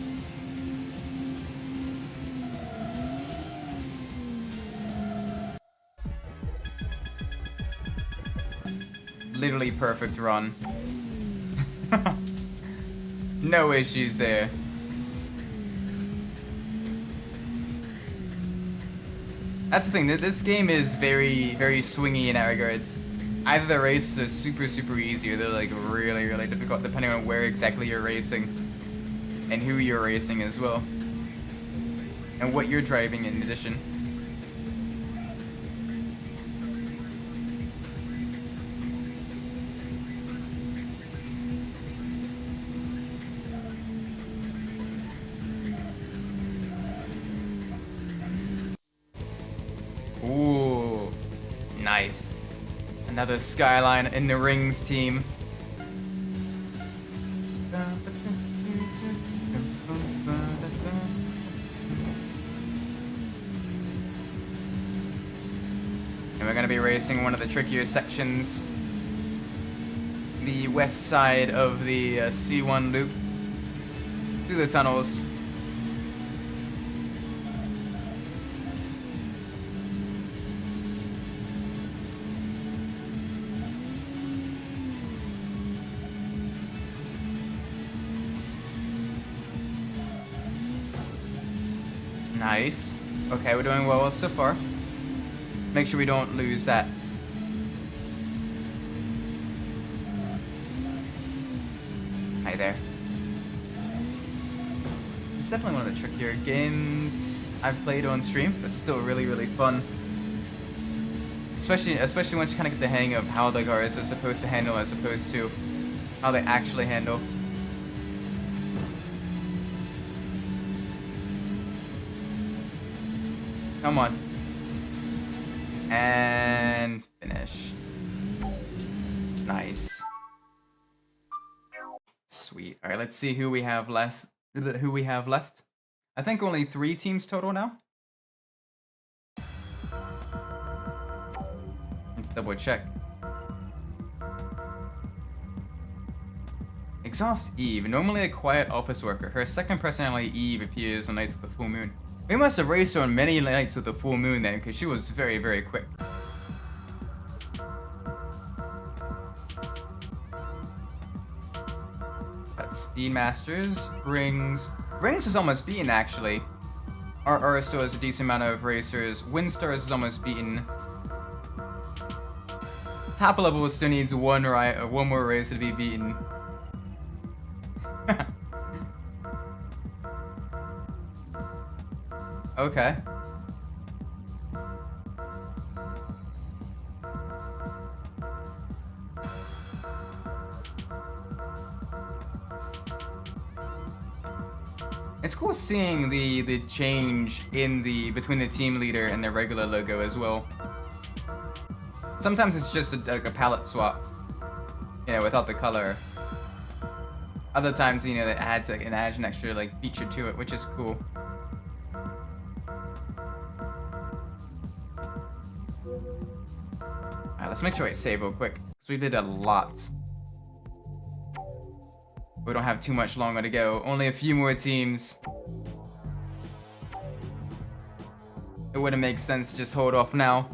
[SPEAKER 1] Literally perfect run. No issues there. That's the thing, this game is very, very swingy in that regards. Either the races are super, super easy or they're like really, really difficult depending on where exactly you're racing. And who you're racing as well. And what you're driving in addition. Ooh, nice. Another Skyline in the rings team. And we're going to be racing one of the trickier sections. The west side of the C1 loop. Through the tunnels. Nice. Okay, we're doing well so far. Make sure we don't lose that. Hi there. It's definitely one of the trickier games I've played on stream, but still really, really fun. Especially once you kind of get the hang of how the cars are supposed to handle as opposed to how they actually handle. Come on. And finish. Nice. Sweet. All right, let's see who we have left. I think only 3 teams total now. Let's double check. Exhaust Eve, normally a quiet office worker. Her second personality Eve appears on nights of the full moon. We must have raced her on many nights with the full moon then, because she was very, very quick. That's Speedmasters, Rings. Rings is almost beaten, actually. RR still has a decent amount of racers. Windstars is almost beaten. Top level still needs one more racer to be beaten. Okay. It's cool seeing the change in between the team leader and the regular logo as well. Sometimes it's just a palette swap, you know, without the color. Other times, you know, it adds like an extra like feature to it, which is cool. Alright, let's make sure I save real quick, because we did a lot. We don't have too much longer to go. Only a few more teams. It wouldn't make sense to just hold off now.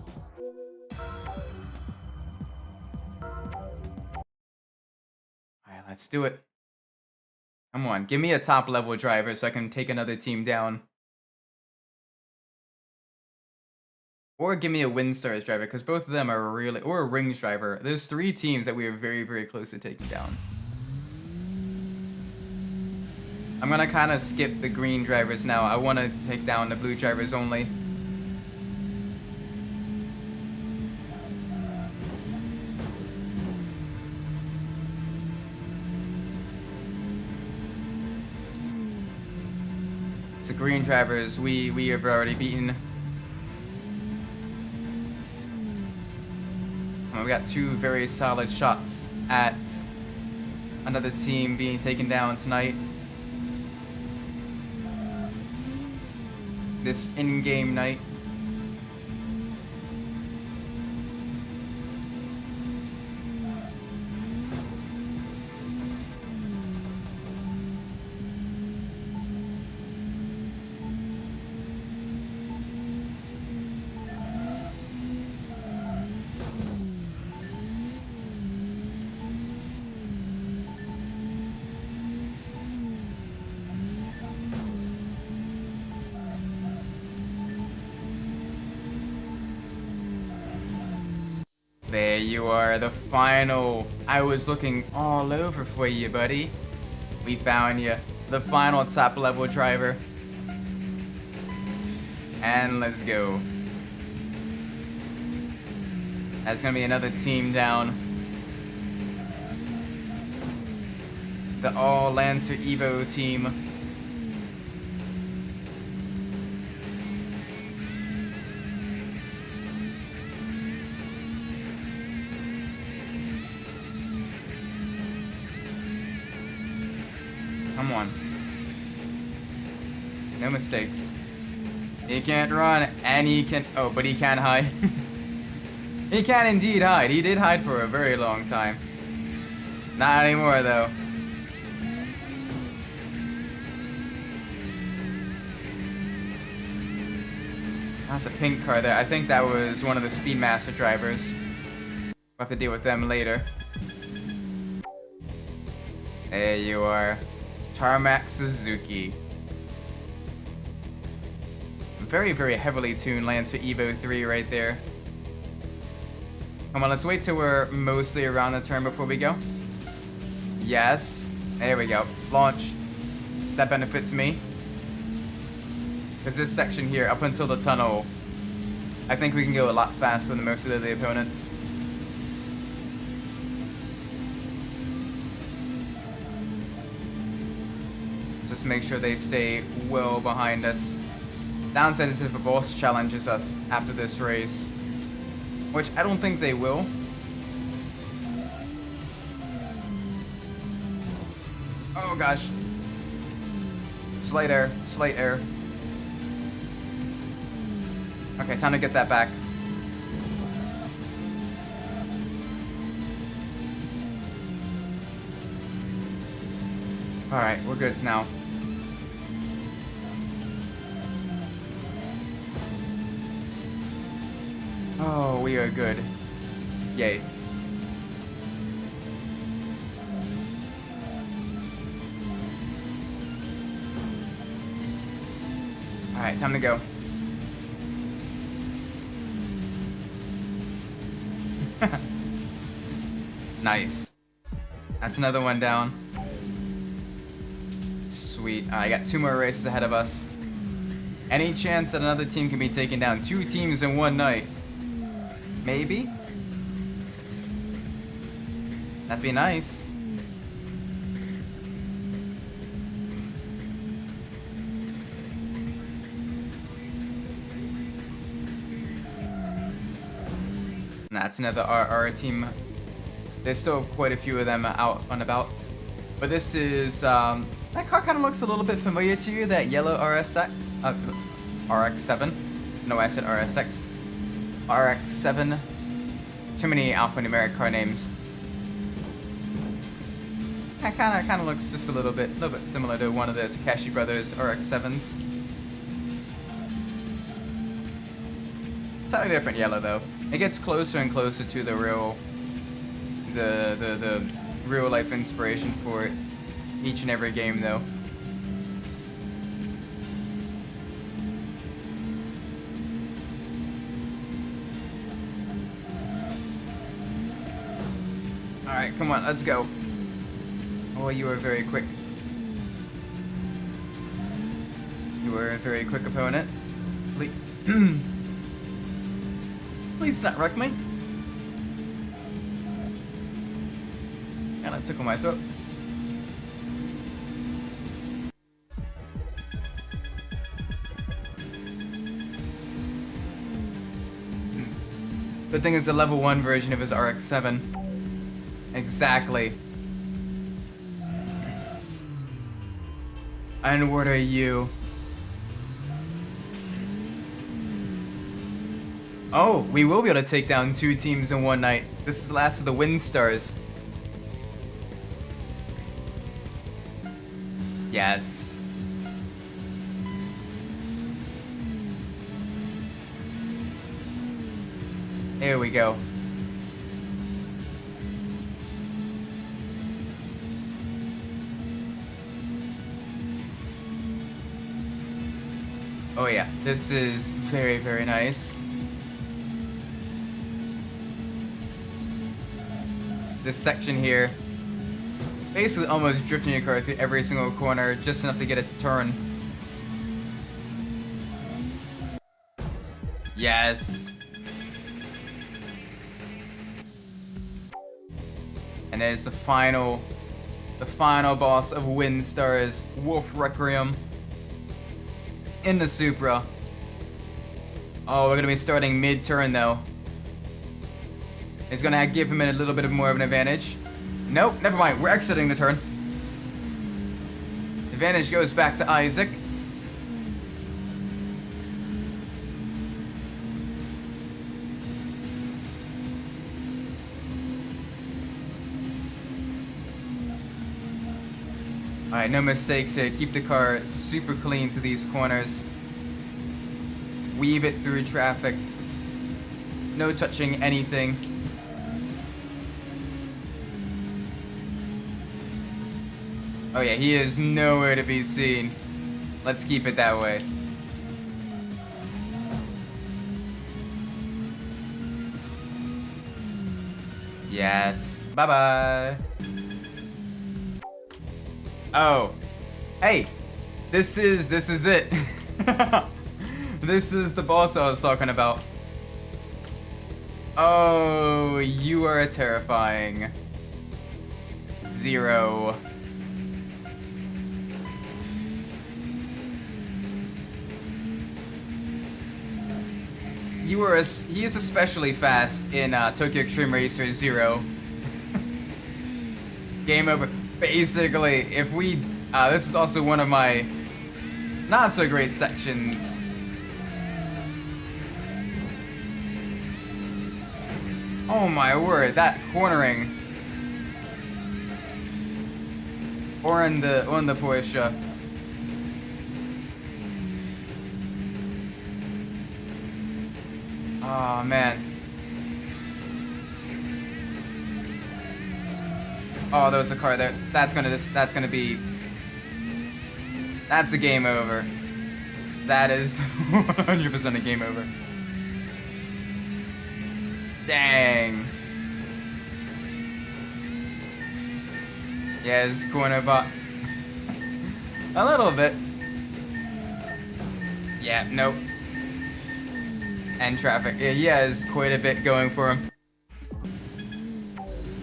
[SPEAKER 1] Alright, let's do it. Come on, give me a top level driver so I can take another team down. Or give me a Windstars driver, because both of them are really... Or a Rings driver. There's 3 teams that we are very, very close to taking down. I'm gonna kind of skip the green drivers now. I want to take down the blue drivers only. It's the green drivers we have already beaten. And we got 2 very solid shots at another team being taken down tonight. This in-game night. There you are, the final. I was looking all over for you, buddy. We found you. The final top level driver. And let's go. That's gonna be another team down. The all Lancer Evo team. Come on. No mistakes. He can't run, and he can... Oh, but he can hide. He can indeed hide. He did hide for a very long time. Not anymore, though. That's a pink car there. I think that was one of the Speedmaster drivers. We'll have to deal with them later. There you are. Tarmac Suzuki. Very, very heavily tuned Lancer Evo 3 right there. Come on, let's wait till we're mostly around the turn before we go. Yes. There we go. Launch. That benefits me. Because this section here, up until the tunnel, I think we can go a lot faster than most of the opponents. Just make sure they stay well behind us. Downside is if a boss challenges us after this race, which I don't think they will. Oh gosh. Slight error, slight error. Okay, time to get that back. Alright, we're good now. Oh, we are good. Yay. Alright, time to go. Nice. That's another one down. Sweet. I got 2 more races ahead of us. Any chance that another team can be taken down? 2 teams in one night? Maybe? That'd be nice. That's another RR team. There's still quite a few of them out on about. But this is, that car kind of looks a little bit familiar to you, that yellow RSX, RX-7. No, I said RSX. RX-7. Too many alphanumeric car names. That kind of looks just a little bit similar to one of the Takeshi Brothers RX-7s. Slightly different yellow though. It gets closer and closer to the real, the real life inspiration for it each and every game though. Alright, come on, let's go. Oh, you are very quick. You are a very quick opponent. Please not wreck me. And I tickle my throat. Good thing it's a level 1 version of his RX-7. Exactly. And what are you? Oh, we will be able to take down 2 teams in one night. This is the last of the Wind Stars. Yes. Here we go. Oh yeah, this is very, very nice. This section here, basically almost drifting your car through every single corner, just enough to get it to turn. Yes. And there's the final boss of Wind Stars, Wolf Requiem, in the Supra. Oh, we're gonna be starting mid-turn though. It's gonna give him a little bit more of an advantage. Nope, never mind. We're exiting the turn. Advantage goes back to Isaac. Alright, no mistakes here. Keep the car super clean through these corners. Weave it through traffic. No touching anything. Oh yeah, he is nowhere to be seen. Let's keep it that way. Yes. Bye-bye. Oh. Hey. This is it. This is the boss I was talking about. Oh, you are terrifying. 0. He is especially fast in Tokyo Xtreme Racer 0. Game over. Basically, if we, this is also one of my not so great sections. Oh my word, that cornering. Or on the Porsche. Oh man. Oh, there was a car there. That's a game over. That is 100% a game over. Dang. Yes, corner bot. A little bit. Yeah, nope. And traffic. Yeah, he has quite a bit going for him.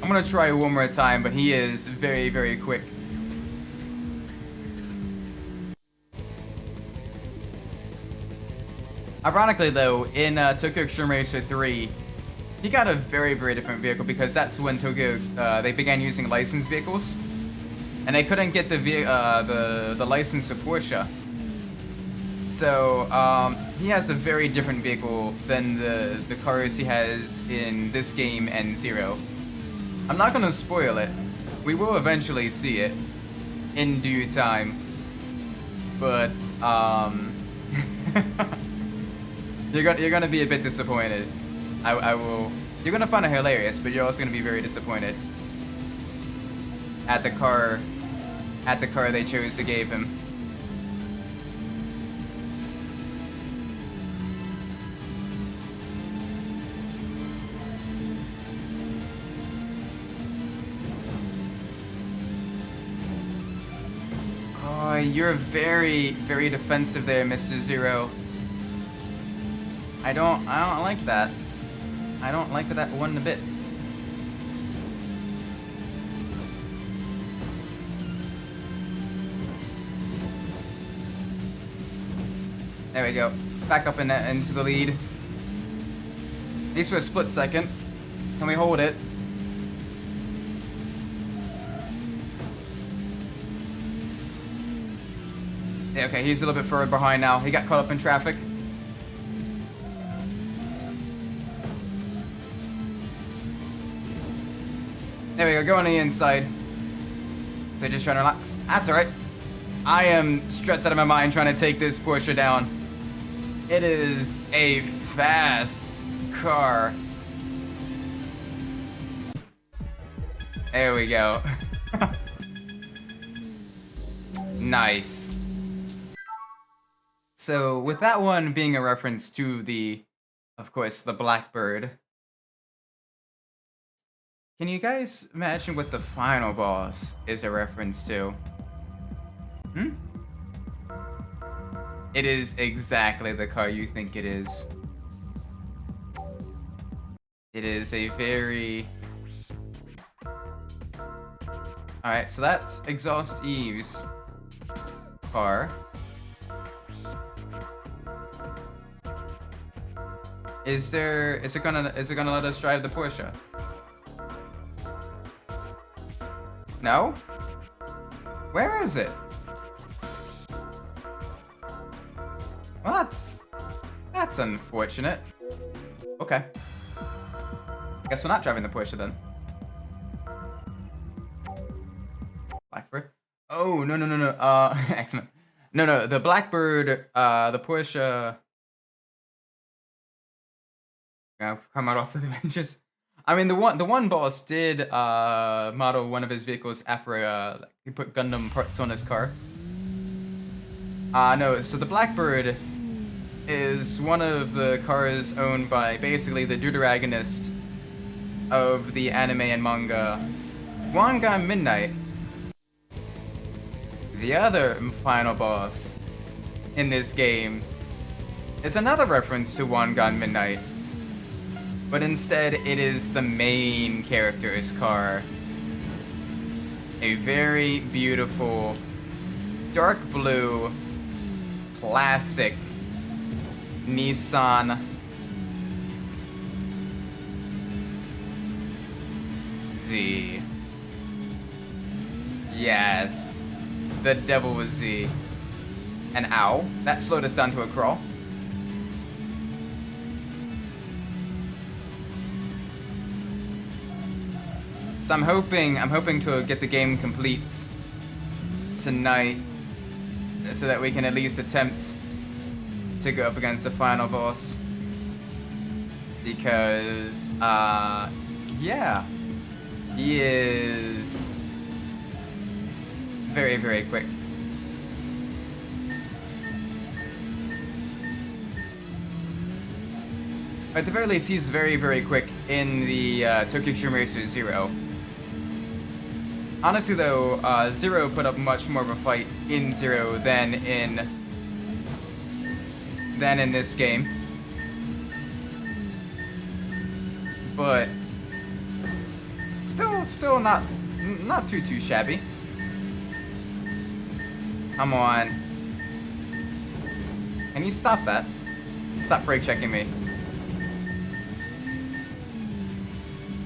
[SPEAKER 1] I'm gonna try one more time, but he is very, very quick. Ironically though, in Tokyo Xtreme Racer 3, he got a very, very different vehicle because that's when Tokyo, they began using licensed vehicles. And they couldn't get the license for Porsche. So, he has a very different vehicle than the cars he has in this game and Zero. I'm not gonna spoil it. We will eventually see it in due time. But, you're gonna be a bit disappointed. I will. You're gonna find it hilarious, but you're also gonna be very disappointed at the car they chose to give him. Oh, you're very, very defensive there, Mr. Zero. I don't like that. I don't like that one bit. There we go. Back up into the lead. At least for a split second. Can we hold it? Yeah, okay, he's a little bit further behind now. He got caught up in traffic. There we go, go on the inside. So just trying to relax. That's alright. I am stressed out of my mind trying to take this Porsche down. It is a fast car. There we go. Nice. So with that one being a reference to of course, the Blackbird. Can you guys imagine what the final boss is a reference to? It is exactly the car you think it is. It is a very... Alright, so that's Exhaust Eve's car. Is it gonna let us drive the Porsche? No? Where is it? Well, that's unfortunate. Okay. Guess we're not driving the Porsche then. Blackbird? Oh, no. Excellent. No, the Blackbird, the Porsche... come out off to the benches. I mean, the one boss did model one of his vehicles after he put Gundam parts on his car. No, so the Blackbird is one of the cars owned by basically the deuteragonist of the anime and manga Wangan Midnight. The other final boss in this game is another reference to Wangan Midnight, but instead it is the main character's car. A very beautiful dark blue classic Nissan Z. Yes, the devil was Z. And ow, that slowed us down to a crawl. So I'm hoping to get the game complete tonight, so that we can at least attempt to go up against the final boss. Because, yeah, he is very, very quick. At the very least, he's very, very quick in the Tokyo Xtreme Racer Zero. Honestly, though, Zero put up much more of a fight in Zero than in this game. But still not too shabby. Come on. Can you stop that? Stop brake checking me.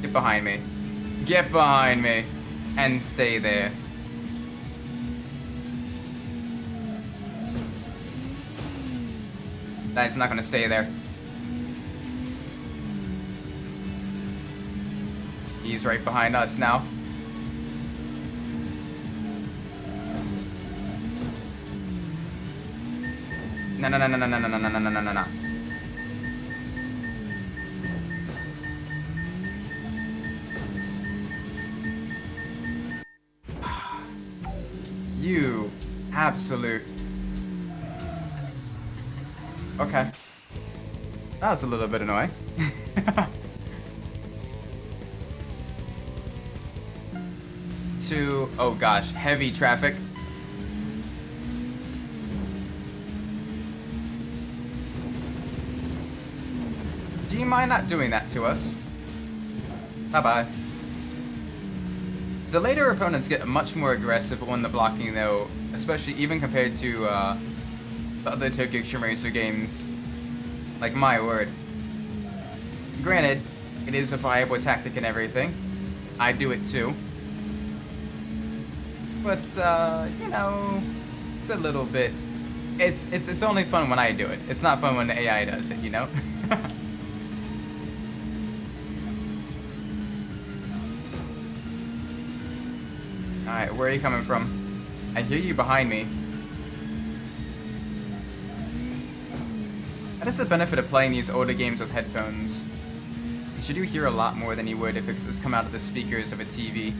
[SPEAKER 1] Get behind me. Get behind me. And stay there. That's not gonna stay there. He's right behind us now. No. You absolute. Okay. That was a little bit annoying. Oh gosh, heavy traffic. Do you mind not doing that to us? Bye-bye. The later opponents get much more aggressive on the blocking though, especially even compared to the other Tokyo Xtreme Racer games. Like, my word. Granted, it is a viable tactic and everything. I do it too. But, you know, it's a little bit... It's only fun when I do it. It's not fun when the AI does it, you know? Alright, where are you coming from? I hear you behind me. That is the benefit of playing these older games with headphones. You do hear a lot more than you would if it was come out of the speakers of a TV.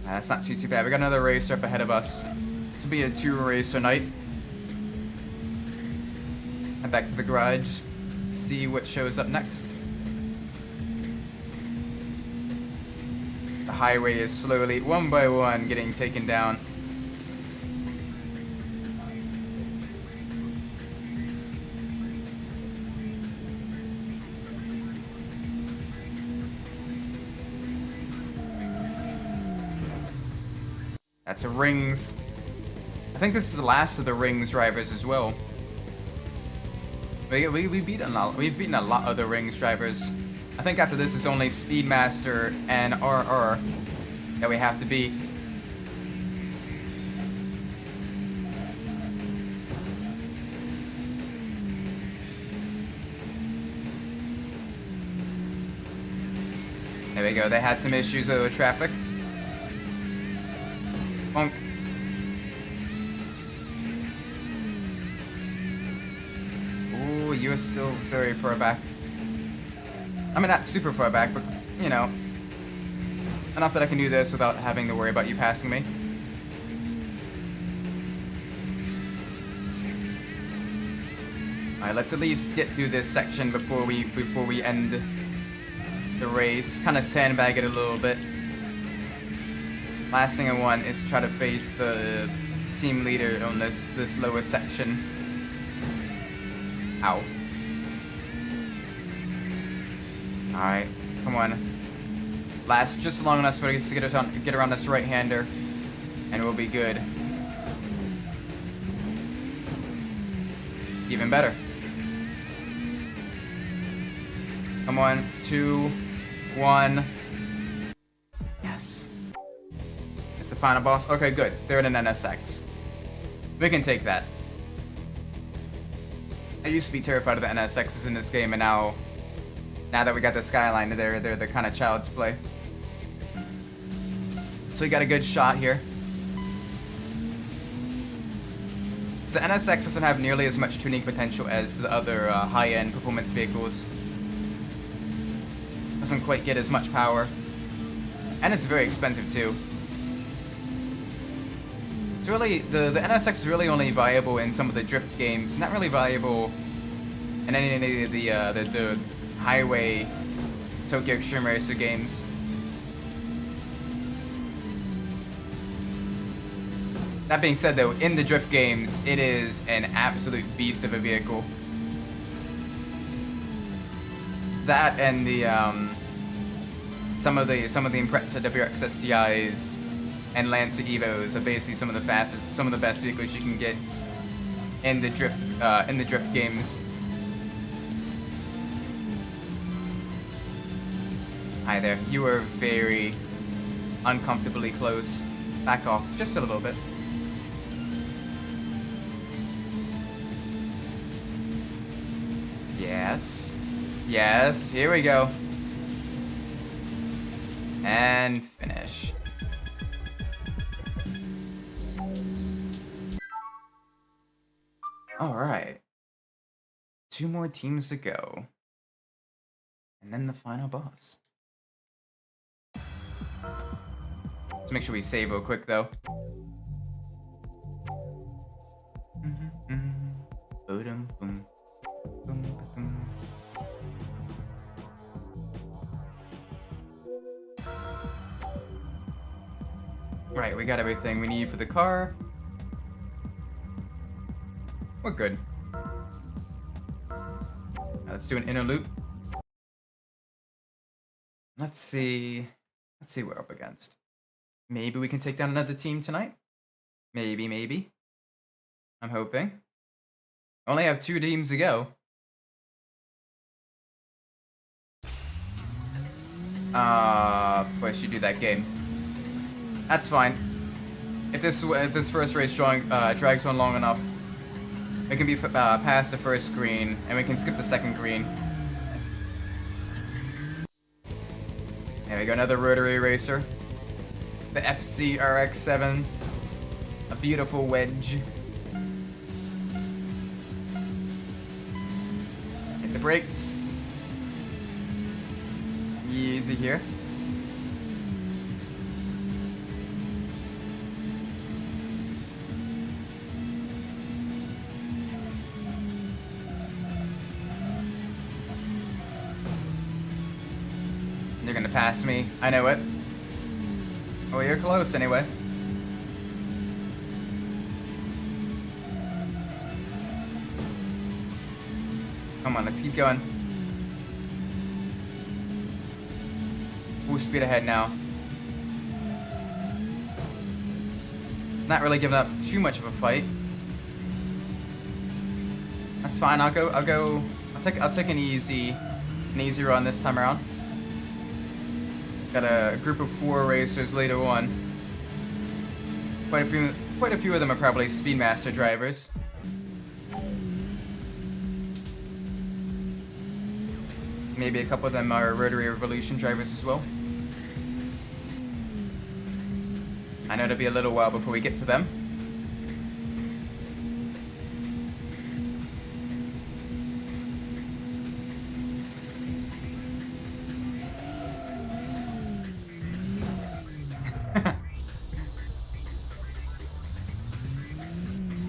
[SPEAKER 1] That's not too bad. We got another racer up ahead of us. This will be a 2-racer night. Head back to the garage. See what shows up next. The highway is slowly, one by one, getting taken down. That's a Rings. I think this is the last of the Rings drivers as well. We've beaten a lot of the Rings drivers. I think after this it's only Speedmaster and RR that we have to beat. There we go. They had some issues with the traffic. Bonk. Ooh, you're still very far back. I mean, not super far back, but, you know, enough that I can do this without having to worry about you passing me. Alright, let's at least get through this section before we end the race. Kind of sandbag it a little bit. Last thing I want is to try to face the team leader on this lower section. Ow. Alright, come on. Last just long enough for us to get around this right-hander, and we'll be good. Even better. Come on, 2, 1. Yes. It's the final boss. Okay, good. They're in an NSX. We can take that. I used to be terrified of the NSXs in this game, and now that we got the Skyline, they're the kind of child's play. So we got a good shot here. So the NSX doesn't have nearly as much tuning potential as the other high-end performance vehicles. Doesn't quite get as much power. And it's very expensive too. It's really, the NSX is really only viable in some of the drift games, not really viable and any of the highway Tokyo Extreme Racer games. That being said, though, in the drift games, it is an absolute beast of a vehicle. That and the some of the Impreza WRX STIs and Lancer Evos are basically some of the best vehicles you can get in the drift games. Hi there. You are very uncomfortably close. Back off just a little bit. Yes. Yes. Here we go. And finish. All right. 2 more teams to go. And then the final boss. Let's make sure we save real quick, though. Boom, boom, boom, boom. Right, we got everything we need for the car. We're good. Now let's do an inner loop. Let's see what we're up against. Maybe we can take down another team tonight. Maybe. I'm hoping. Only have 2 teams to go. Of course you do that game. That's fine. If this first race drags on long enough, we can be past the first green, and we can skip the second green. There we go, another rotary racer. The FC RX-7. A beautiful wedge. Hit the brakes. Easy here. You're gonna pass me. I know it. Oh, you're close anyway. Come on, let's keep going. Full speed ahead now. Not really giving up too much of a fight. That's fine. I'll take an easy run this time around. Got a group of 4 racers later on. Quite a few of them are probably Speedmaster drivers. Maybe a couple of them are Rotary Revolution drivers as well. I know it'll be a little while before we get to them.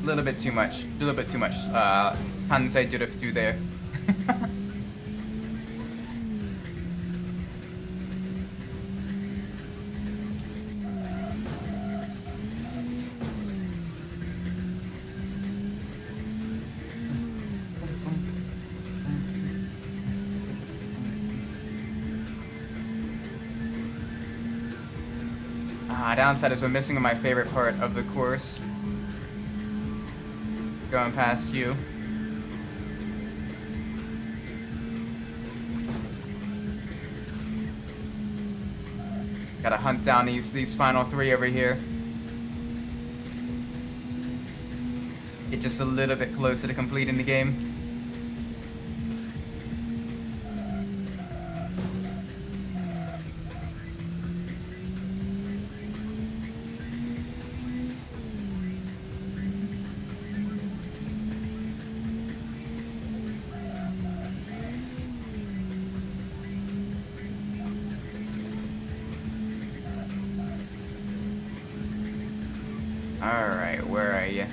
[SPEAKER 1] A little bit too much. Hansei did do there. Downside is we're missing my favorite part of the course. Going past you. Gotta hunt down these final 3 over here. Get just a little bit closer to completing the game. Alright, where are you?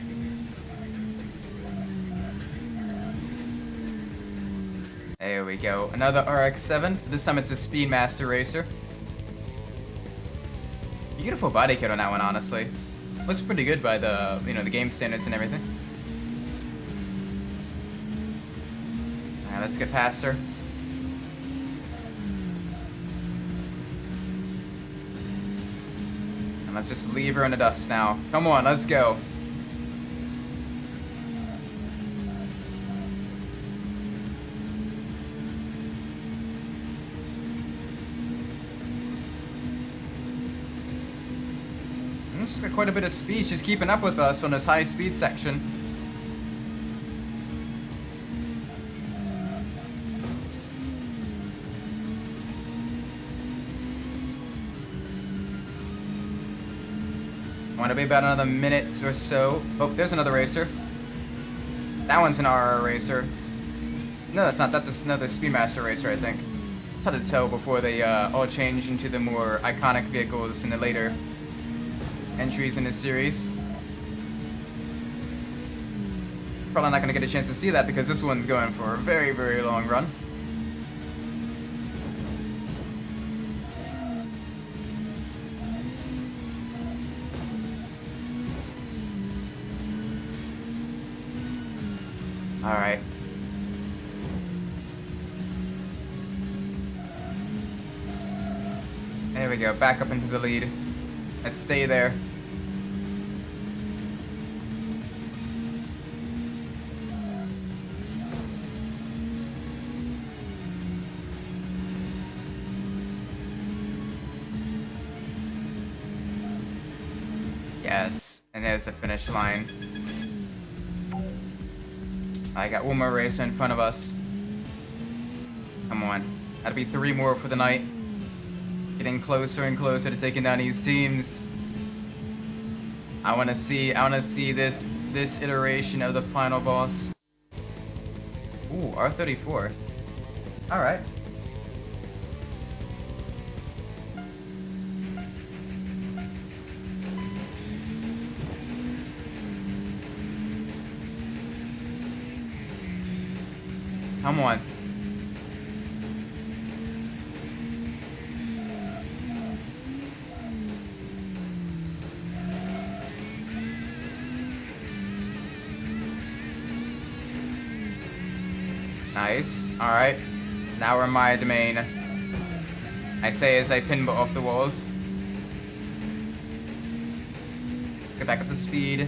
[SPEAKER 1] There we go. Another RX-7. This time it's a Speedmaster racer. Beautiful body kit on that one, honestly. Looks pretty good by the, you know, the game standards and everything. Alright, let's get past her. And let's just leave her in the dust now. Come on, let's go. She's got quite a bit of speed. She's keeping up with us on this high speed section. Want to be about another minute or so. Oh, there's another racer. That one's an RR racer. No, that's not. That's another Speedmaster racer, I think. It's hard to tell before they all change into the more iconic vehicles in the later entries in this series. Probably not going to get a chance to see that because this one's going for a very, very long run. Alright. There we go, back up into the lead. Let's stay there. Yes, and there's the finish line. I got one more racer in front of us. Come on. That'll be 3 more for the night. Getting closer and closer to taking down these teams. I wanna see this iteration of the final boss. Ooh, R34. Alright. Come on. Nice. Alright. Now we're in my domain. I say as I pinball off the walls. Let's get back up to speed.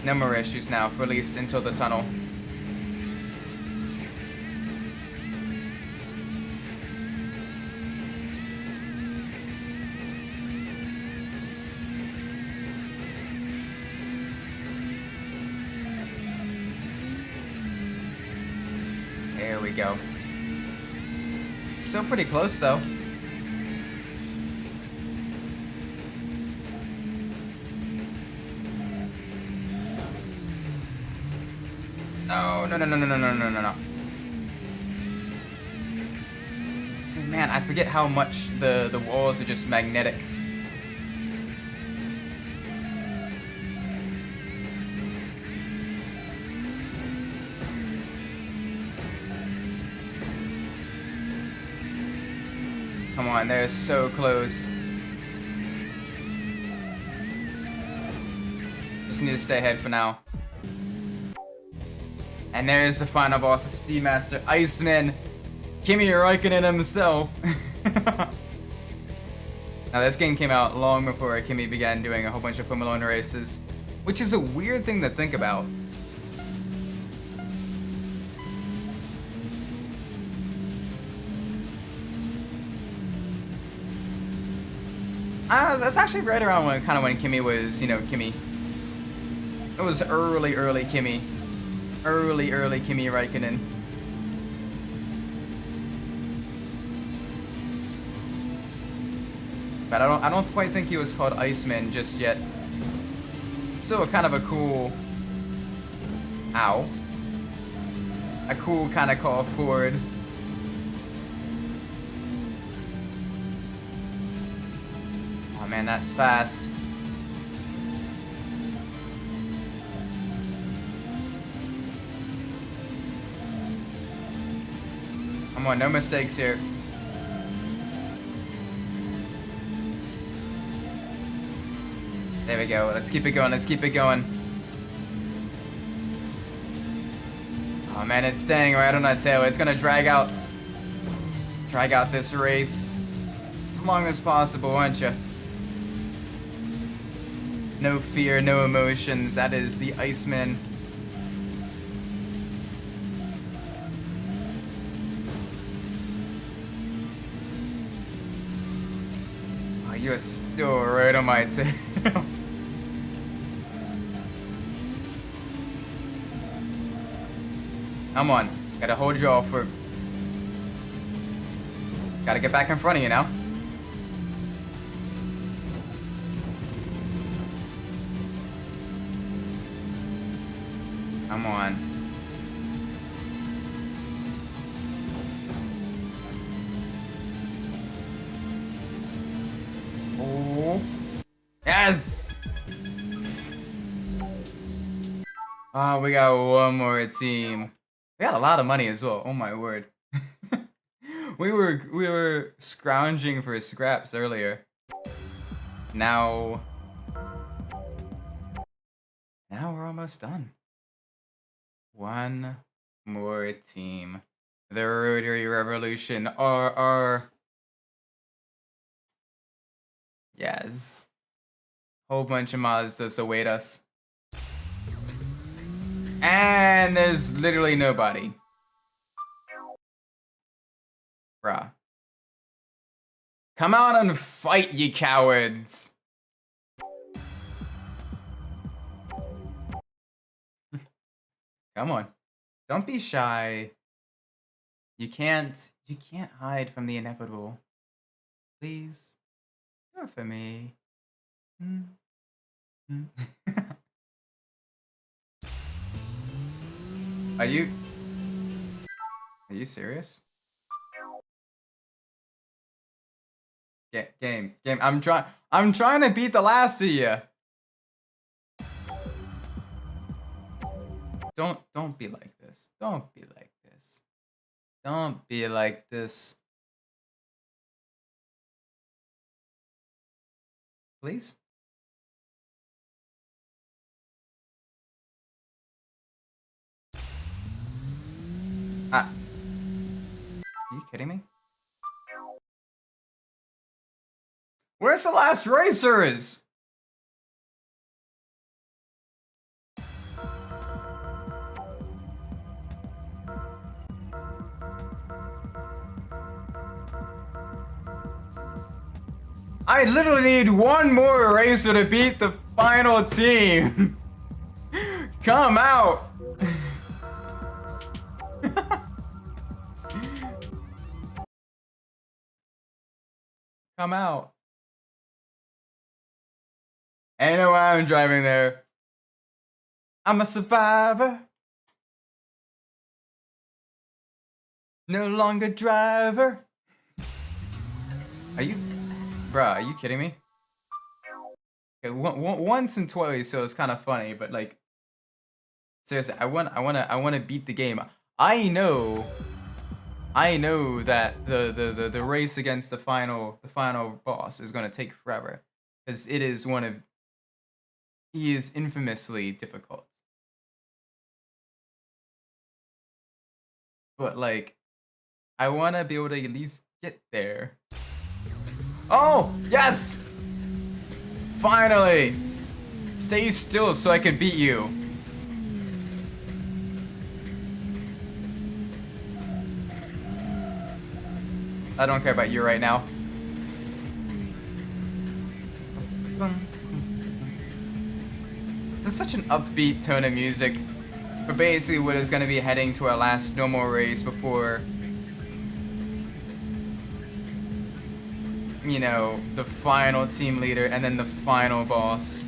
[SPEAKER 1] No more issues now, for at least until the tunnel. There we go. Still pretty close though. No. Man, I forget how much the walls are just magnetic. Come on, they're so close. Just need to stay ahead for now. And there's the final boss of Speedmaster, Iceman, Kimi Räikkönen himself. Now this game came out long before Kimi began doing a whole bunch of Formula 1 races, which is a weird thing to think about. That's actually right around when Kimi was, you know, Kimi. It was early Kimi. Early Kimi Räikkönen. But I don't quite think he was called Iceman just yet. Still kind of a cool... Ow. A cool kind of call forward. Oh man, that's fast. Come on, no mistakes here. There we go. Let's keep it going. Let's keep it going. Oh man, it's staying right on our tail. It's gonna drag out this race as long as possible, aren't you? No fear, no emotions. That is the Iceman. Oh, you're still right on my tail. Come on, gotta hold you off for. Gotta get back in front of you now. Come on. Oh. Yes! Oh, we got one more team. We got a lot of money as well. Oh my word. we were scrounging for scraps earlier. Now we're almost done. One more team. The Rotary Revolution are yes. Whole bunch of Mazdas await us. And there's literally nobody. Bruh. Come out and fight, you cowards. Come on. Don't be shy. You can't hide from the inevitable. Please. Do it for me. Are you serious? Game. I'm trying to beat the last of you. Don't be like this. Don't be like this. Don't be like this. Please? Are you kidding me? Where's the last racers? I literally need one more racer to beat the final team. Come out. Come out. Ain't no way I'm driving there. I'm a survivor. No longer driver. Are you, bruh, are you kidding me? Okay, once and twice, so it's kind of funny, but like, seriously, I wanna beat the game. I know that the race against the final boss is gonna take forever, because it is he is infamously difficult. But like, I wanna be able to at least get there. Oh yes! Finally! Stay still so I can beat you. I don't care about you right now. This is such an upbeat tone of music for basically what is going to be heading to our last normal race before, you know, the final team leader and then the final boss.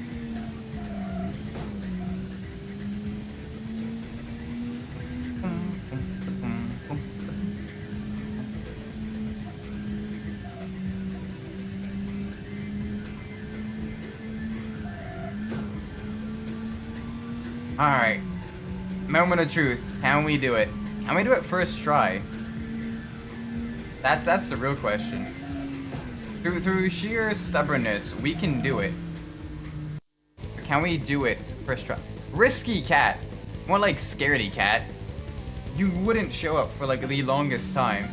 [SPEAKER 1] Alright. Moment of truth. Can we do it? Can we do it first try? That's the real question. Through sheer stubbornness, we can do it. But can we do it first try? Risky cat. More like scaredy cat. You wouldn't show up for like the longest time.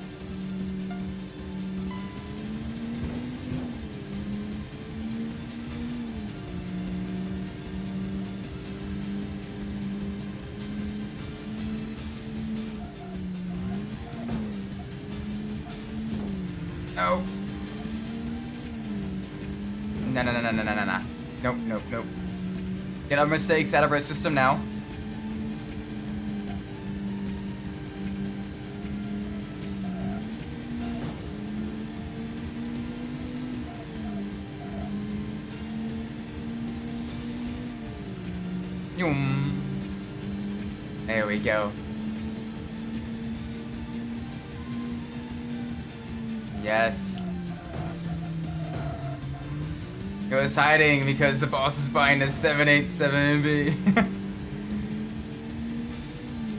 [SPEAKER 1] No. No. Nope. Get our mistakes out of our system now. There we go. Yes. It was hiding because the boss is buying a 787MB.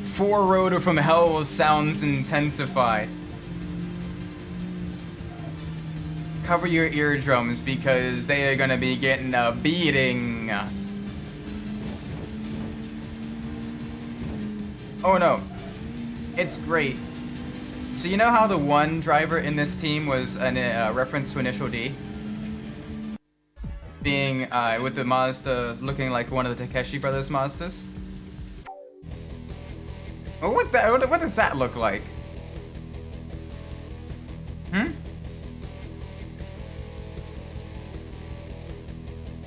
[SPEAKER 1] 4-rotor from hell sounds intensify. Cover your eardrums because they are gonna be getting a beating. Oh no. It's great. So you know how the one driver in this team was a reference to Initial D? Being with the Mazda looking like one of the Takeshi brothers Mazdas? Oh, what does that look like?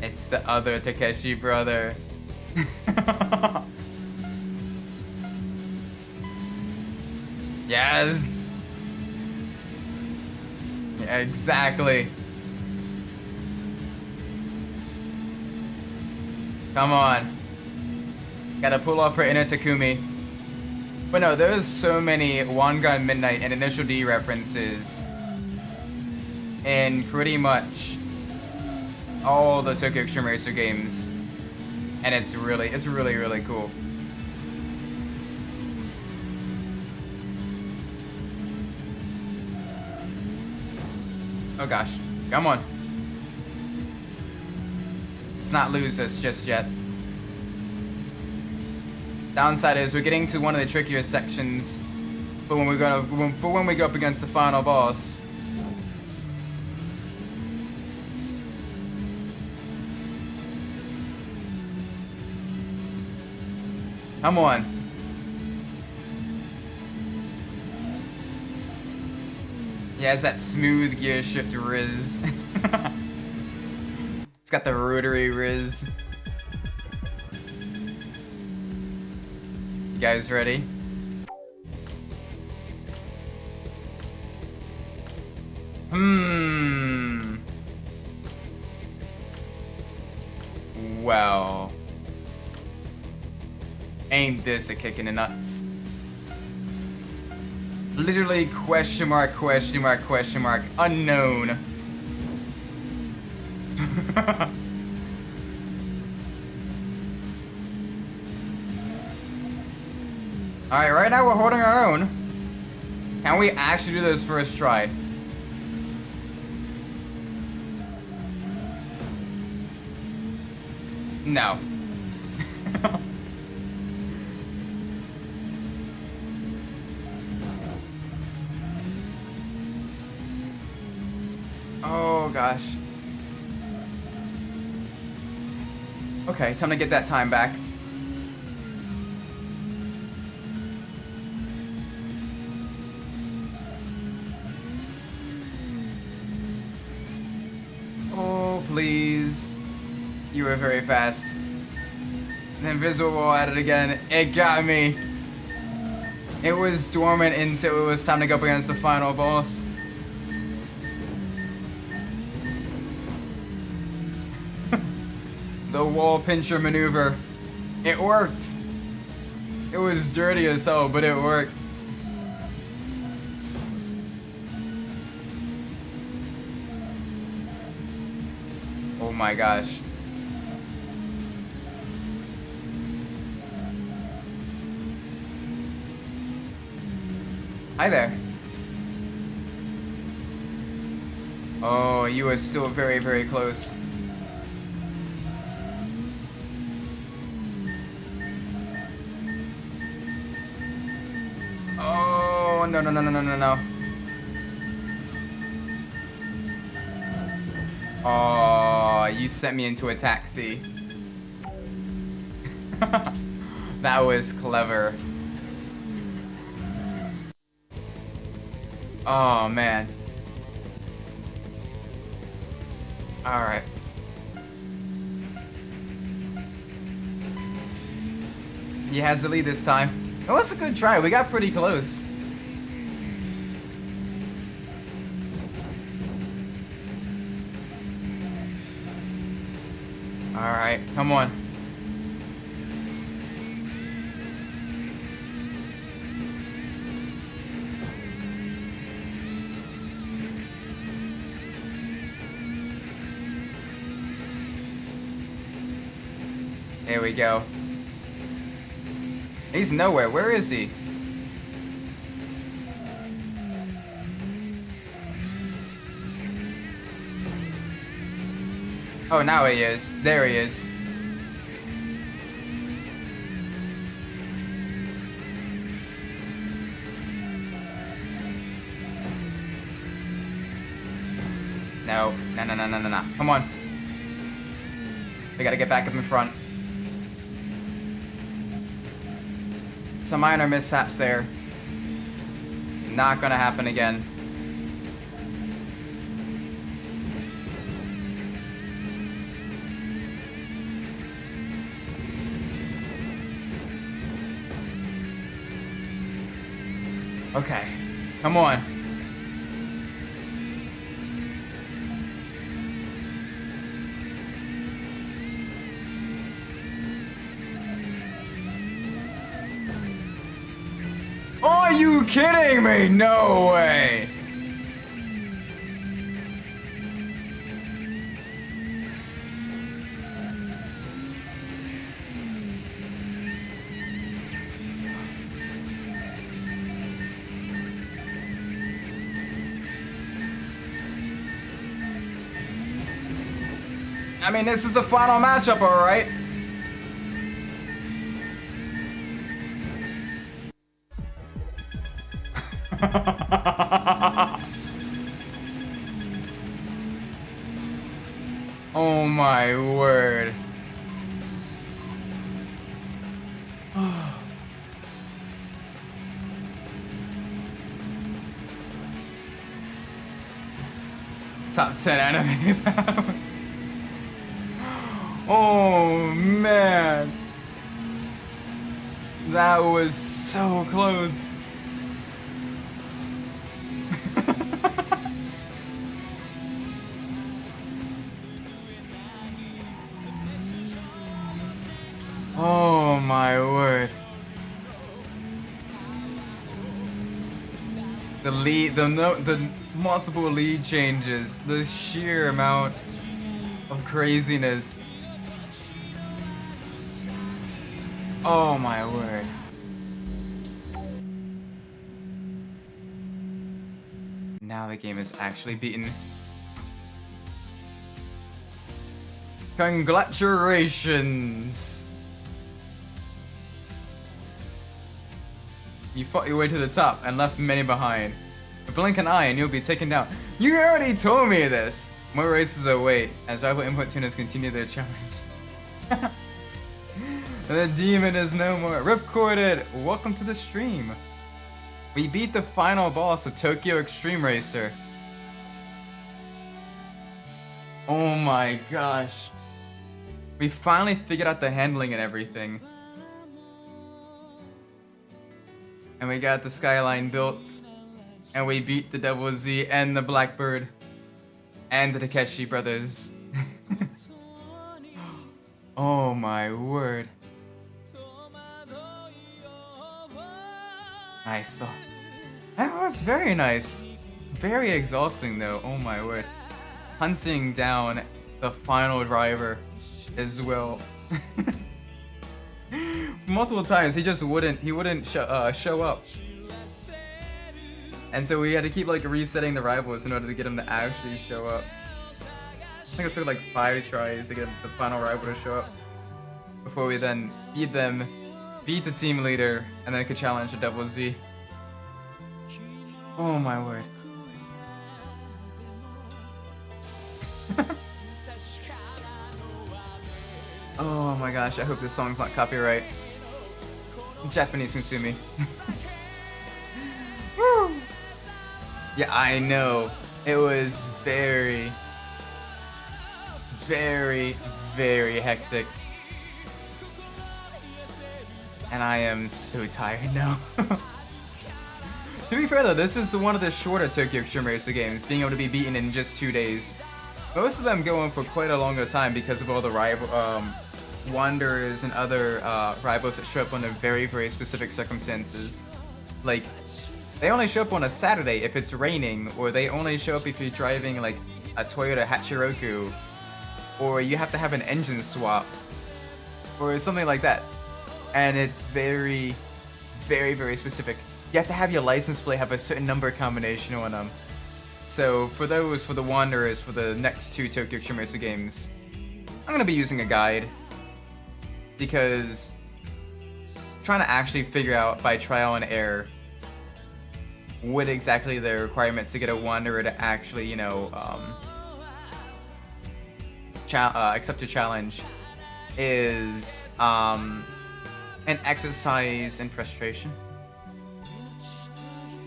[SPEAKER 1] It's the other Takeshi brother. Yes. Yeah, exactly. Come on. Gotta pull off her inner Takumi. But no, there's so many One Gun Midnight and Initial D references in pretty much all the Tokyo Xtreme Racer games. And it's really cool. Oh gosh, come on. Let's not lose this just yet. Downside is we're getting to one of the trickier sections, but when we go up against the final boss. Come on. Yeah, it's that smooth gear shift riz. It's got the rotary riz. You guys ready? Well. Ain't this a kick in the nuts? Literally question mark, unknown. Alright, right now we're holding our own. Can we actually do this first try? No. Oh gosh. Okay, time to get that time back. Oh, please. You were very fast. The invisible wall at it again. It got me. It was dormant until it was time to go up against the final boss. The wall pincher maneuver. It worked. It was dirty as hell, but it worked. Oh my gosh. Hi there. Oh, you are still very, very close. Oh, no, no, no, no, no, no, no. Oh, you sent me into a taxi. That was clever. Oh, man. Alright. He has the lead this time. It was a good try. We got pretty close. Alright, come on. There we go. He's nowhere. Where is he? Oh, now he is. There he is. No. No, no, no, no, no, no. Come on. We gotta get back up in front. Some minor mishaps there. Not gonna happen again. Okay, come on. Are you kidding me? No way. I mean, this is a final matchup, all right? Oh my word. Top 10 anime battles. Oh man. That was so close. Oh my word. The multiple lead changes, the sheer amount of craziness. Oh my word. Now the game is actually beaten. Congratulations! You fought your way to the top and left many behind. Blink an eye and you'll be taken down. You already told me this! More races await as rival input tuners continue their challenge. The demon is no more. Ripcorded, welcome to the stream. We beat the final boss of Tokyo Xtreme Racer. Oh my gosh. We finally figured out the handling and everything. And we got the Skyline built. And we beat the Double Z and the Blackbird. And the Takeshi brothers. Oh my word. Nice though. That was very nice. Very exhausting though, oh my word. Hunting down the final driver as well. Multiple times he just wouldn't show up. And so we had to keep like resetting the rivals in order to get them to actually show up. I think it took like 5 tries to get the final rival to show up before we then beat them, beat the team leader, and then could challenge a double Z. Oh my word. Oh my gosh, I hope this song's not copyright. Japanese can sue me. Woo! Yeah, I know. It was very, very, very hectic. And I am so tired now. To be fair though, this is one of the shorter Tokyo Xtreme Racer games, being able to be beaten in just 2 days. Most of them go on for quite a longer time because of all the rival wanderers and other rivals that show up under very, very specific circumstances. Like, they only show up on a Saturday if it's raining, or they only show up if you're driving like a Toyota Hachiroku, or you have to have an engine swap, or something like that. And it's very, very, very specific. You have to have your license plate have a certain number combination on them. So for those, for the wanderers, for the next 2 Tokyo Xtreme Racer games, I'm gonna be using a guide, because trying to actually figure out by trial and error what exactly the requirements to get a wanderer to actually, you know, accept a challenge is an exercise in frustration.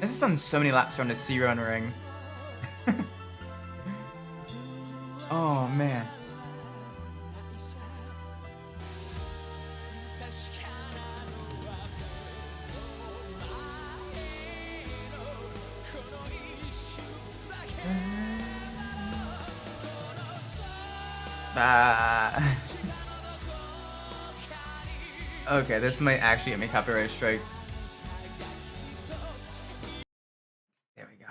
[SPEAKER 1] This has done so many laps around the C-Run ring. Oh man. Okay, this might actually get me copyright strike. There we go.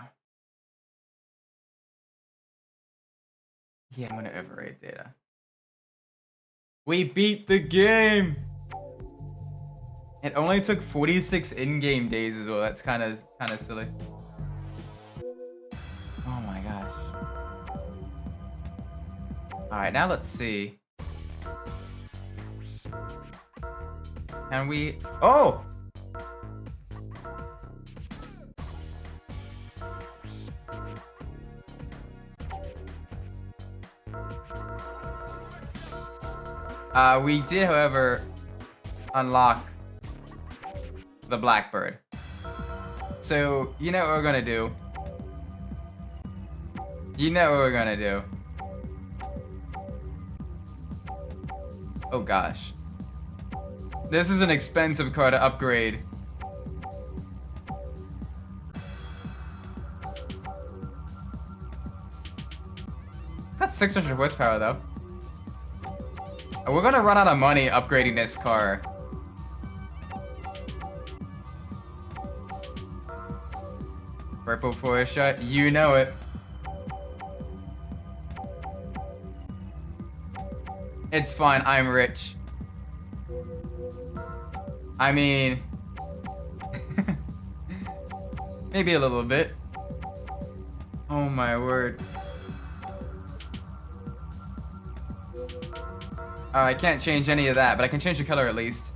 [SPEAKER 1] Yeah, I'm gonna overwrite data. We beat the game! It only took 46 in-game days as well. That's kind of silly. Oh my gosh. Alright, now let's see. Can we... Oh! We did, however, unlock the Blackbird. So, you know what we're gonna do. You know what we're gonna do. Oh gosh. This is an expensive car to upgrade. That's 600 horsepower though. We're gonna run out of money upgrading this car. Purple Porsche, you know it. It's fine, I'm rich. I mean... maybe a little bit. Oh my word. I can't change any of that, but I can change the color at least.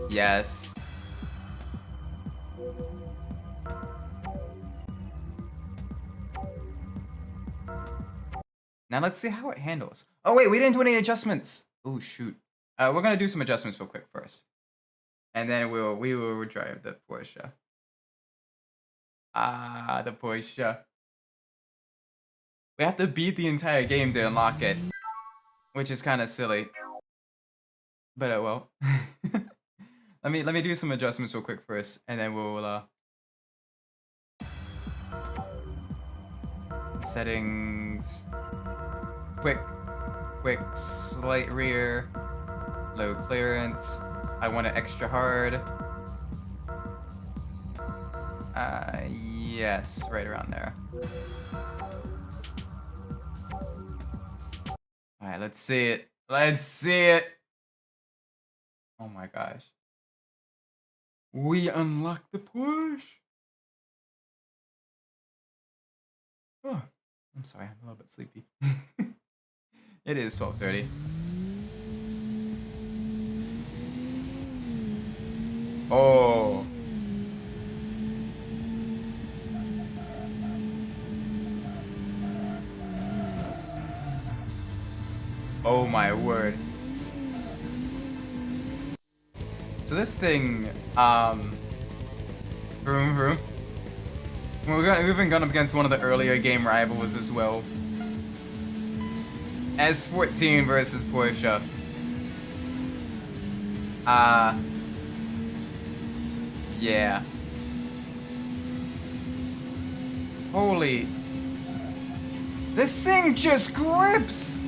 [SPEAKER 1] Yes. Now let's see how it handles. Oh wait, we didn't do any adjustments. Oh shoot. We're gonna do some adjustments real quick first, and then we will drive the Porsche. Ah, the Porsche. We have to beat the entire game to unlock it, which is kind of silly. But oh well. let me do some adjustments real quick first, and then we'll settings. Quick, slight rear, low clearance. I want it extra hard. Yes, right around there. Alright, let's see it. Let's see it. Oh my gosh. We unlocked the push. Oh, I'm sorry, I'm a little bit sleepy. It is 12:30. Oh. Oh my word. So this thing, vroom vroom. We've been going up against one of the earlier game rivals as well. S14 versus Porsche. Yeah. Holy. This thing just grips!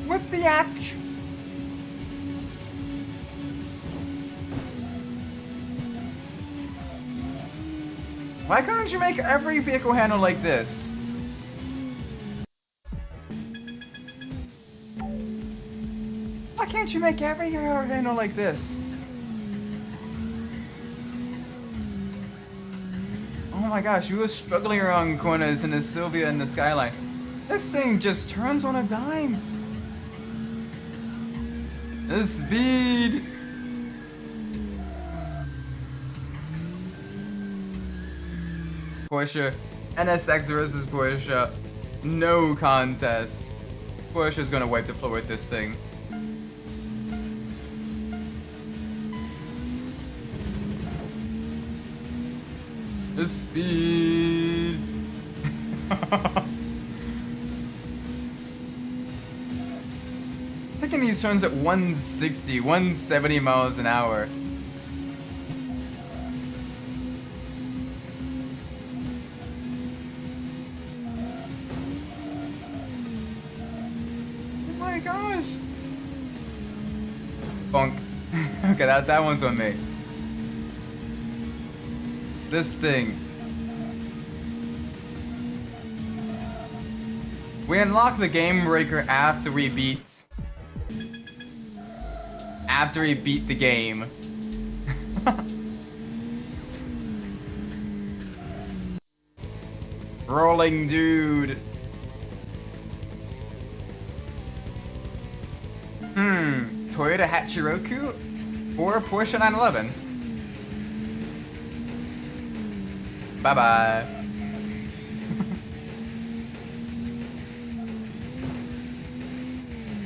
[SPEAKER 1] With the action. Why couldn't you make every vehicle handle like this? Why can't you make every car handle like this? Oh my gosh, we were struggling around corners in the Silvia and the Skyline. This thing just turns on a dime. The speed. Porsche, NSX versus Porsche, no contest. Porsche's gonna wipe the floor with this thing. The speed. Taking these turns at 160, 170 miles an hour. Oh my gosh. Bonk. Okay, that one's on me. This thing. We unlock the game breaker after we beat the game. Rolling dude. Toyota Hachiroku or Porsche 911. Bye-bye.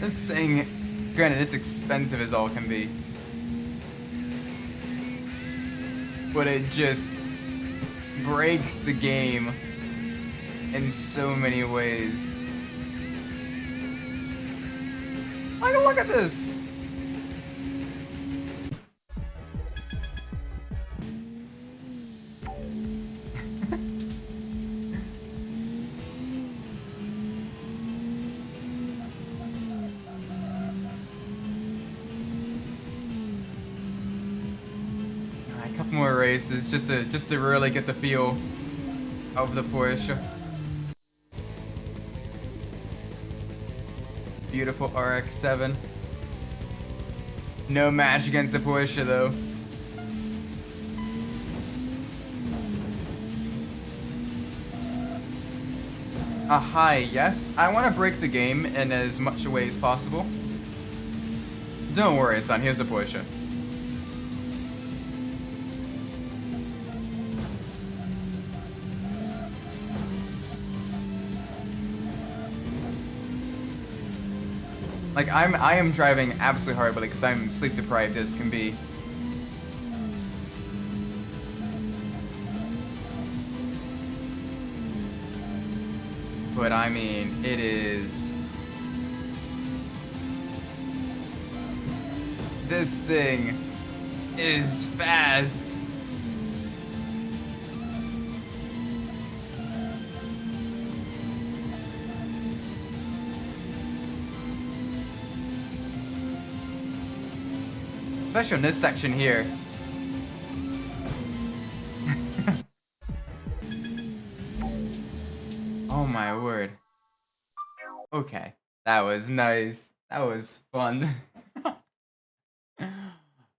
[SPEAKER 1] This thing, granted, it's expensive as all can be. But it just breaks the game in so many ways. Like, look at this! A couple more races just to really get the feel of the Porsche. Beautiful RX-7. No match against the Porsche though. Hi, yes. I want to break the game in as much a way as possible. Don't worry, son. Here's a Porsche. Like, I am driving absolutely horribly because I'm sleep deprived as can be. But I mean, it is... This thing is fast. Especially in this section here. Oh my word. Okay. That was nice. That was fun.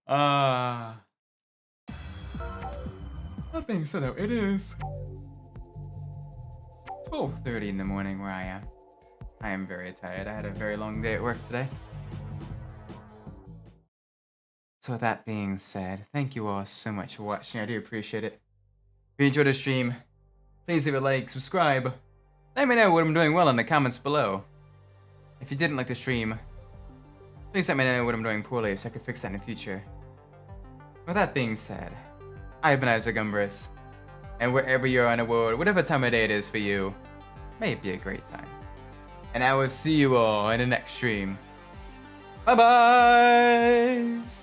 [SPEAKER 1] Ah. That being said, though, it is 12:30 in the morning where I am. I am very tired. I had a very long day at work today. So with that being said, thank you all so much for watching. I do appreciate it. If you enjoyed the stream, please leave a like, subscribe. Let me know what I'm doing well in the comments below. If you didn't like the stream, please let me know what I'm doing poorly so I can fix that in the future. With that being said, I've been Isaac Umbras, and wherever you are in the world, whatever time of day it is for you, may it be a great time. And I will see you all in the next stream. Bye bye!